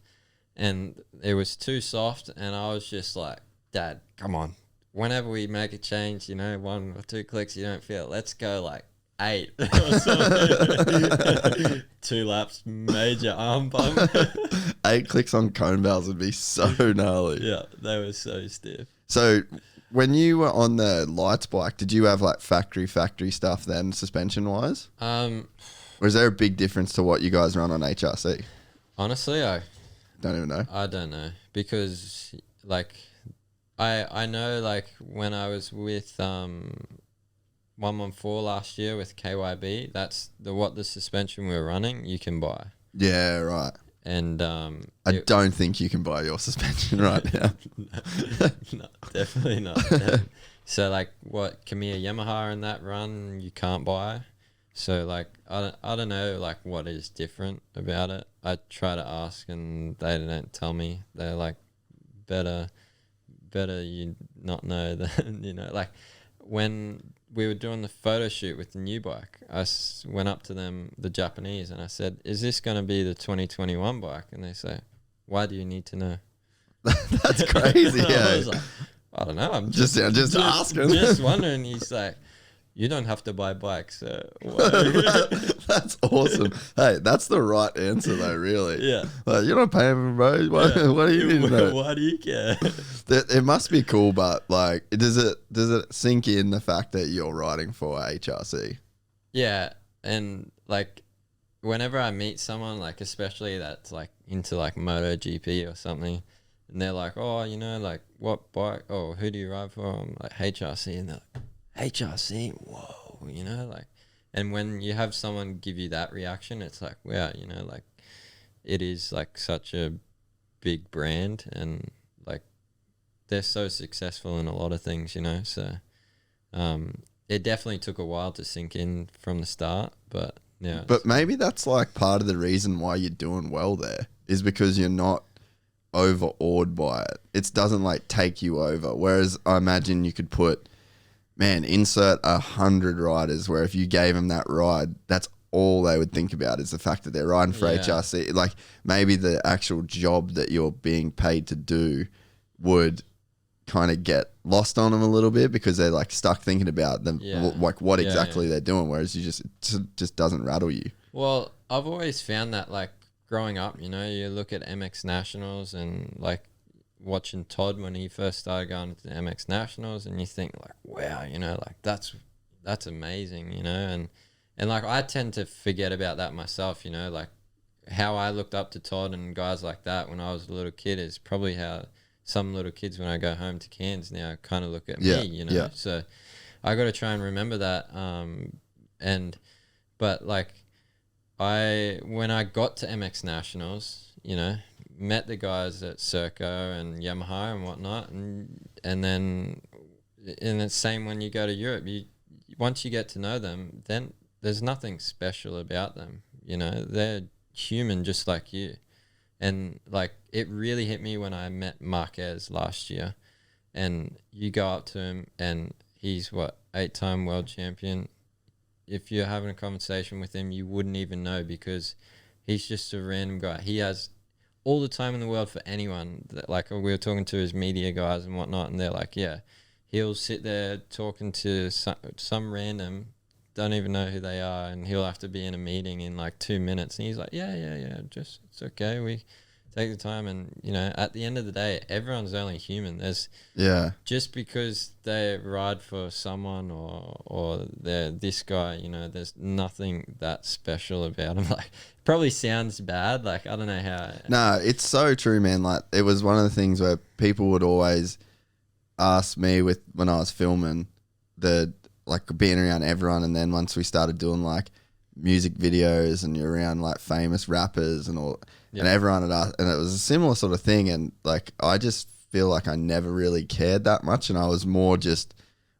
C: and it was too soft and I was just like, Dad, come on. Whenever we make a change, 1 or 2 clicks, you don't feel it. Let's go like 8 or something. 2 laps, major arm pump.
B: 8 clicks on cone valves would be so gnarly.
C: Yeah, they were so stiff.
B: So when you were on the lights bike, did you have like factory stuff then, suspension wise? Or is there a big difference to what you guys run on HRC?
C: Honestly, I
B: don't even know.
C: I don't know because like I know like when I was with 114 last year with KYB, that's what the suspension we were running you can buy.
B: Yeah, right.
C: And
B: I don't think you can buy your suspension right now.
C: No, definitely not. So like what Kamiya Yamaha in that run you can't buy. So like I don't know like what is different about it. I try to ask and they don't tell me. They're like better you not know than like when we were doing the photo shoot with the new bike, I went up to them, the Japanese, and I said, "Is this going to be the 2021 bike?" And they say, "Why do you need to know?"
B: That's crazy.
C: I was like, I don't know. I'm
B: just asking.
C: Just wondering. He's like, "You don't have to buy bikes." So
B: That's awesome. Hey, that's the right answer though, really.
C: Yeah.
B: Like, you're not paying for bro. What do you need to know?
C: Why do you care?
B: It must be cool, but like, does it sink in the fact that you're riding for HRC?
C: Yeah, and like, whenever I meet someone, like especially that's like into like MotoGP or something, and they're like, "Oh, you know, like what bike? Oh, who do you ride for?" I'm like, HRC, and they're like, HRC, whoa, you know, like, and when you have someone give you that reaction, it's like, wow, you know, like, it is like such a big brand, and like, they're so successful in a lot of things, you know, so it definitely took a while to sink in from the start, but yeah.
B: But maybe that's like part of the reason why you're doing well there, is because you're not overawed by it. It doesn't like take you over. Whereas I imagine you could put, man, insert 100 riders where if you gave them that ride, that's all they would think about is the fact that they're riding for HRC. Like maybe the actual job that you're being paid to do would kind of get lost on them a little bit because they're like stuck thinking about them, like what exactly they're doing. Whereas you just doesn't rattle you.
C: Well, I've always found that like growing up, you know, you look at MX Nationals and like watching Todd when he first started going to the MX Nationals, and you think like, wow, you know, like that's amazing, you know, and like I tend to forget about that myself, you know, like how I looked up to Todd and guys like that when I was a little kid is probably how some little kids when I go home to Cairns now kind of look at me, you know. So I got to try and remember that. But like when I got to MX Nationals, you know, met the guys at Serco and Yamaha and whatnot, and then and it's same when you go to Europe. Once you get to know them, then there's nothing special about them. You know, they're human just like you. And like it really hit me when I met Marquez last year, and you go up to him and he's 8-time world champion. If you're having a conversation with him, you wouldn't even know because he's just a random guy. He has all the time in the world for anyone. Like we were talking to his media guys and whatnot, and they're like, yeah, he'll sit there talking to some random, don't even know who they are, and he'll have to be in a meeting in like 2 minutes, and he's like, yeah, just it's okay, we take the time. And you know, at the end of the day, everyone's only human. There's just because they ride for someone or they're this guy, you know, there's nothing that special about them. Like probably sounds bad, like I don't know how.
B: No, it's so true, man. Like it was one of the things where people would always ask me when I was filming like being around everyone, and then once we started doing like music videos and you're around like famous rappers and all, and everyone had asked, and it was a similar sort of thing, and like I just feel like I never really cared that much, and I was more just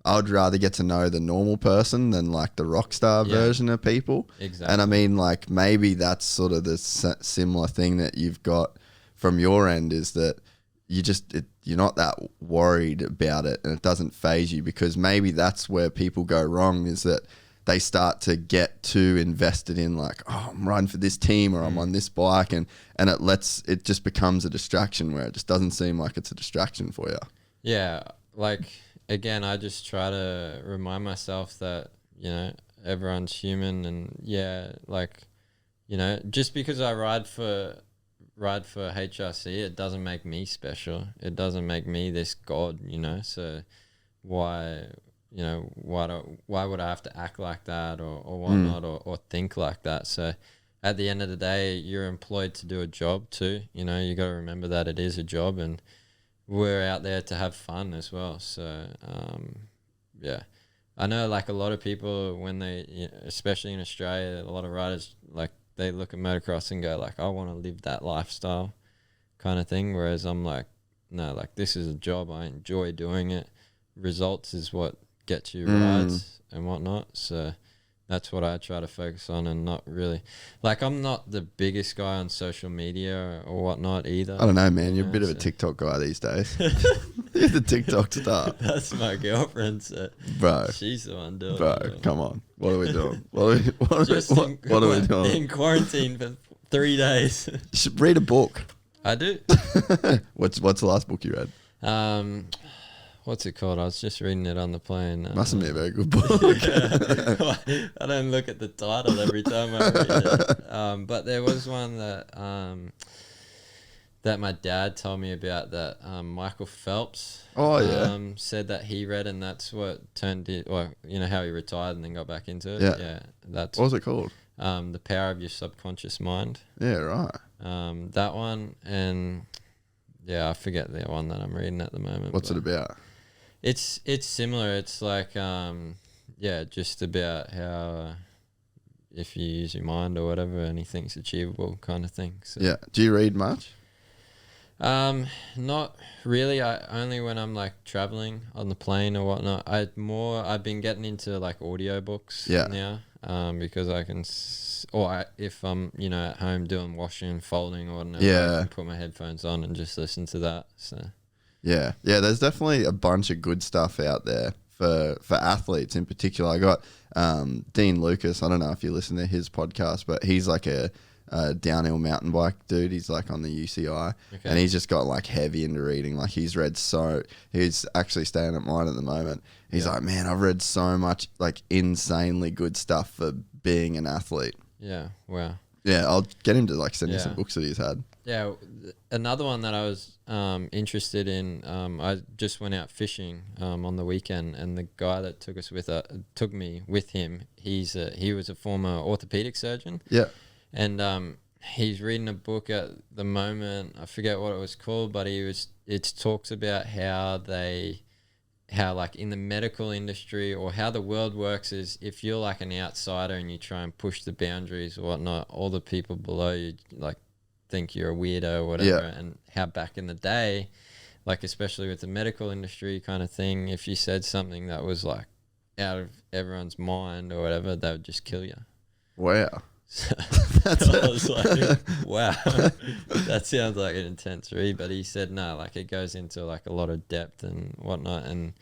B: I would rather get to know the normal person than like the rock star version of people.
C: Exactly.
B: And I mean, like maybe that's sort of the similar thing that you've got from your end, is that you're not that worried about it, and it doesn't faze you, because maybe that's where people go wrong, is that they start to get too invested in like, oh, I'm riding for this team or I'm on this bike, and it just becomes a distraction where it just doesn't seem like it's a distraction for you.
C: Yeah, like again, I just try to remind myself that, you know, everyone's human, and like, you know, just because I ride for HRC, it doesn't make me special. It doesn't make me this god, you know. So why would I have to act like that or whatnot or think like that? So at the end of the day, you're employed to do a job too. You know, you got to remember that it is a job, and we're out there to have fun as well. So I know like a lot of people when they, especially in Australia, a lot of riders like they look at motocross and go like, I want to live that lifestyle kind of thing. Whereas I'm like, no, like this is a job. I enjoy doing it. Results is what gets you rides and whatnot. So that's what I try to focus on, and not really like I'm not the biggest guy on social media or whatnot either.
B: I don't know, man. You're a bit of a TikTok guy these days. You're the TikTok star.
C: That's my girlfriend. So
B: Bro.
C: she's the one doing
B: Bro,
C: it.
B: come on. What are we doing? What are we doing?
C: In quarantine for 3 days.
B: You should read a book.
C: I do.
B: What's the last book you read?
C: What's it called? I was just reading it on the plane.
B: Mustn't be a very good book.
C: I don't look at the title every time I read it. But there was one that my dad told me about that Michael Phelps said that he read, and that's what turned it, or how he retired and then got back into it. Yeah, that's
B: what was it called?
C: The Power of Your Subconscious Mind.
B: Yeah, right.
C: That one, and I forget the one that I'm reading at the moment.
B: What's it about?
C: It's similar. It's like just about how if you use your mind or whatever, anything's achievable kind of thing. So.
B: Yeah. Do you read much?
C: Not really. I only when I'm like traveling on the plane or whatnot. I've been getting into like audiobooks now. Because I can, if I'm at home doing washing and folding or whatever, I can put my headphones on and just listen to that. So. Yeah.
B: There's definitely a bunch of good stuff out there for athletes in particular. I got Dean Lucas. I don't know if you listen to his podcast, but he's like a downhill mountain bike dude. He's like on the UCI, and he's just got like heavy into reading. Like he's actually staying at mine at the moment. He's like, man, I've read so much like insanely good stuff for being an athlete.
C: Yeah. Wow.
B: Yeah, I'll get him to like send you some books that he's had.
C: Yeah, another one that I was interested in. I just went out fishing on the weekend, and the guy that took me with him. He was a former orthopedic surgeon.
B: Yeah,
C: and he's reading a book at the moment. I forget what it was called, but it talks about how like in the medical industry or how the world works is if you're like an outsider and you try and push the boundaries or whatnot, all the people below you like think you're a weirdo or whatever. And how back in the day, like especially with the medical industry kind of thing, if you said something that was like out of everyone's mind or whatever, they would just kill you.
B: Wow.
C: So I was like, wow, that sounds like an intense read. But he said no, like it goes into like a lot of depth and whatnot. And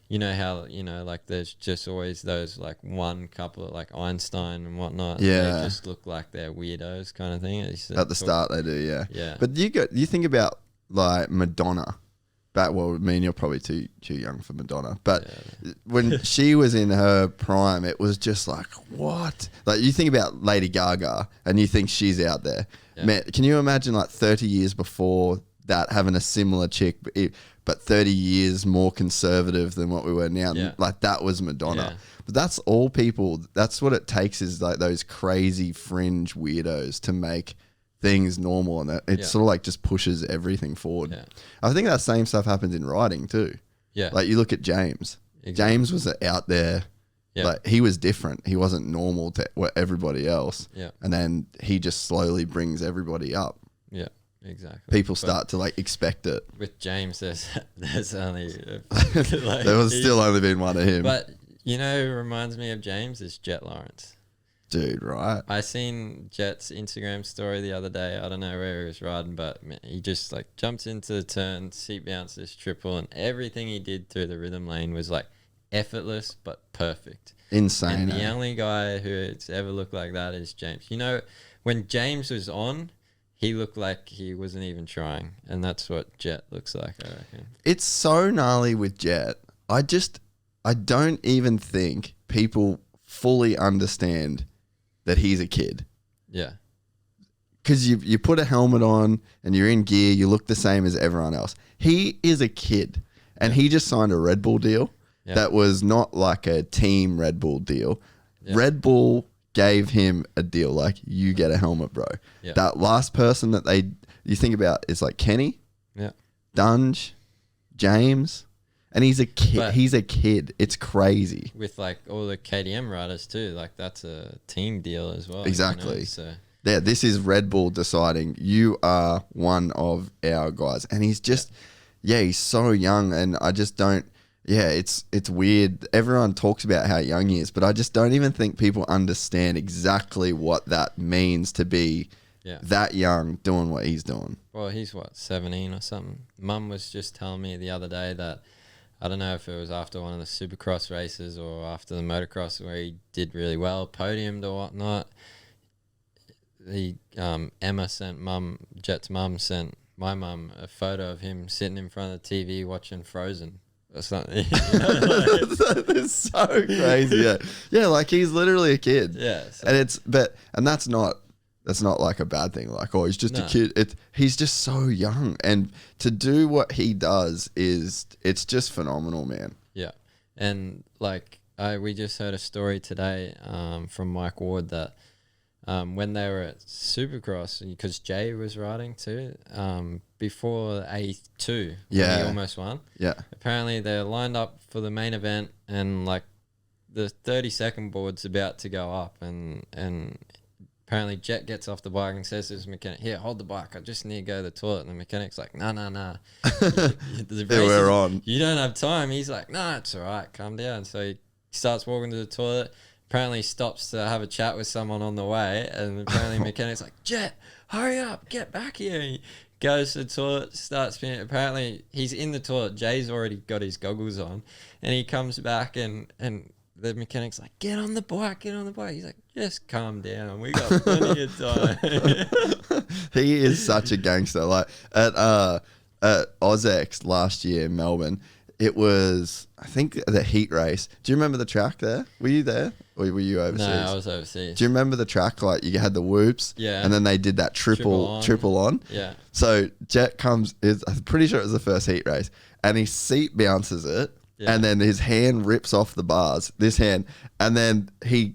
C: you know how like there's just always those like one couple like Einstein and whatnot.
B: Yeah,
C: they just look like they're weirdos kind of thing.
B: At the start they do,
C: yeah.
B: But you think about like Madonna. You're probably too young for Madonna, but when she was in her prime, it was just like, what? Like you think about Lady Gaga and you think she's out there. Man, can you imagine like 30 years before that having a similar chick, but 30 years more conservative than what we were now? Like that was Madonna. But that's all people, that's what it takes is like those crazy fringe weirdos to make things normal, and it sort of like just pushes everything forward. I think that same stuff happens in writing too. Like you look at James. James was out there. Like he was different. He wasn't normal to everybody else. And then he just slowly brings everybody up.
C: Exactly.
B: People start to like expect it.
C: With James, there's only
B: like, there was still only been one of him.
C: But who reminds me of James is Jet Lawrence.
B: Dude, right?
C: I seen Jet's Instagram story the other day. I don't know where he was riding, but man, he just like jumps into the turn, seat bounces, triple, and everything he did through the rhythm lane was like effortless but perfect.
B: Insane.
C: And the only guy who's ever looked like that is James. When James was on, he looked like he wasn't even trying, and that's what Jet looks like, I reckon.
B: It's so gnarly with Jet. I don't even think people fully understand that he's a kid.
C: Yeah.
B: Because you put a helmet on and you're in gear, you look the same as everyone else. He is a kid, and he just signed a Red Bull deal that was not like a team Red Bull deal. Red Bull gave him a deal like, you get a helmet, bro. That last person that you think about is like Kenny, Dunge, James, and he's a kid.
C: But
B: he's a kid. It's crazy.
C: With like all the KTM riders too, like that's a team deal as well.
B: Exactly.
C: So
B: yeah, this is Red Bull deciding you are one of our guys, and he's just he's so young, and I just don't. Yeah, it's weird. Everyone talks about how young he is, but I just don't even think people understand exactly what that means to be that young doing what he's doing.
C: well, he's what, 17 or something. Mum was just telling me the other day that, I don't know if it was after one of the Supercross races or after the motocross where he did really well, podiumed or whatnot. Emma sent Jet's mum sent my mum a photo of him sitting in front of the TV watching Frozen or something. You know, like,
B: It's so crazy. Yeah, like he's literally a kid.
C: yeah. So,
B: And that's not like a bad thing. Like, oh, he's just a kid. He's just so young, and to do what he does it's just phenomenal, man.
C: yeah. And like we just heard a story today from Mike Ward that when they were at Supercross, because Jay was riding too, before A2, when he almost won.
B: Yeah.
C: Apparently they're lined up for the main event, and like the 30-second board's about to go up, and apparently Jet gets off the bike and says to his mechanic, "Here, hold the bike. I just need to go to the toilet." And the mechanic's like, "No.
B: We're on.
C: You don't have time." He's like, "No, it's all right. Calm down." So he starts walking to the toilet. Apparently stops to have a chat with someone on the way, and apparently the mechanic's like, "Jet, hurry up, get back here." He goes to the toilet, starts spinning. Apparently he's in the toilet. Jay's already got his goggles on, and he comes back and the mechanic's like, "Get on the bike, get on the bike." He's like, "Just calm down. We got plenty of time."
B: He is such a gangster. Like at OzX last year in Melbourne, it was, I think, the heat race. Do you remember the track there? Were you there? Or were you overseas?
C: No, I was overseas.
B: Do you remember the track? Like you had the whoops,
C: Yeah.
B: and then they did that triple on.
C: Yeah.
B: So Jet I'm pretty sure it was the first heat race, and he seat bounces it,
C: Yeah.
B: and then his hand rips off the bars. This hand, and then he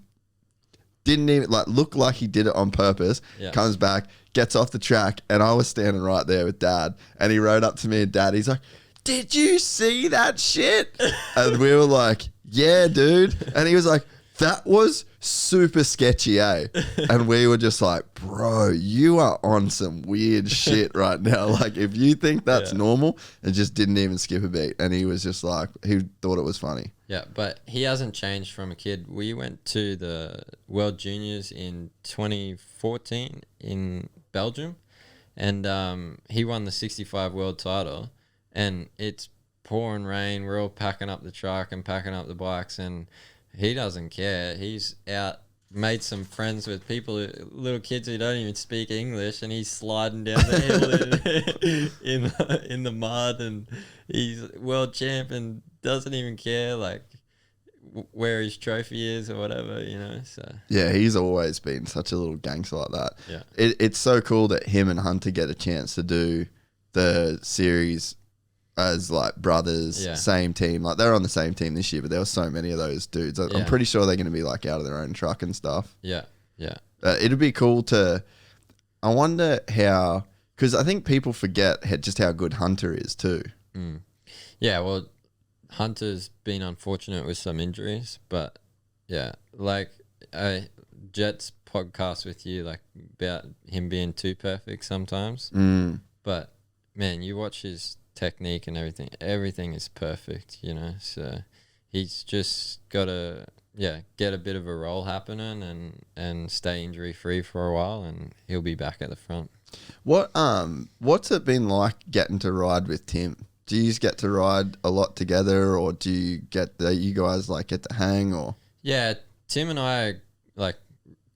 B: didn't even look like he did it on purpose.
C: Yeah.
B: Comes back, gets off the track, and I was standing right there with Dad, and he rode up to me and Dad. He's like, "Did you see that shit?" And we were like, "Yeah, dude." And he was like, "That was super sketchy, eh?" And we were just like, "Bro, you are on some weird shit right now. Like, if you think that's normal," and just didn't even skip a beat. And he was just like, he thought it was funny.
C: Yeah, but he hasn't changed from a kid. We went to the World Juniors in 2014 in Belgium, and he won the 65 world title. And it's pouring rain. We're all packing up the truck and packing up the bikes, and he doesn't care. He's out, made some friends with people, little kids who don't even speak English, and he's sliding down the hill in the mud, and he's world champ and doesn't even care like where his trophy is or whatever, you know. So
B: yeah, he's always been such a little gangster like that.
C: Yeah,
B: it's so cool that him and Hunter get a chance to do the series as like brothers, same team. Like they're on the same team this year, but there were so many of those dudes. I'm pretty sure they're going to be like out of their own truck and stuff.
C: Yeah.
B: It'd be cool to. I wonder how, because I think people forget just how good Hunter is too.
C: Mm. Yeah, well, Hunter's been unfortunate with some injuries, but yeah, like Jet's podcast with you, like about him being too perfect sometimes. But man, you watch his technique and everything is perfect, you know. So he's just got to get a bit of a roll happening and stay injury free for a while, and he'll be back at the front.
B: What's it been like getting to ride with Tim? Do you get to ride a lot together, or do you you guys like get to hang? Or
C: yeah, Tim and I are like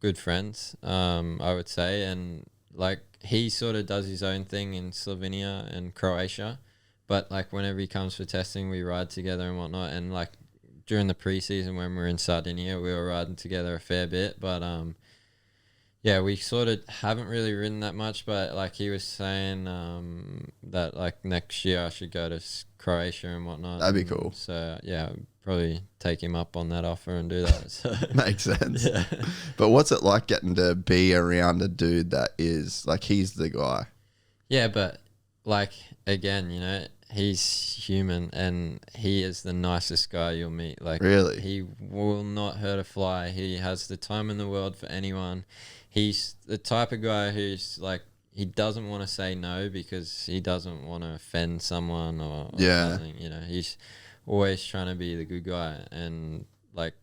C: good friends, I would say, and like he sort of does his own thing in Slovenia and Croatia. But like whenever he comes for testing, we ride together and whatnot. And like during the preseason when we were in Sardinia, we were riding together a fair bit. But yeah, we sort of haven't really ridden that much. But like he was saying that like next year I should go to Croatia and whatnot.
B: That'd be cool.
C: So yeah, probably take him up on that offer and do that. So.
B: Makes sense.
C: Yeah.
B: But what's it like getting to be around a dude that is like, he's the guy?
C: Yeah, but like again, you know, he's human and he is the nicest guy you'll meet. Like,
B: really,
C: he will not hurt a fly. He has the time in the world for anyone. He's the type of guy who's like, he doesn't want to say no because he doesn't want to offend someone or something. You know, he's always trying to be the good guy, and like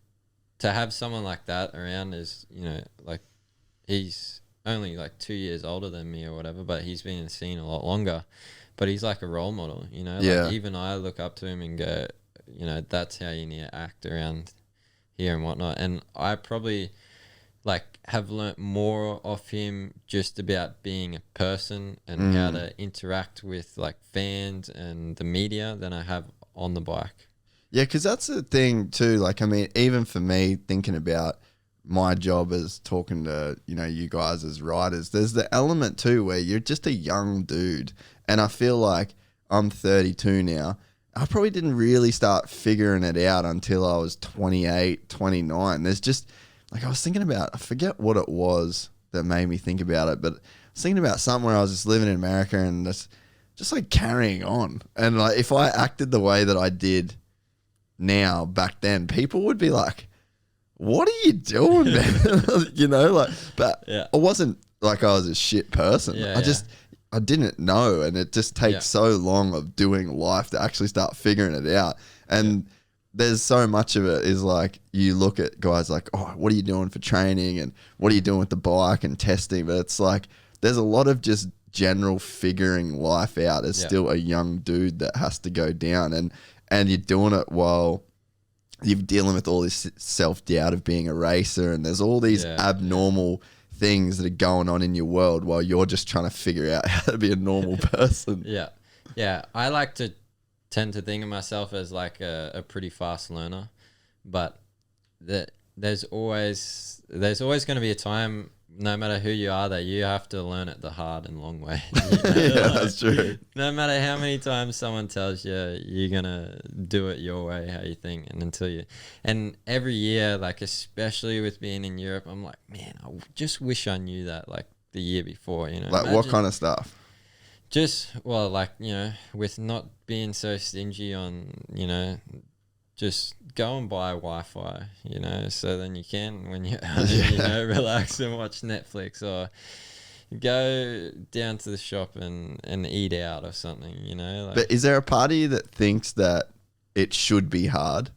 C: to have someone like that around is, you know, like he's only like 2 years older than me or whatever, but he's been in the scene a lot longer. But he's like a role model, you know.
B: Yeah.
C: Like even I look up to him and go, you know, that's how you need to act around here and whatnot. And I probably like have learnt more of him just about being a person and how to interact with like fans and the media than I have on the bike.
B: Yeah, because that's the thing too. Like, I mean, even for me, thinking about my job as talking to, you know, you guys as riders, there's the element too where you're just a young dude. And I feel like I'm 32 now. I probably didn't really start figuring it out until I was 28, 29. There's just, like, I was thinking about, I forget what it was that made me think about it, but I was thinking about something where I was just living in America and just like carrying on. And like, if I acted the way that I did now back then, people would be like, what are you doing, man? You know, like, but
C: Yeah.
B: it wasn't like I was a shit person.
C: Yeah,
B: I didn't know, and it just takes so long of doing life to actually start figuring it out. And there's so much of it is like, you look at guys like, oh, what are you doing for training and what are you doing with the bike and testing? But it's like, there's a lot of just general figuring life out as still a young dude that has to go down, and you're doing it while you're dealing with all this self-doubt of being a racer, and there's all these abnormal things that are going on in your world while you're just trying to figure out how to be a normal person.
C: Yeah. I like to tend to think of myself as like a pretty fast learner, but there's always going to be a time, no matter who you are, that you have to learn it the hard and long way. You know?
B: Yeah, that's true.
C: No matter how many times someone tells you you're gonna do it your way, how you think, and every year, like especially with being in Europe, I'm like, man, I just wish I knew that like the year before, you know.
B: Like, what kind of stuff?
C: Just, well, like, you know, with not being so stingy on, you know, just go and buy Wi-Fi, you know, so then you can, when you're you know, relax and watch Netflix, or go down to the shop and eat out or something, you know. Like,
B: But is there a party that thinks that it should be hard?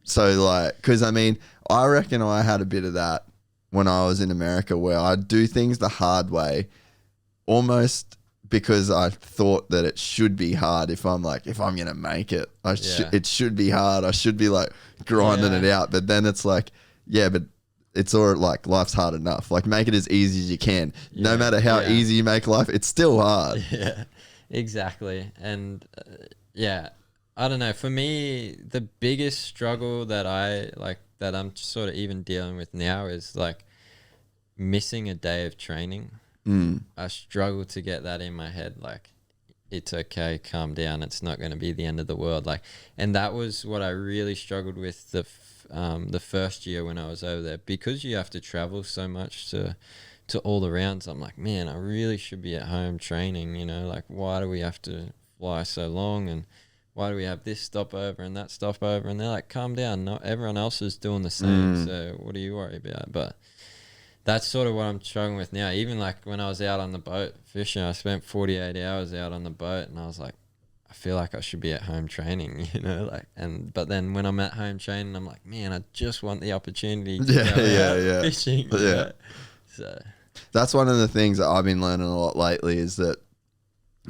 B: So, like, because I mean, I reckon I had a bit of that when I was in America, where I'd do things the hard way, almost because I thought that it should be hard. If I'm going to make it, it should be hard. I should be like grinding it out. But then it's like, yeah, but it's all like, life's hard enough. Like, make it as easy as you can. No matter how easy you make life, it's still hard.
C: Yeah, exactly. And I don't know. For me, the biggest struggle that I'm sort of even dealing with now is like missing a day of training. I struggle to get that in my head. Like, it's okay, calm down. It's not going to be the end of the world. Like, and that was what I really struggled with the first year when I was over there, because you have to travel so much to all the rounds. I'm like, man, I really should be at home training. You know, like, why do we have to fly so long, and why do we have this stopover and that stopover? And they're like, calm down. Not everyone else is doing the same. So what do you worry about? But that's sort of what I'm struggling with now. Even like when I was out on the boat fishing, I spent 48 hours out on the boat, and I was like, I feel like I should be at home training, you know, like, but then when I'm at home training, I'm like, man, I just want the opportunity to go out fishing. You know? So
B: that's one of the things that I've been learning a lot lately, is that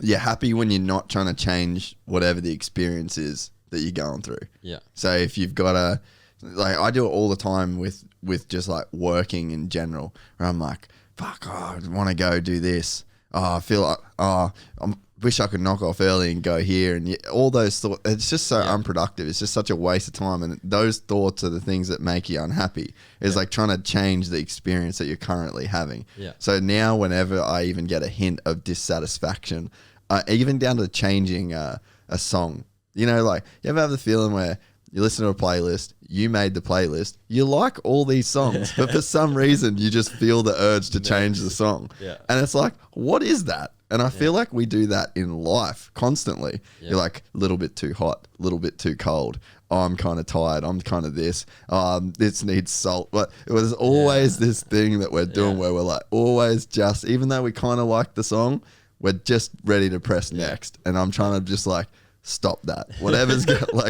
B: you're happy when you're not trying to change whatever the experience is that you're going through.
C: Yeah.
B: So if you've got like, I do it all the time with just like working in general, where I'm like, fuck, I want to go do this. I feel like, I wish I could knock off early and go here. And all those thoughts, it's just so unproductive. It's just such a waste of time. And those thoughts are the things that make you unhappy. It's like trying to change the experience that you're currently having.
C: Yeah.
B: So now whenever I even get a hint of dissatisfaction, even down to changing a song, you know, like, you ever have the feeling where you listen to a playlist, you made the playlist, you like all these songs, but for some reason you just feel the urge to change the song.
C: Yeah.
B: And it's like, what is that? And I feel like we do that in life constantly.
C: Yeah.
B: You're like, a little bit too hot, a little bit too cold. Oh, I'm kind of tired. I'm kind of this. This needs salt. But it was always this thing that we're doing where we're like, always just, even though we kind of like the song, we're just ready to press next. And I'm trying to just like stop that. Whatever's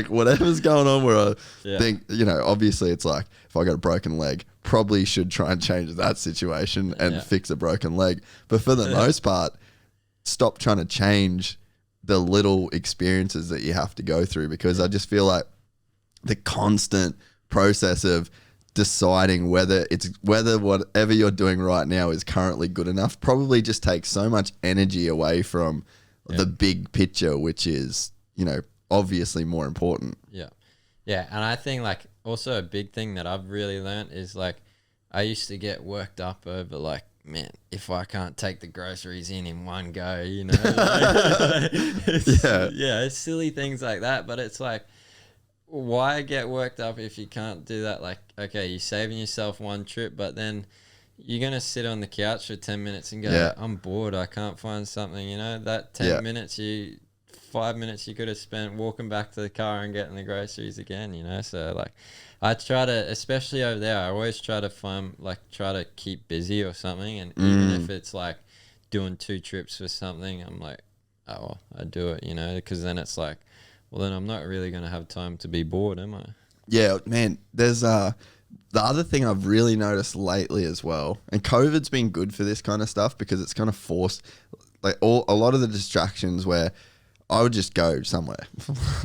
B: whatever's going on where I think, obviously it's like if I got a broken leg, probably should try and change that situation and fix a broken leg. But for the most part, stop trying to change the little experiences that you have to go through, because I just feel like the constant process of deciding whether whatever you're doing right now is currently good enough probably just takes so much energy away from the big picture, which is, obviously more important.
C: Yeah. Yeah. And I think like also a big thing that I've really learned is like, I used to get worked up over like, man, if I can't take the groceries in one go, it's silly things like that. But it's like, why get worked up if you can't do that? Like, okay, you're saving yourself one trip, but then you're going to sit on the couch for 10 minutes and go, I'm bored, I can't find something, that 10 minutes, 5 minutes you could have spent walking back to the car and getting the groceries again, So like, I try to, especially over there, I always try to try to keep busy or something. And even if it's like doing 2 trips for something, I'm like, oh, well, I do it, because then it's like, well, then I'm not really going to have time to be bored, am I? Yeah,
B: man, there's the other thing I've really noticed lately as well, and COVID's been good for this kind of stuff because it's kind of forced like a lot of the distractions where I would just go somewhere.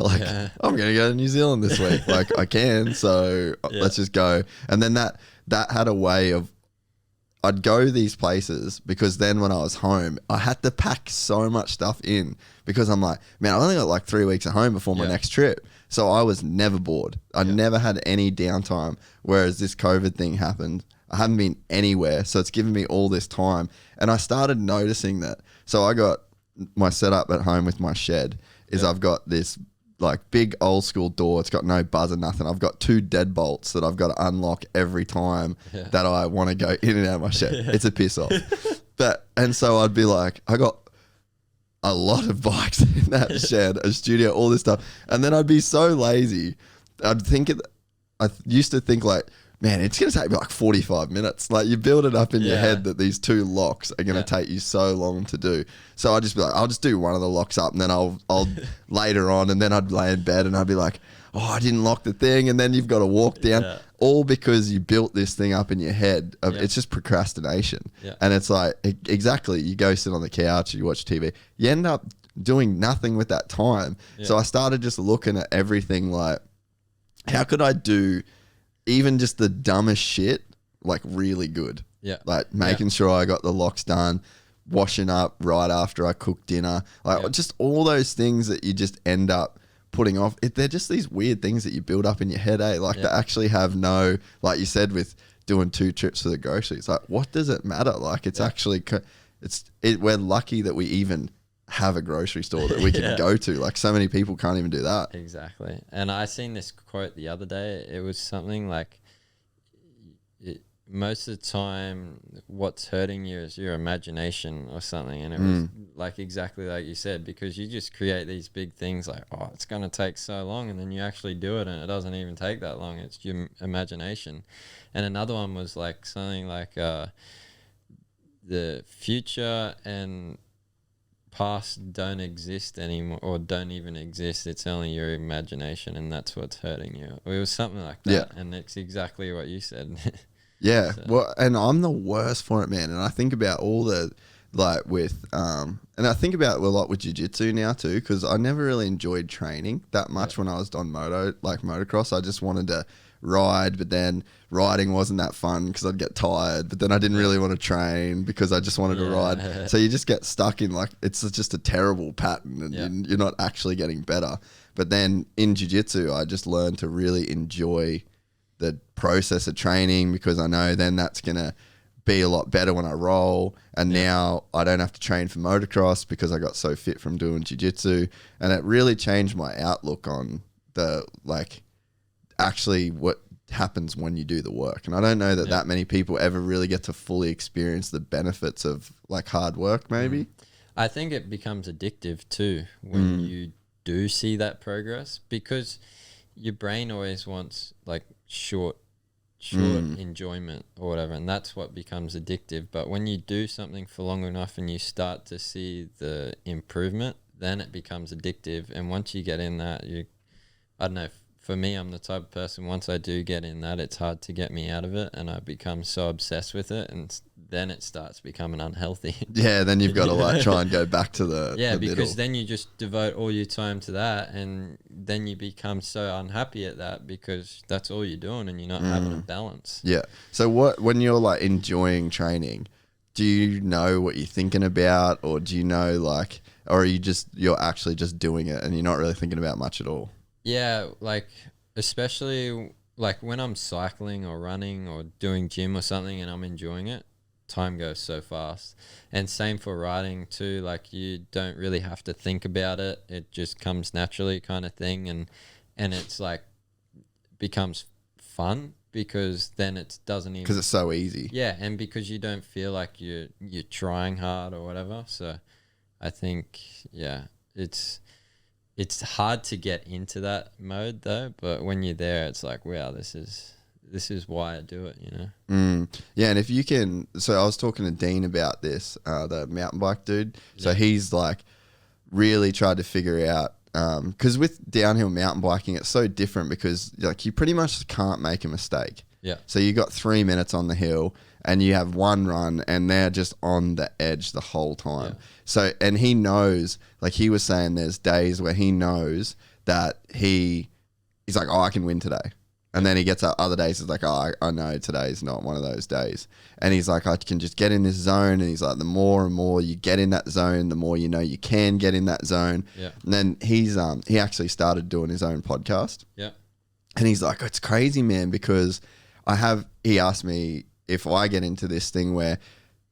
B: I'm going to go to New Zealand this week. Like I can, so let's just go. And then that had a way of, I'd go these places because then when I was home, I had to pack so much stuff in because I'm like, man, I only got like 3 weeks at home before my next trip. So I was never bored. I never had any downtime. Whereas this COVID thing happened, I haven't been anywhere. So it's given me all this time. And I started noticing that. So I got my setup at home with my shed is I've got this like big old school door. It's got no buzzer, nothing. I've got 2 deadbolts that I've got to unlock every time that I want to go in and out of my shed. It's a piss off. And so I'd be like, I got a lot of bikes in that shed, a studio, all this stuff. And then I'd be so lazy. I used to think like, man, it's going to take me like 45 minutes. Like you build it up in your head that these 2 locks are going to take you so long to do. So I'd just be like, I'll just do one of the locks up and then I'll later on, and then I'd lay in bed and I'd be like, oh, I didn't lock the thing. And then you've got to walk down all because you built this thing up in your head. It's just procrastination. And it's like, exactly. You go sit on the couch, you watch TV, you end up doing nothing with that time. So I started just looking at everything like, how could I do even just the dumbest shit, like really good. Like making sure I got the locks done, washing up right after I cook dinner. Like just all those things that you just end up putting off. They're just these weird things that you build up in your head, eh? Like they actually have no, like you said with doing 2 trips for the groceries. Like what does it matter? Like it's actually, we're lucky that we even have a grocery store that we can go to. Like so many people can't even do that.
C: Exactly. And I seen this quote the other day. It was something like, most of the time what's hurting you is your imagination or something. And it was like exactly like you said, because you just create these big things like, oh, it's going to take so long, and then you actually do it and it doesn't even take that long. It's your imagination. And another one was like something like the future and past don't exist anymore, or don't even exist. It's only your imagination, and that's what's hurting you. It was something like that, and it's exactly what you said.
B: So. Well, and I'm the worst for it, man. And I think about all the like with and I think about a lot with jiu-jitsu now too, because I never really enjoyed training that much when I was on motocross. I just wanted to ride, but then riding wasn't that fun because I'd get tired, but then I didn't really want to train because I just wanted to ride. So you just get stuck in like, it's just a terrible pattern, and you're not actually getting better. But then in jiu-jitsu, I just learned to really enjoy the process of training, because I know then that's going to be a lot better when I roll. And now I don't have to train for motocross because I got so fit from doing jiu-jitsu. And it really changed my outlook on the, like, actually what happens when you do the work. And I don't know that many people ever really get to fully experience the benefits of like hard work, maybe.
C: I think it becomes addictive too when you do see that progress, because your brain always wants like short enjoyment or whatever, and that's what becomes addictive. But when you do something for long enough and you start to see the improvement, then it becomes addictive. And once you get in that, I don't know, for me, I'm the type of person, once I do get in that, it's hard to get me out of it, and I become so obsessed with it, and then it starts becoming unhealthy.
B: Yeah, then you've got to like try and go back to the
C: because
B: middle.
C: then you just devote all your time to that, and then you become so unhappy at that because that's all you're doing, and you're not having a balance.
B: Yeah. So when you're like enjoying training, do you know what you're thinking about, or do you know like, or are you're actually just doing it and you're not really thinking about much at all?
C: Yeah, like especially like when I'm cycling or running or doing gym or something and I'm enjoying it, time goes so fast. And same for riding too, like you don't really have to think about it. It just comes naturally kind of thing, and it's like becomes fun because then it doesn't even,
B: Because it's so easy.
C: yeah, and because you don't feel like you're trying hard or whatever. So I think it's hard to get into that mode though, but when you're there, it's like, wow, this is why I do it, you know?
B: Yeah, and if you can, so I was talking to Dean about this, the mountain bike dude. So he's like really tried to figure out, because with downhill mountain biking, it's so different because like you pretty much can't make a mistake.
C: Yeah.
B: So you got 3 minutes on the hill and you have one run and they're just on the edge the whole time.
C: Yeah.
B: So, and he knows, like he was saying, there's days where he knows that he's like, oh, I can win today. And then he gets up other days, it's like, oh, I know today's not one of those days. And he's like, I can just get in this zone. And he's like, the more and more you get in that zone, the more you know you can get in that zone.
C: Yeah.
B: And then he actually started doing his own podcast.
C: Yeah.
B: And he's like, it's crazy, man, because he asked me if I get into this thing where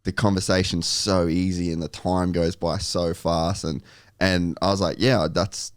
B: the conversation's so easy and the time goes by so fast. And I was like, yeah, that's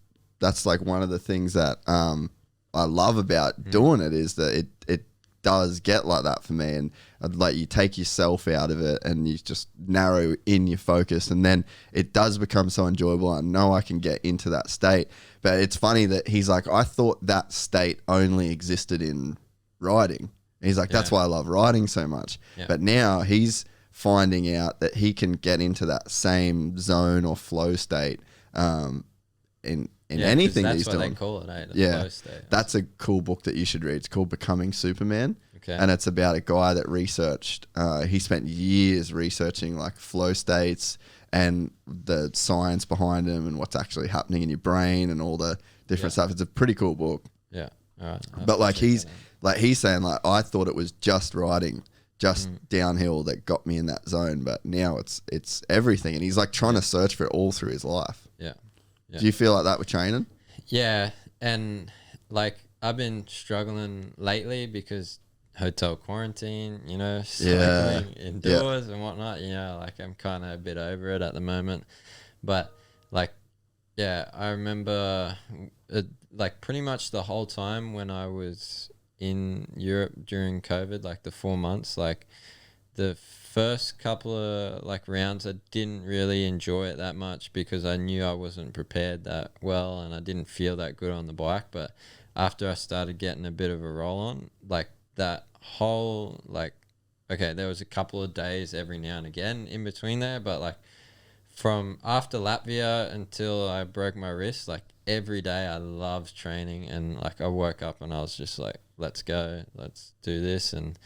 B: like one of the things that I love about doing it, is that it does get like that for me. And like you take yourself out of it and you just narrow in your focus, and then it does become so enjoyable. I know I can get into that state. But it's funny that he's like, I thought that state only existed in riding. He's like, that's why I love riding so much. Yeah. But now he's finding out that he can get into that same zone or flow state in anything that he's doing.
C: That's what they call it,
B: flow
C: state.
B: That's a cool book that you should read. It's called Becoming Superman.
C: Okay.
B: And it's about a guy that researched, he spent years researching like flow states and the science behind them and what's actually happening in your brain and all the different stuff. It's a pretty cool book.
C: Yeah. All right.
B: But like he's saying, like, I thought it was just riding, just downhill that got me in that zone, but now it's everything. And he's like trying to search for it all through his life.
C: Yeah.
B: Do you feel like that with training?
C: Yeah. And like I've been struggling lately because hotel quarantine, you know, cycling indoors and whatnot, you know, like I'm kind of a bit over it at the moment. But like, yeah, I remember like pretty much the whole time when I was in Europe during COVID, like the 4 months, like the first couple of like rounds, I didn't really enjoy it that much because I knew I wasn't prepared that well and I didn't feel that good on the bike. But after I started getting a bit of a roll on, like that whole, like, okay, there was a couple of days every now and again in between there, but like from after Latvia until I broke my wrist, like every day I loved training, and like I woke up and I was just like, let's go, let's do this. And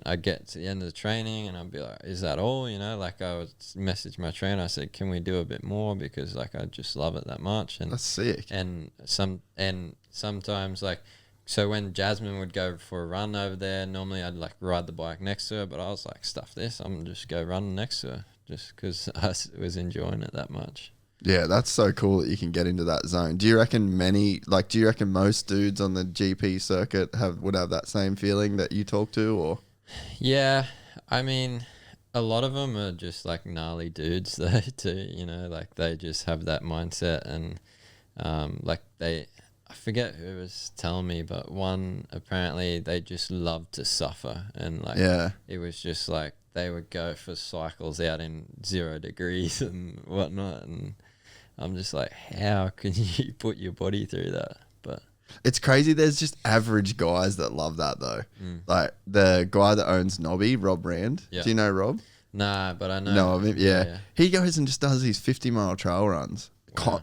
C: I get to the end of the training and I'd be like, is that all? You know, like I would message my trainer, I said, can we do a bit more? Because like I just love it that much. And
B: that's sick.
C: And sometimes like, so when Jasmine would go for a run over there, normally I'd like ride the bike next to her, but I was like, stuff this, I'm just go run next to her just because I was enjoying it that much.
B: Yeah, that's so cool that you can get into that zone. Do you reckon most dudes on the GP circuit would have that same feeling that you talk to, or?
C: Yeah, I mean, a lot of them are just like gnarly dudes though too, you know, like they just have that mindset. And like I forget who was telling me, but one, apparently they just love to suffer, and like it was just like they would go for cycles out in 0 degrees and whatnot, and I'm just like, how can you put your body through that? But
B: it's crazy. There's just average guys that love that though. Like the guy that owns Nobby, Rob Rand.
C: Yeah.
B: Do you know Rob?
C: Nah, but I know.
B: No, I mean, yeah. He goes and just does these 50-mile trail runs.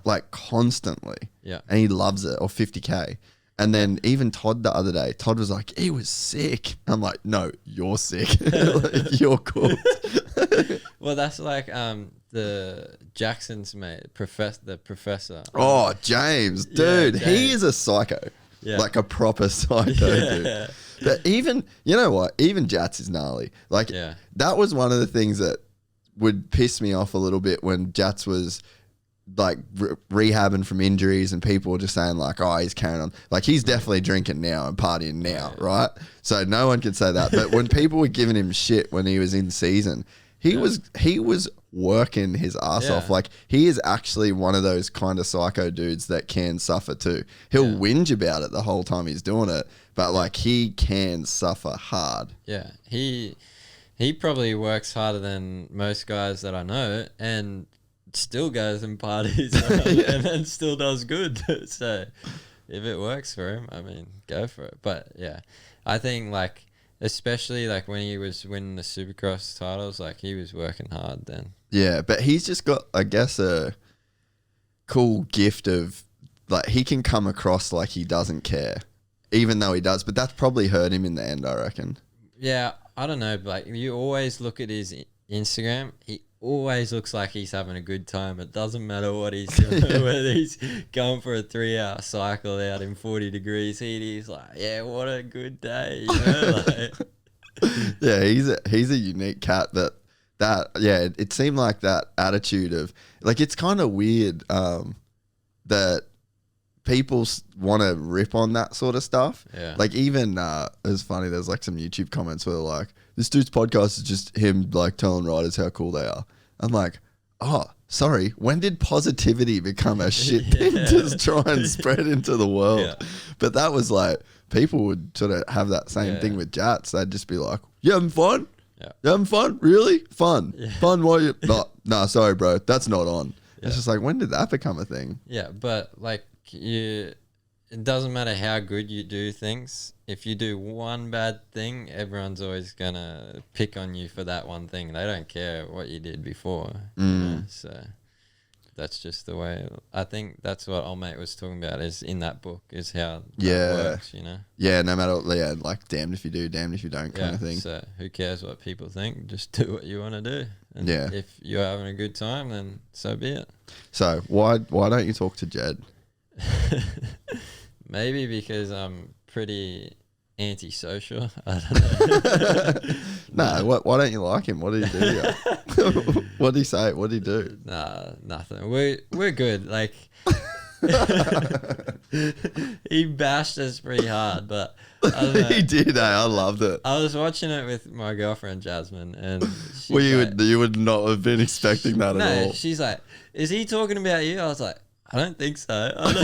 B: like constantly.
C: Yeah.
B: And he loves it, or 50K. And then even Todd the other day, Todd was like, he was sick. I'm like, no, you're sick. Like, you're cooked.
C: Well, that's like the Jackson's mate, the professor.
B: Oh, James, dude,
C: James.
B: he is a psycho.
C: Yeah.
B: Like a proper psycho, dude. But even, you know what? Even Jats is gnarly. Like, that was one of the things that would piss me off a little bit when Jats was like rehabbing from injuries and people were just saying like, oh, he's carrying on. Like, he's definitely drinking now and partying now, right? So no one can say that. But when people were giving him shit when he was in season, he was working his ass off. Like, he is actually one of those kind of psycho dudes that can suffer too. He'll whinge about it the whole time he's doing it, but like, he can suffer hard.
C: Yeah, he probably works harder than most guys that I know, and still goes and parties and then still does good. So if it works for him, I mean, go for it. But yeah, I think like, especially like when he was winning the Supercross titles, like he was working hard then.
B: Yeah, but he's just got, I guess, a cool gift of like, he can come across like he doesn't care, even though he does. But that's probably hurt him in the end, I reckon. Yeah,
C: I don't know. But like, you always look at his Instagram, he always looks like he's having a good time. It doesn't matter what he's doing, whether he's going for a 3-hour cycle out in 40 degrees heat. He's like, yeah, what a good day. You know? Like,
B: yeah, he's a unique cat it seemed like that attitude of like, it's kind of weird that people want to rip on that sort of stuff.
C: Yeah.
B: Like, even it was funny, there's like some YouTube comments where they're like, this dude's podcast is just him like telling riders how cool they are. I'm like, oh, sorry, when did positivity become a shit thing to try and spread into the world? Yeah. But that was like, people would sort of have that same thing with Jats. They'd just be like, you having fun?
C: Yeah.
B: You having fun? Really? Fun. Yeah. Fun while you... No, sorry, bro. That's not on. Yeah. It's just like, when did that become a thing?
C: Yeah, but like, it doesn't matter how good you do things. If you do one bad thing, everyone's always gonna pick on you for that one thing. They don't care what you did before. You know? So that's just the way. I think that's what old mate was talking about, is in that book, is how that works, you know?
B: Yeah, no matter, like, damned if you do, damned if you don't kind of thing.
C: So who cares what people think? Just do what you want to do. And if you're having a good time, then so be it. So
B: why don't you talk to Jed?
C: Maybe because I'm pretty antisocial. I don't know.
B: Why don't you like him? What did he do? What did he say? What did he do?
C: Nah, nothing. We're good. Like, he bashed us pretty hard, but I don't know.
B: He did. I loved it.
C: I was watching it with my girlfriend Jasmine, and
B: well, you would not have been expecting that at all.
C: No, she's like, "Is he talking about you?" I was like, I don't think so. And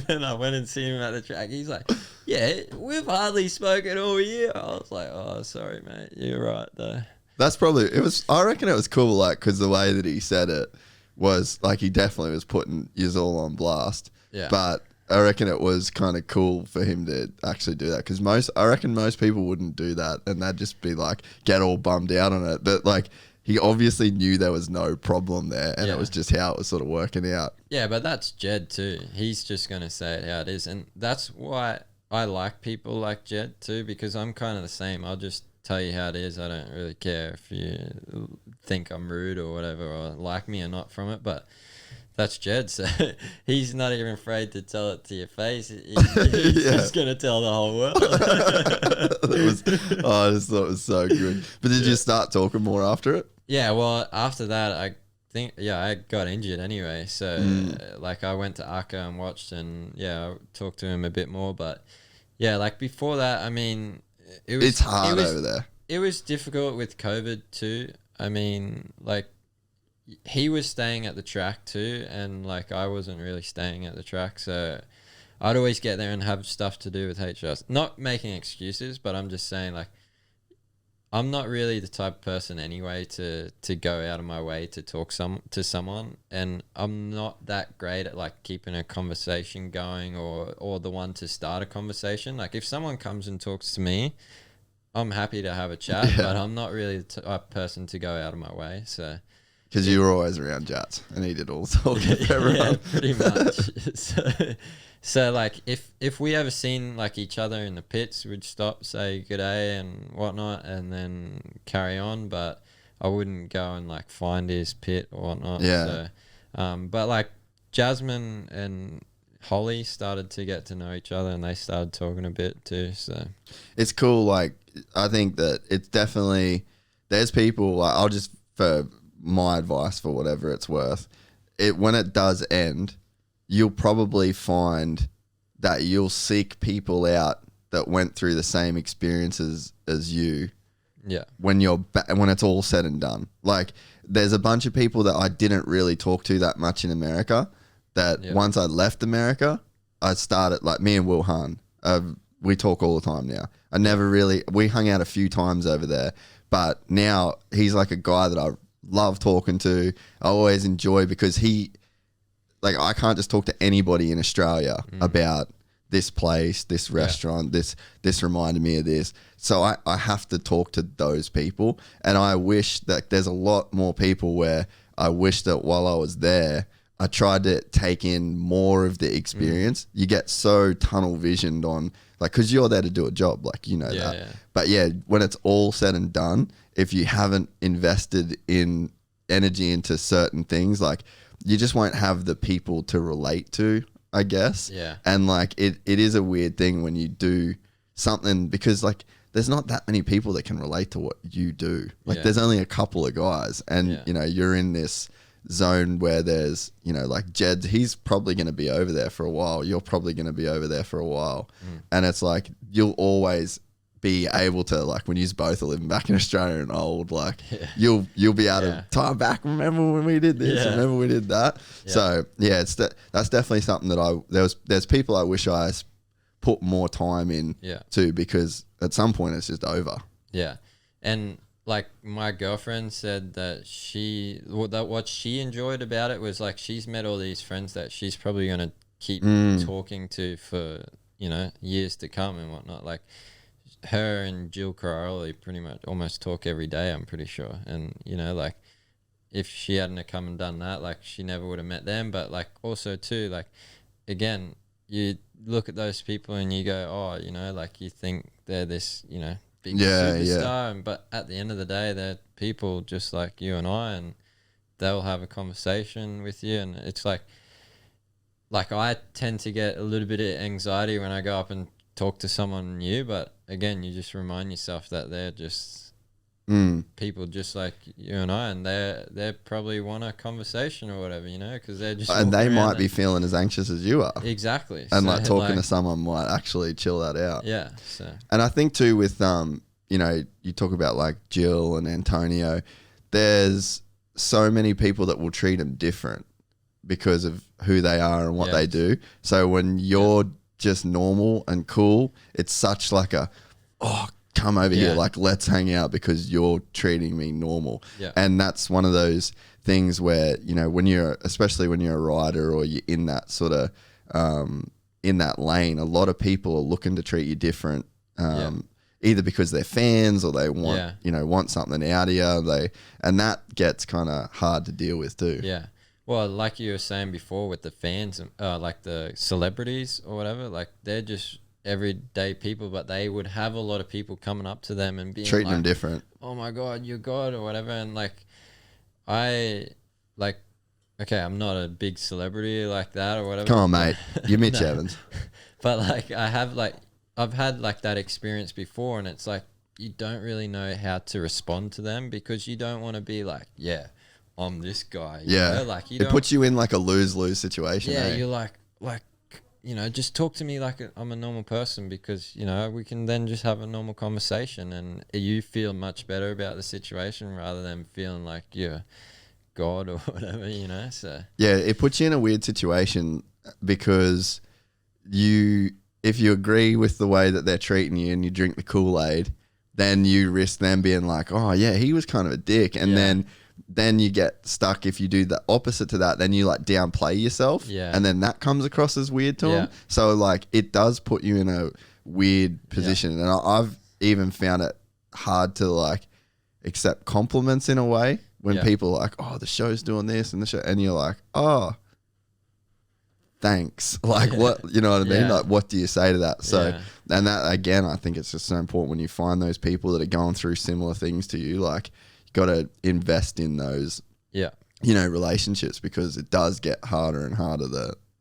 C: then I went and seen him at the track. He's like, yeah, we've hardly spoken all year. I was like, oh, sorry, mate. You're right, though.
B: That's probably, I reckon it was cool, like, because the way that he said it was, like, he definitely was putting yous all on blast.
C: Yeah.
B: But I reckon it was kind of cool for him to actually do that, because I reckon most people wouldn't do that, and they'd just be like, get all bummed out on it. But, like, he obviously knew there was no problem there, and it was just how it was sort of working out.
C: Yeah, but that's Jed too. He's just going to say it how it is. And that's why I like people like Jed too, because I'm kind of the same. I'll just tell you how it is. I don't really care if you think I'm rude or whatever, or like me or not from it. But that's Jed, so he's not even afraid to tell it to your face. He's just going to tell the whole world.
B: I just thought it was so good. But did you start talking more after it?
C: Yeah, well, after that, I think, I got injured anyway. So, like, I went to Akka and watched, and, I talked to him a bit more. But, like, before that, I mean,
B: it's hard over there.
C: It was difficult with COVID too. I mean, like, he was staying at the track too, and like, I wasn't really staying at the track, so I'd always get there and have stuff to do with HRs. Not making excuses, but I'm just saying, like, I'm not really the type of person anyway to go out of my way to talk to someone, and I'm not that great at like keeping a conversation going or the one to start a conversation. Like, if someone comes and talks to me, I'm happy to have a chat, but I'm not really the type of person to go out of my way, so...
B: Because you were always around Jats and he did all the talking for everyone.
C: Yeah, pretty much. So like if we ever seen like each other in the pits, we'd stop, say good day and whatnot, and then carry on. But I wouldn't go and like find his pit or whatnot.
B: Yeah.
C: So, but like Jasmine and Holly started to get to know each other, and they started talking a bit too. So
B: it's cool. Like, I think that it's definitely, there's people, like, I'll just, for my advice for whatever it's worth, when it does end, you'll probably find that you'll seek people out that went through the same experiences as you.
C: Yeah.
B: When when it's all said and done. Like, there's a bunch of people that I didn't really talk to that much in America that once I left America, I started, like, me and Will Hahn, we talk all the time now. We hung out a few times over there, but now he's like a guy that I love talking to. I always enjoy, because like, I can't just talk to anybody in Australia about this place, this restaurant, this reminded me of this. So I have to talk to those people. And I wish that there's a lot more people where I wish that while I was there, I tried to take in more of the experience. You get so tunnel visioned on, like, because you're there to do a job, like, you know that. Yeah. But yeah, when it's all said and done, if you haven't invested in energy into certain things, like, you just won't have the people to relate to, I guess.
C: Yeah.
B: And like, it is a weird thing when you do something, because like, there's not that many people that can relate to what you do. Like, there's only a couple of guys, and you know, you're in this zone where there's, you know, like Jed, he's probably going to be over there for a while. You're probably going to be over there for a while. And it's like, you'll always be able to, like, when you both are living back in Australia and old, like, you'll be able to tie back. Remember when we did this? Remember we did that? So yeah, that's definitely something that there's people I wish I put more time in to, because at some point it's just over.
C: Yeah. And like, my girlfriend said that what she enjoyed about it was, like, she's met all these friends that she's probably going to keep talking to for, you know, years to come and whatnot. Like, her and Jill Caroli pretty much almost talk every day, I'm pretty sure. And, you know, like, if she hadn't have come and done that, like, she never would have met them. But like, also too, like, again, you look at those people and you go, oh, you know, like, you think they're this, you know, big superstar, but at the end of the day, they're people just like you and I, and they'll have a conversation with you. And it's like I tend to get a little bit of anxiety when I go up and talk to someone new, but again, you just remind yourself that they're just people just like you and I, and they probably want a conversation or whatever, you know, because they're just,
B: and they might be feeling as anxious as you are.
C: Exactly.
B: And so, like, talking to someone might actually chill that out.
C: Yeah. So,
B: and I think too, with you know, you talk about like Jill and Antonio, there's so many people that will treat them different because of who they are and what they do. So when you're just normal and cool, it's such like a, oh, come over here, like, let's hang out because you're treating me normal. And that's one of those things where, you know, especially when you're a rider or you're in that sort of in that lane, a lot of people are looking to treat you different, either because they're fans or they want you know, want something out of you. And that gets kind of hard to deal with too.
C: Well, like you were saying before with the fans, like the celebrities or whatever, like, they're just everyday people, but they would have a lot of people coming up to them and being
B: treating
C: like,
B: them different.
C: Oh my God, you're God or whatever. And like, I like, okay, I'm not a big celebrity like that or whatever.
B: Come on, mate. You're Mitch Evans.
C: But like, I've had like that experience before, and it's like, you don't really know how to respond to them, because you don't want to be like, I'm this guy. You know? Like, it puts
B: you in like a lose-lose situation.
C: You're like, you know, just talk to me like I'm a normal person, because, you know, we can then just have a normal conversation and you feel much better about the situation rather than feeling like you're God or whatever, you know. So
B: yeah, it puts you in a weird situation, because if you agree with the way that they're treating you and you drink the Kool-Aid, then you risk them being like, oh yeah, he was kind of a dick. And then you get stuck if you do the opposite to that. Then you like downplay yourself, and then that comes across as weird to them. So like, it does put you in a weird position, and I've even found it hard to like accept compliments in a way, when
C: Yeah.
B: people are like, oh, the show's doing this and the show, and you're like, oh, thanks. Like, what, you know what I mean?
C: Yeah.
B: Like, what do you say to that? So,
C: Yeah.
B: and that, again, I think it's just so important when you find those people that are going through similar things to you. Like, you got to invest in those,
C: Yeah.
B: you know, relationships, because it does get harder and harder,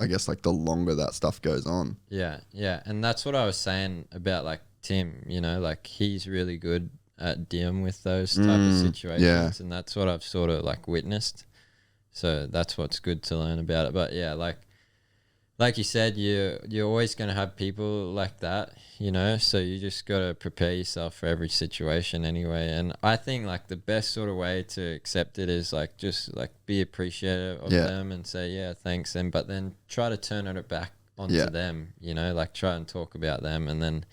B: I guess, like, the longer that stuff goes on.
C: Yeah, yeah, and that's what I was saying about like Tim. You know, like he's really good at dealing with those type of situations, and that's what I've sort of like witnessed. So that's what's good to learn about it. But yeah, like you said, you're always going to have people like that, you know. So you just got to prepare yourself for every situation anyway. And I think like the best sort of way to accept it is like just like be appreciative of them and say yeah thanks, and but then try to turn it back onto them, you know, like try and talk about them, and then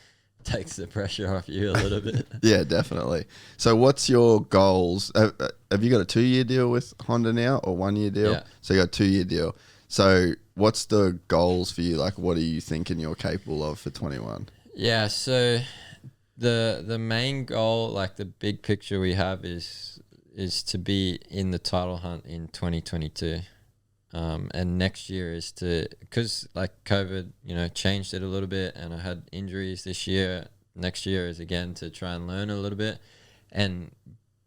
C: takes the pressure off you a little bit.
B: Yeah, definitely. So what's your goals? Have you got a 2-year deal with Honda now, or 1-year deal?
C: Yeah.
B: So you got a 2-year deal. So what's the goals for you? Like, what are you thinking you're capable of for 21?
C: Yeah, so the main goal, like the big picture we have is to be in the title hunt in 2022. And next year is because like COVID, you know, changed it a little bit, and I had injuries this year. Next year is again to try and learn a little bit and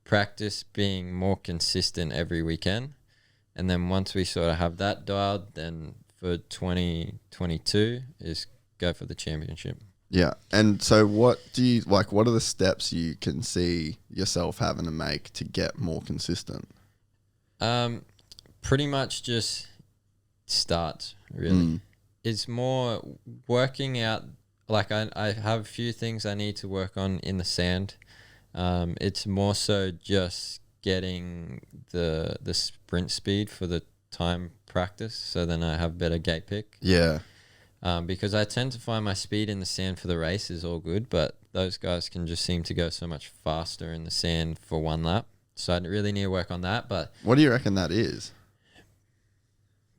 C: practice being more consistent every weekend. And then once we sort of have that dialed, then for 2022 is go for the championship.
B: Yeah. And so what do you like? What are the steps you can see yourself having to make to get more consistent?
C: Pretty much just start, really. It's more working out. Like I have a few things I need to work on in the sand. It's more so just getting the sprint speed for the time practice, so then I have better gate pick.
B: Yeah.
C: Because I tend to find my speed in the sand for the race is all good, but those guys can just seem to go so much faster in the sand for one lap. So I really need to work on that. But
B: what do you reckon that is?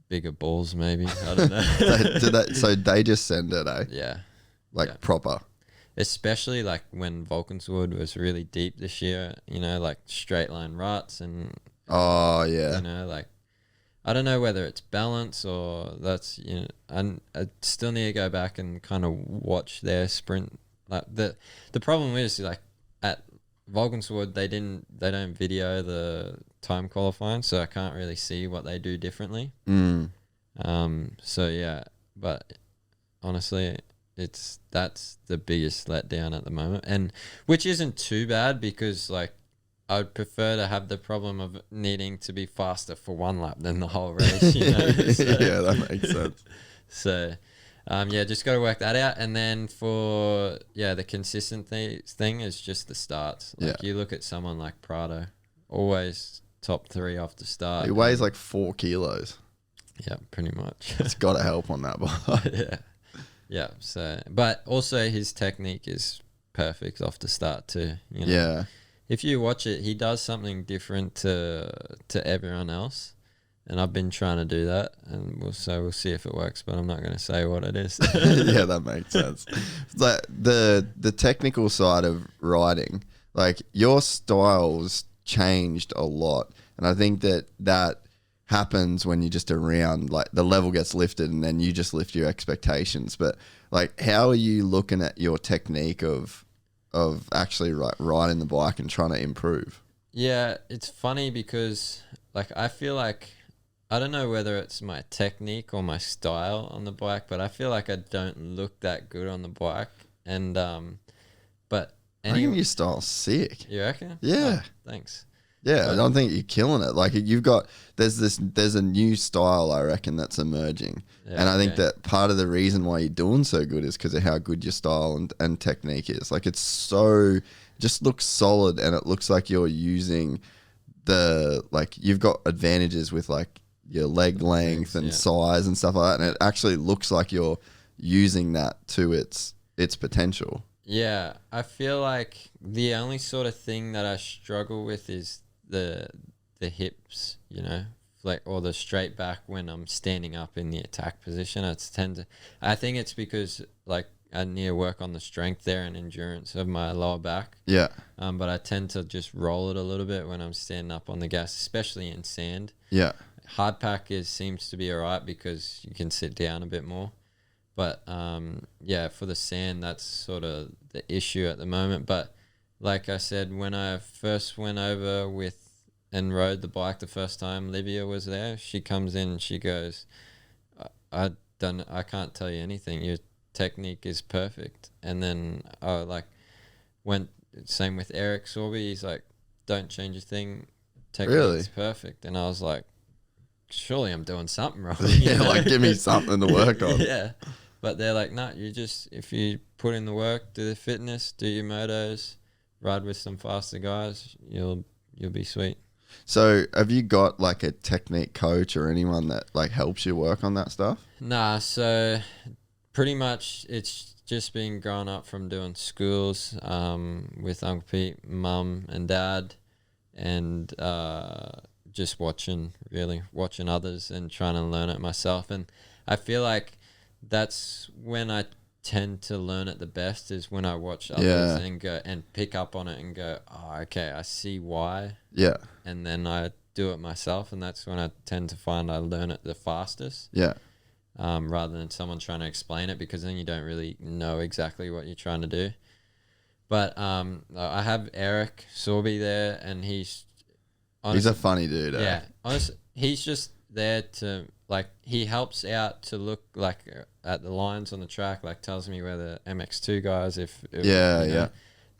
C: Bigger balls, maybe. I don't know.
B: So they just send it, eh?
C: Yeah.
B: Like proper.
C: Especially like when Vulcanswood was really deep this year, you know, like straight line ruts and
B: oh yeah,
C: you know, like I don't know whether it's balance or that's, you know, I still need to go back and kind of watch their sprint. Like the problem is like at Vulcanswood they don't video the time qualifying, so I can't really see what they do differently. So yeah, but honestly, that's the biggest letdown at the moment, and which isn't too bad because like I'd prefer to have the problem of needing to be faster for one lap than the whole race, you know? So,
B: yeah, that makes sense.
C: So yeah, just got to work that out. And then for the consistent thing is just the starts. Like you look at someone like Prado, always top 3 off the start.
B: He weighs like 4 kilos.
C: Yeah, pretty much.
B: It's got to help on that bike.
C: Yeah. Yeah, so but also his technique is perfect off the start too. You know?
B: Yeah.
C: If you watch it, he does something different to everyone else, and I've been trying to do that, and we'll see if it works. But I'm not going to say what it is.
B: Yeah, that makes sense. It's like the technical side of riding, like your styles changed a lot, and I think that happens when you're just around, like the level gets lifted and then you just lift your expectations. But like, how are you looking at your technique of actually riding the bike and trying to improve?
C: Yeah, it's funny because like I feel like I don't know whether it's my technique or my style on the bike, but I feel like I don't look that good on the bike. And but
B: I think your style's sick.
C: You reckon?
B: Yeah.
C: Oh, thanks.
B: Yeah, I don't think you're killing it. Like there's a new style, I reckon, that's emerging.
C: Yeah,
B: and I think that part of the reason why you're doing so good is because of how good your style and technique is. Like just looks solid, and it looks like you're using you've got advantages with like your leg length and size and stuff like that. And it actually looks like you're using that to its potential.
C: Yeah, I feel like the only sort of thing that I struggle with is the hips, you know, like, or the straight back when I'm standing up in the attack position. I think it's because like I need to work on the strength there and endurance of my lower back.
B: Yeah.
C: But I tend to just roll it a little bit when I'm standing up on the gas, especially in sand.
B: Yeah.
C: Hard pack seems to be all right because you can sit down a bit more. But yeah, for the sand, that's sort of the issue at the moment. But like I said, when I first went over and rode the bike the first time, Livia was there. She comes in and she goes, I can't tell you anything. Your technique is perfect. And then same with Eric Sorby. He's like, don't change a thing. Technique's perfect. And I was like, surely I'm doing something wrong.
B: Yeah, like give me something to work on.
C: Yeah. But they're like, no, if you put in the work, do the fitness, do your motos, ride with some faster guys, you'll be sweet.
B: So have you got like a technique coach or anyone that like helps you work on that stuff?
C: Nah, so pretty much it's just been growing up from doing schools with Uncle Pete, Mum and Dad, and just watching others and trying to learn it myself. And I feel like that's when I tend to learn it the best, is when I watch others and go and pick up on it and go, oh, okay, I see why.
B: Yeah.
C: And then I do it myself, and that's when I tend to find I learn it the fastest.
B: Yeah.
C: Rather than someone trying to explain it, because then you don't really know exactly what you're trying to do. But I have Eric Sorby there, and he's
B: a funny dude.
C: Yeah. Honestly, he's just there to, like, he helps out to look like at the lines on the track, like tells me where the MX2 guys, yeah.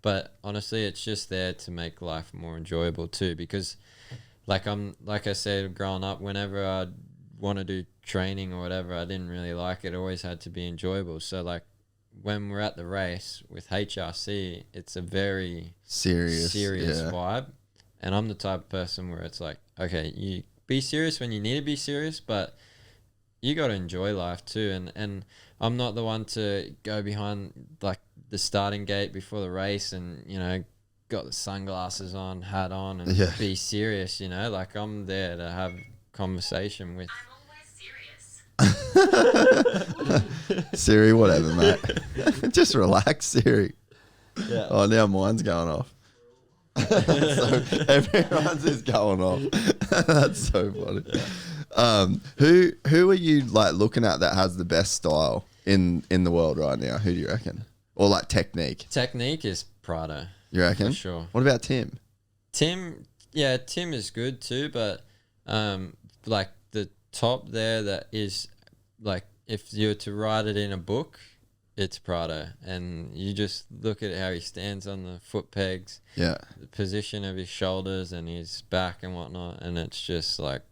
C: But honestly, it's just there to make life more enjoyable too, because like I said, growing up, whenever I want to do training or whatever, I didn't really like it. It always had to be enjoyable. So like when we're at the race with HRC, it's a very serious vibe. And I'm the type of person where it's like, okay, you be serious when you need to be serious, but you got to enjoy life too. And I'm not the one to go behind like the starting gate before the race and, you know, got the sunglasses on, hat on, and be serious, you know. Like, I'm there to have conversation with.
D: I'm always serious.
B: Siri, whatever, mate. Just relax, Siri.
C: Yeah.
B: Oh, now mine's going off. So everyone's is going off. That's so funny. Yeah. Who are you like looking at that has the best style in the world right now? Who do you reckon? Or like technique?
C: Technique is Prado.
B: You reckon?
C: For sure.
B: What about Tim?
C: Tim is good too, but like the top there that is like, if you were to write it in a book, it's Prado. And you just look at how he stands on the foot pegs, the position of his shoulders and his back and whatnot, and it's just like,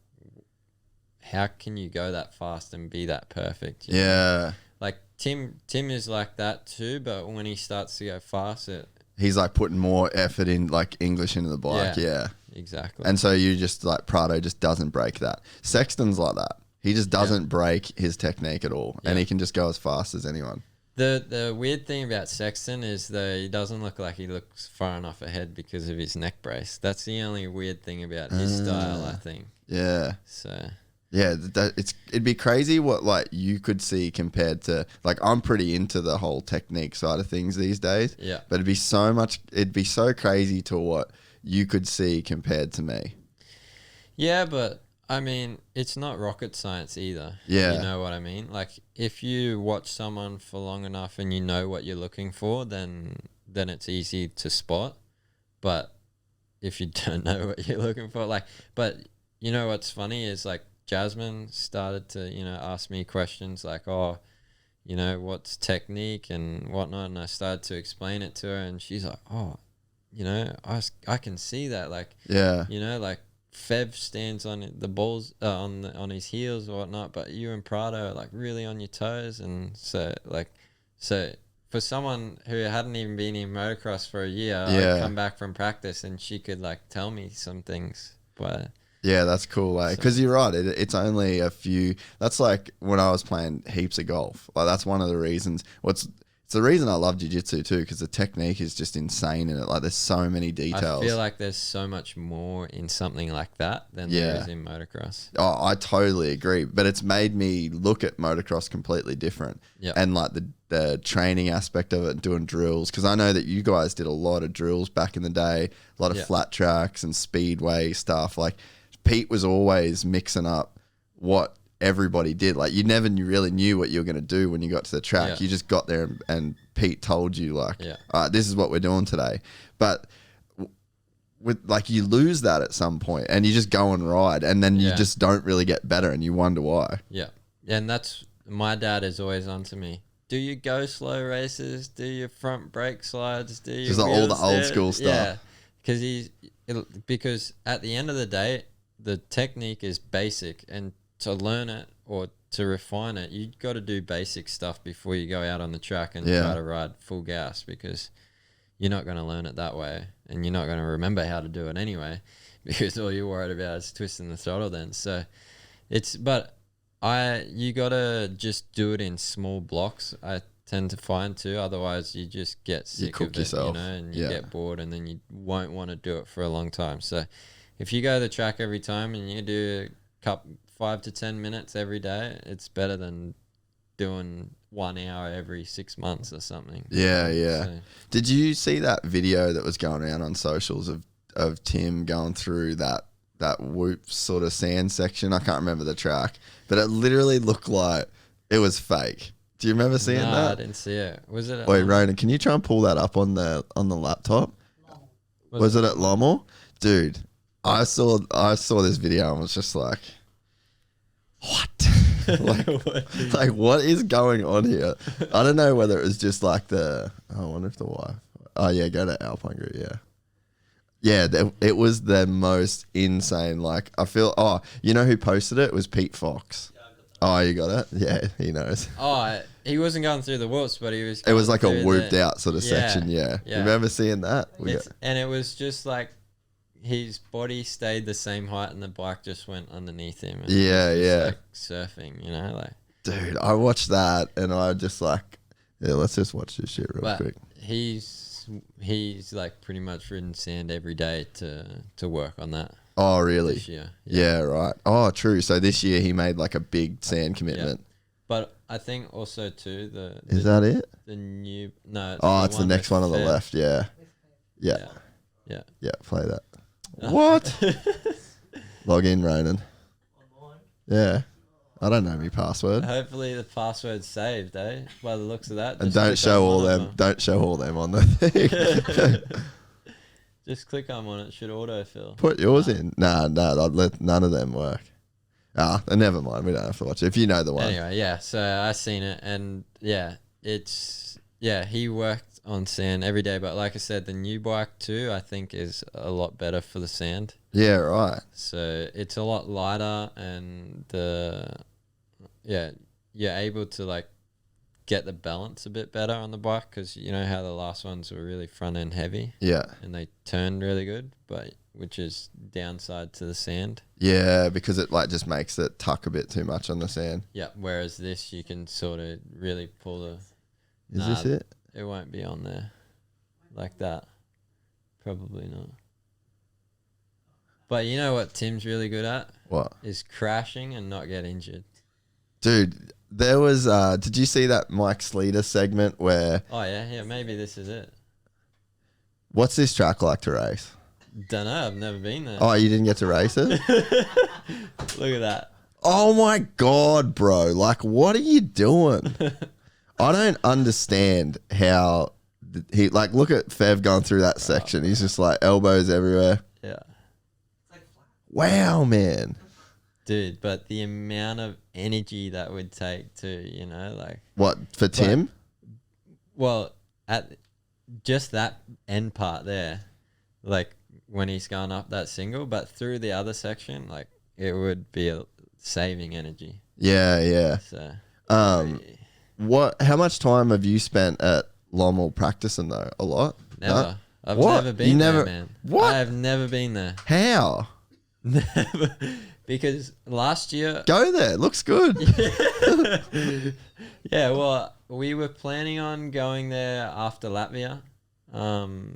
C: how can you go that fast and be that perfect? You know? Like Tim is like that too, but when he starts to go fast,
B: he's like putting more effort in, like English into the bike. Yeah,
C: exactly.
B: And so you just like, Prado just doesn't break that. Sexton's like that. He just doesn't break his technique at all, and he can just go as fast as anyone.
C: The weird thing about Sexton is that he doesn't look like he looks far enough ahead because of his neck brace. That's the only weird thing about his style, I think.
B: Yeah.
C: So.
B: Yeah, it'd be crazy what like you could see compared to, like, I'm pretty into the whole technique side of things these days.
C: Yeah.
B: But it'd be so crazy to what you could see compared to me.
C: Yeah, but I mean, it's not rocket science either.
B: Yeah.
C: You know what I mean? Like, if you watch someone for long enough and you know what you're looking for, then it's easy to spot. But if you don't know what you're looking for, like, but you know what's funny is like, Jasmine started to, you know, ask me questions like, oh, you know, what's technique and whatnot, and I started to explain it to her, and she's like, oh, you know, I can see that, like, you know, like Fev stands on the balls on his heels or whatnot, but you and Prado are like really on your toes, and so for someone who hadn't even been in motocross for a year, I'd come back from practice and she could like tell me some things, but.
B: Yeah, that's cool, because you're right. It's only a few. That's like when I was playing heaps of golf. Like, that's one of the reasons. It's It's the reason I love jiu-jitsu too, because the technique is just insane in it. Like there's so many details.
C: I feel like there's so much more in something like that than there is in motocross.
B: Oh, I totally agree. But it's made me look at motocross completely different.
C: Yep.
B: And like the training aspect of it, doing drills. Because I know that you guys did a lot of drills back in the day, a lot of flat tracks and speedway stuff. Like Pete was always mixing up what everybody did. Like you never really knew what you were going to do when you got to the track. You just got there and Pete told you like, all right, this is what we're doing today. But with like you lose that at some point and you just go and ride and then you just don't really get better and you wonder why.
C: Yeah. And that's my dad is always on to me. Do you go slow races? Do your front brake slides? Do you
B: just all the old school stuff?
C: Yeah. Because at the end of the day, the technique is basic, and to learn it or to refine it, you got to do basic stuff before you go out on the track and try to ride full gas, because you're not going to learn it that way and you're not going to remember how to do it anyway, because all you're worried about is twisting the throttle then. So you got to just do it in small blocks, I tend to find too. Otherwise you just get sick of it,
B: yourself.
C: And you get bored and then you won't want to do it for a long time. So if you go to the track every time and you do 5 to 10 minutes every day, it's better than doing 1 hour every 6 months or something.
B: Yeah.
C: So,
B: did you see that video that was going around on socials of Tim going through that whoop sort of sand section? I can't remember the track, but it literally looked like it was fake. Do you remember seeing that?
C: I didn't see it. Was it?
B: Wait, Ronan, can you try and pull that up on the laptop? Was it at Lommel? Dude, I saw this video and was just like, what? like what is going on here? I don't know whether it was just like I wonder if the wife. Oh yeah, go to Alpine Group. Yeah, it was the most insane. Like I feel. Oh, you know who posted it? It was Pete Fox. Oh, you got it? Yeah, he knows.
C: Oh, he wasn't going through the whoops, but he was.
B: It was like a whooped out sort of section. Yeah. You remember seeing that?
C: And it was just like his body stayed the same height and the bike just went underneath him. And like surfing, like. Dude,
B: I watched that and I just like, let's just watch this shit real quick.
C: He's like pretty much ridden sand every day to work on that.
B: Oh, really?
C: This year.
B: Yeah, right. Oh, true. So this year he made like a big sand commitment.
C: Yeah. But I think also too
B: Is that it?
C: The new
B: it's the next one on the left. Yeah. Yeah. Play that. What? Log in, Ronan. Yeah. I don't know my password.
C: Hopefully the password's saved, eh? By the looks of that.
B: And don't show all them. Don't show all them on the thing.
C: Just click on one. It should autofill.
B: Put yours in. Nah. I'd let none of them work. Never mind. We don't have to watch it. If you know the one.
C: Anyway, yeah. So I seen it, and he worked on sand every day. But like I said, the new bike too, I think, is a lot better for the sand.
B: Yeah, right.
C: So it's a lot lighter, and you're able to like get the balance a bit better on the bike, because you know how the last ones were really front end heavy.
B: Yeah.
C: And they turned really good, but which is downside to the sand.
B: Yeah, because it like just makes it tuck a bit too much on the sand.
C: Yeah. Whereas this, you can sort of really pull the.
B: Is this it?
C: It won't be on there like that. Probably not. But you know what Tim's really good at?
B: What?
C: Is crashing and not get injured.
B: Dude, there was, did you see that Mike Sleater segment where...
C: Oh, yeah, maybe this is it.
B: What's this track like to race?
C: Don't know, I've never been there.
B: Oh, you didn't get to race it?
C: Look at that.
B: Oh my God, bro. Like, what are you doing? I don't understand how he, like, look at Fev going through that section. He's just like elbows everywhere.
C: Yeah.
B: Wow, man.
C: Dude, but the amount of energy that would take to, like...
B: What, for Tim?
C: Well, at just that end part there, like when he's gone up that single, but through the other section, like it would be saving energy.
B: Yeah.
C: So...
B: how much time have you spent at Lommel practicing though? A lot?
C: Never.
B: No?
C: I've never been there, man.
B: What?
C: I have never been there.
B: How?
C: Never. because last year,
B: Go there. Looks good.
C: yeah, well, we were planning on going there after Latvia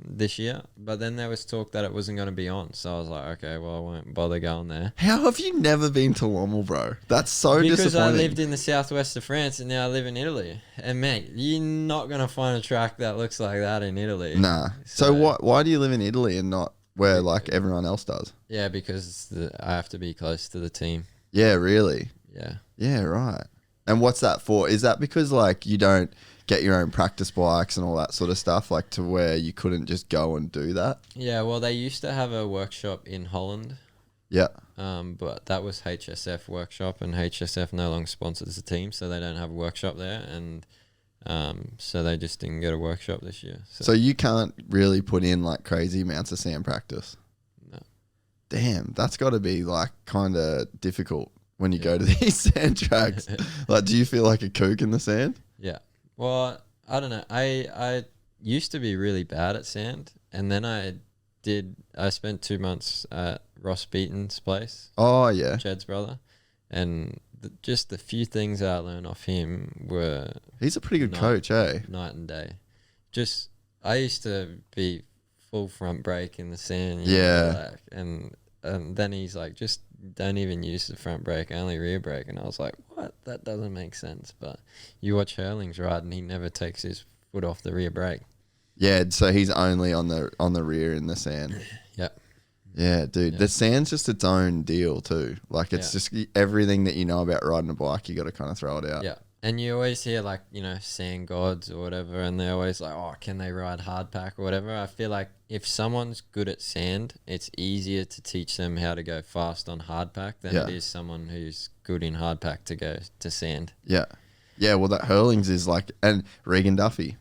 C: this year, but then there was talk that it wasn't going to be on. So I was like, okay, well, I won't bother going there.
B: How have you never been to Lommel, bro? That's so
C: Because
B: disappointing.
C: I lived in the southwest of France and now I live in Italy. And mate, you're not going to find a track that looks like that in Italy.
B: Nah. So why do you live in Italy and not where like everyone else does?
C: Yeah, because I have to be close to the team.
B: Yeah, really?
C: Yeah.
B: Yeah, right. And what's that for? Is that because like you don't get your own practice bikes and all that sort of stuff, like to where you couldn't just go and do that?
C: Yeah, well, they used to have a workshop in Holland.
B: Yeah.
C: But that was HSF workshop, and HSF no longer sponsors the team, so they don't have a workshop there, and so they just didn't get a workshop this year.
B: So you can't really put in like crazy amounts of sand practice.
C: No.
B: Damn, that's got to be like kind of difficult when you go to these sand tracks. Like, do you feel like a kook in the sand?
C: Yeah. Well, I don't know. I used to be really bad at sand, and then I spent 2 months at Ross Beaton's place,
B: Oh yeah,
C: Jed's brother, and just the few things that I learned off him were
B: he's a pretty good coach, eh?
C: night and day. Just I used to be full front brake in the sand, and then he's like, just don't even use the front brake, only rear brake, and I was like, what? That doesn't make sense. But you watch Hurling's ride, and he never takes his foot off the rear brake.
B: Yeah, so he's only on the rear in the sand.
C: Yep.
B: Yeah, dude.
C: Yeah.
B: The sand's just its own deal too. Like it's just everything that you know about riding a bike, you got to kind of throw it out.
C: Yeah. And you always hear like, sand gods or whatever, and they're always like, oh, can they ride hard pack or whatever? I feel like if someone's good at sand, it's easier to teach them how to go fast on hard pack than it is someone who's good in hard pack to go to sand.
B: Yeah. Yeah, well that Hurling's is like, and Regan Duffy.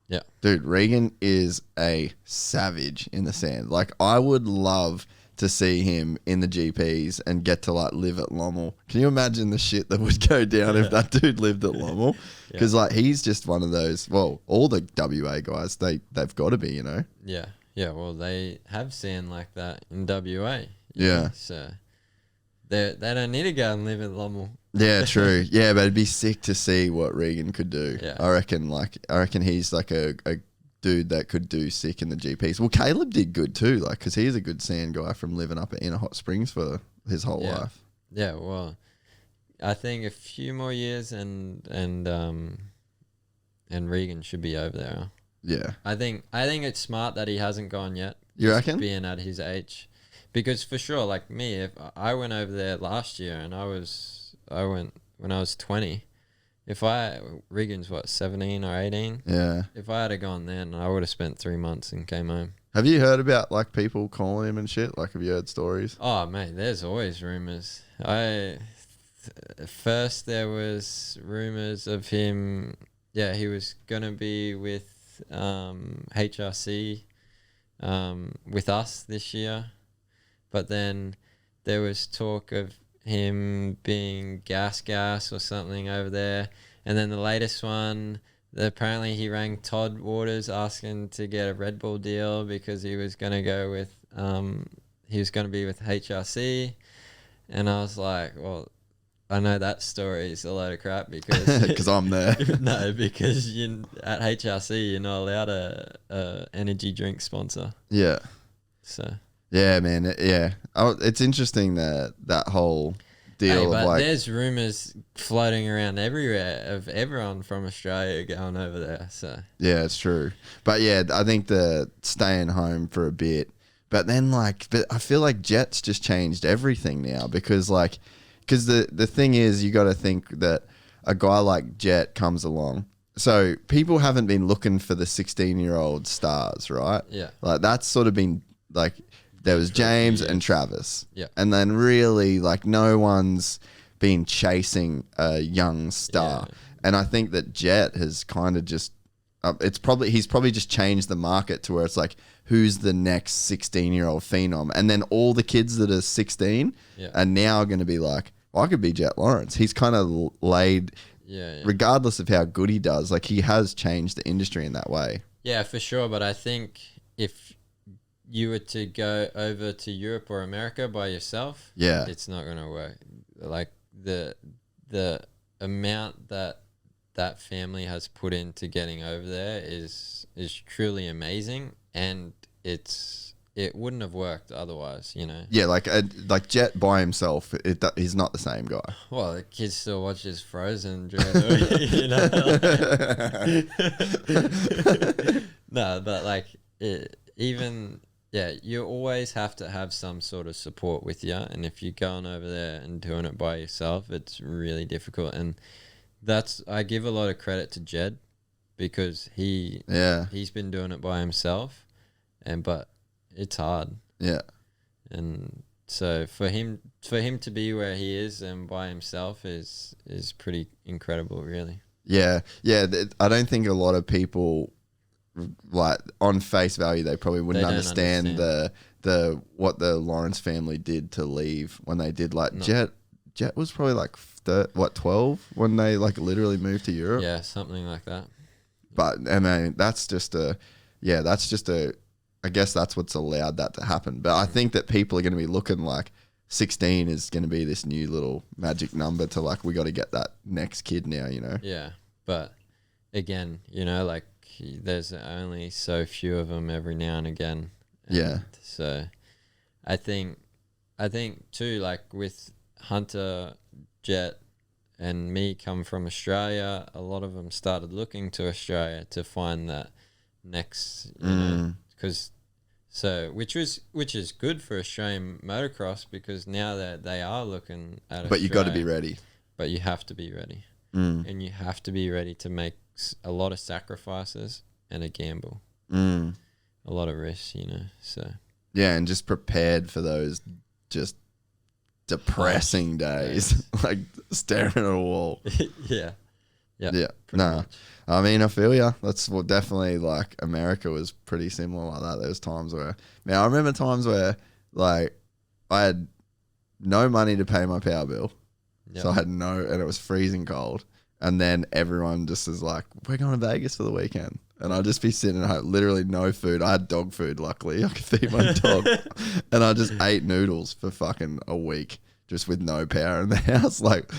C: Yeah.
B: Dude, Regan is a savage in the sand. Like I would love to see him in the GPs and get to like live at Lommel. Can you imagine the shit that would go down if that dude lived at Lommel? Because like he's just one of those. Well, all the WA guys, they've got to be,
C: Yeah, yeah. Well, they have sand like that in WA.
B: Yeah.
C: So they don't need to go and live at Lommel.
B: Yeah, true. Yeah, but it'd be sick to see what Regan could do.
C: Yeah.
B: I reckon he's like a dude that could do sick in the GPs. Well, Caleb did good too, like because he's a good sand guy from living up at Inner Hot Springs for his whole life.
C: Yeah, well, I think a few more years and Regan should be over there.
B: Yeah.
C: I think it's smart that he hasn't gone yet.
B: You reckon?
C: Being at his age, because for sure, like me, if I went over there last year and I went when I was 20. Regan's 17 or 18.
B: Yeah.
C: If I had gone then, I would have spent 3 months and came home.
B: Have you heard about like people calling him and shit? Like, have you heard stories?
C: Oh mate, there's always rumors. First there was rumors of him. Yeah, he was gonna be with HRC with us this year, but then there was talk of him being gas or something over there, and then the latest one, apparently he rang Todd Waters asking to get a Red Bull deal because he was going to go with he was going to be with HRC, and I was like, well, I know that story is a load of crap because
B: Because I'm there.
C: no, because at HRC you're not allowed a energy drink sponsor.
B: Yeah.
C: So
B: Yeah, man. Yeah. Oh, it's interesting that whole deal
C: but
B: of like.
C: there's rumors floating around everywhere of everyone from Australia going over there. So
B: Yeah, it's true. But yeah, I think the staying home for a bit. But then but I feel like Jet's just changed everything now because the thing is, you got to think that a guy like Jet comes along. So people haven't been looking for the 16-year-old stars, right?
C: Yeah.
B: Like that's sort of been like there was James and Travis.
C: Yeah.
B: And then really like no one's been chasing a young star.
C: Yeah.
B: And I think that Jet has kind of just he's probably just changed the market to where it's like, who's the next 16-year-old phenom? And then all the kids that are 16 are now going to be like, well, I could be Jet Lawrence. He's kind of laid, regardless of how good he does, like he has changed the industry in that way.
C: Yeah, for sure. But I think if you were to go over to Europe or America by yourself,
B: Yeah.
C: it's not going to work. Like the amount that family has put into getting over there is truly amazing, and it wouldn't have worked otherwise, you know.
B: Yeah, like Jet by himself, he's not the same guy.
C: Well, the kid still watches Frozen, you know. No, but like you always have to have some sort of support with you, and if you're going over there and doing it by yourself, it's really difficult. And I give a lot of credit to Jed, because he's been doing it by himself, but it's hard.
B: Yeah.
C: And so for him to be where he is and by himself is pretty incredible, really.
B: Yeah. Yeah. I don't think a lot of people, like, on face value, they probably wouldn't understand the what the Lawrence family did to leave when they did. Like, no. Jet was probably like 12 when they like literally moved to Europe.
C: Yeah, something like that.
B: But I mean, that's just a I guess that's what's allowed that to happen. But I think that people are going to be looking like 16 is going to be this new little magic number to, like, we got to get that next kid now, you know?
C: Yeah. But again, you know, like, there's only so few of them every now and again.
B: Yeah.
C: So I think too, like with Hunter, Jet, and me come from Australia, a lot of them started looking to Australia to find that next, you know, which is good for Australian motocross, because now that they are looking at
B: But you got to be
C: Australia,
B: ready.
C: But you have to be ready. And you have to be ready to make a lot of sacrifices and a gamble. A lot of risks, you know. So
B: yeah, and just prepared for those just depressing days, like staring at a wall.
C: Yeah.
B: No, much. I mean, I feel ya. That's what definitely, like, America was pretty similar like that. There was times where, man, I remember times where, like, I had no money to pay my power bill.
C: Yep.
B: So I had and it was freezing cold. And then everyone just is like, we're going to Vegas for the weekend. And I'd just be sitting at home, literally no food. I had dog food, luckily. I could feed my dog. And I just ate noodles for fucking a week, just with no power in the house, like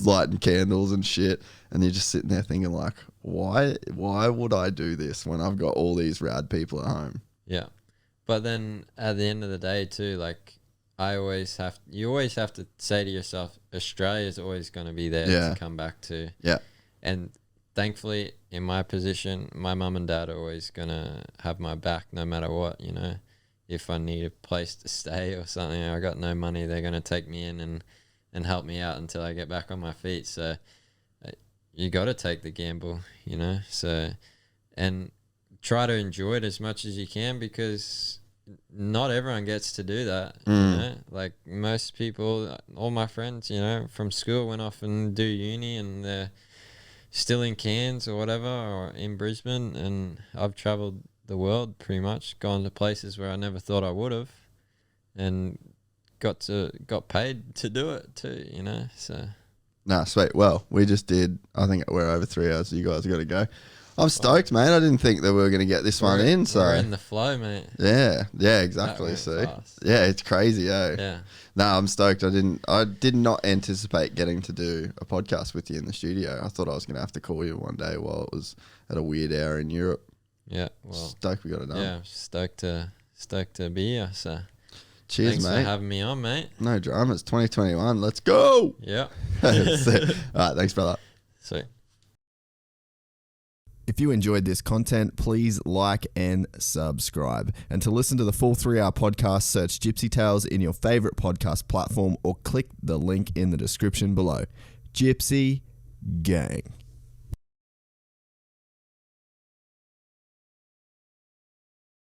B: lighting candles and shit. And you're just sitting there thinking, like, why would I do this when I've got all these rad people at home?
C: Yeah. But then at the end of the day too, like, you always have to say to yourself, Australia's always going to be there to come back to. Yeah. And thankfully, in my position, my mum and dad are always going to have my back no matter what, you know. If I need a place to stay or something, I got no money, they're going to take me in and help me out until I get back on my feet. So you got to take the gamble, you know. So, and try to enjoy it as much as you can, because not everyone gets to do that, you know. Like, most people, all my friends, you know, from school went off and do uni, and they're still in Cairns or whatever, or in Brisbane, and I've travelled the world pretty much, gone to places where I never thought I would have, and got paid to do it too, you know. So
B: nah, sweet. Well, we just did, I think we're over 3 hours, so you guys got to go. I'm stoked, mate. I didn't think that we were going to get this one in. So
C: we're in the flow, mate.
B: Yeah, exactly. See, yeah, it's crazy, eh?
C: Yeah.
B: No, I'm stoked. I did not anticipate getting to do a podcast with you in the studio. I thought I was going to have to call you one day while it was at a weird hour in Europe.
C: Yeah, well,
B: stoked we got it done.
C: Yeah, stoked to be here. So
B: cheers,
C: thanks
B: mate.
C: for having me on, mate.
B: No dramas. 2021. Let's go.
C: Yeah.
B: All right, thanks, brother.
C: Sweet.
E: If you enjoyed this content, please like and subscribe. And to listen to the full 3-hour podcast, search Gypsy Tales in your favorite podcast platform or click the link in the description below. Gypsy Gang.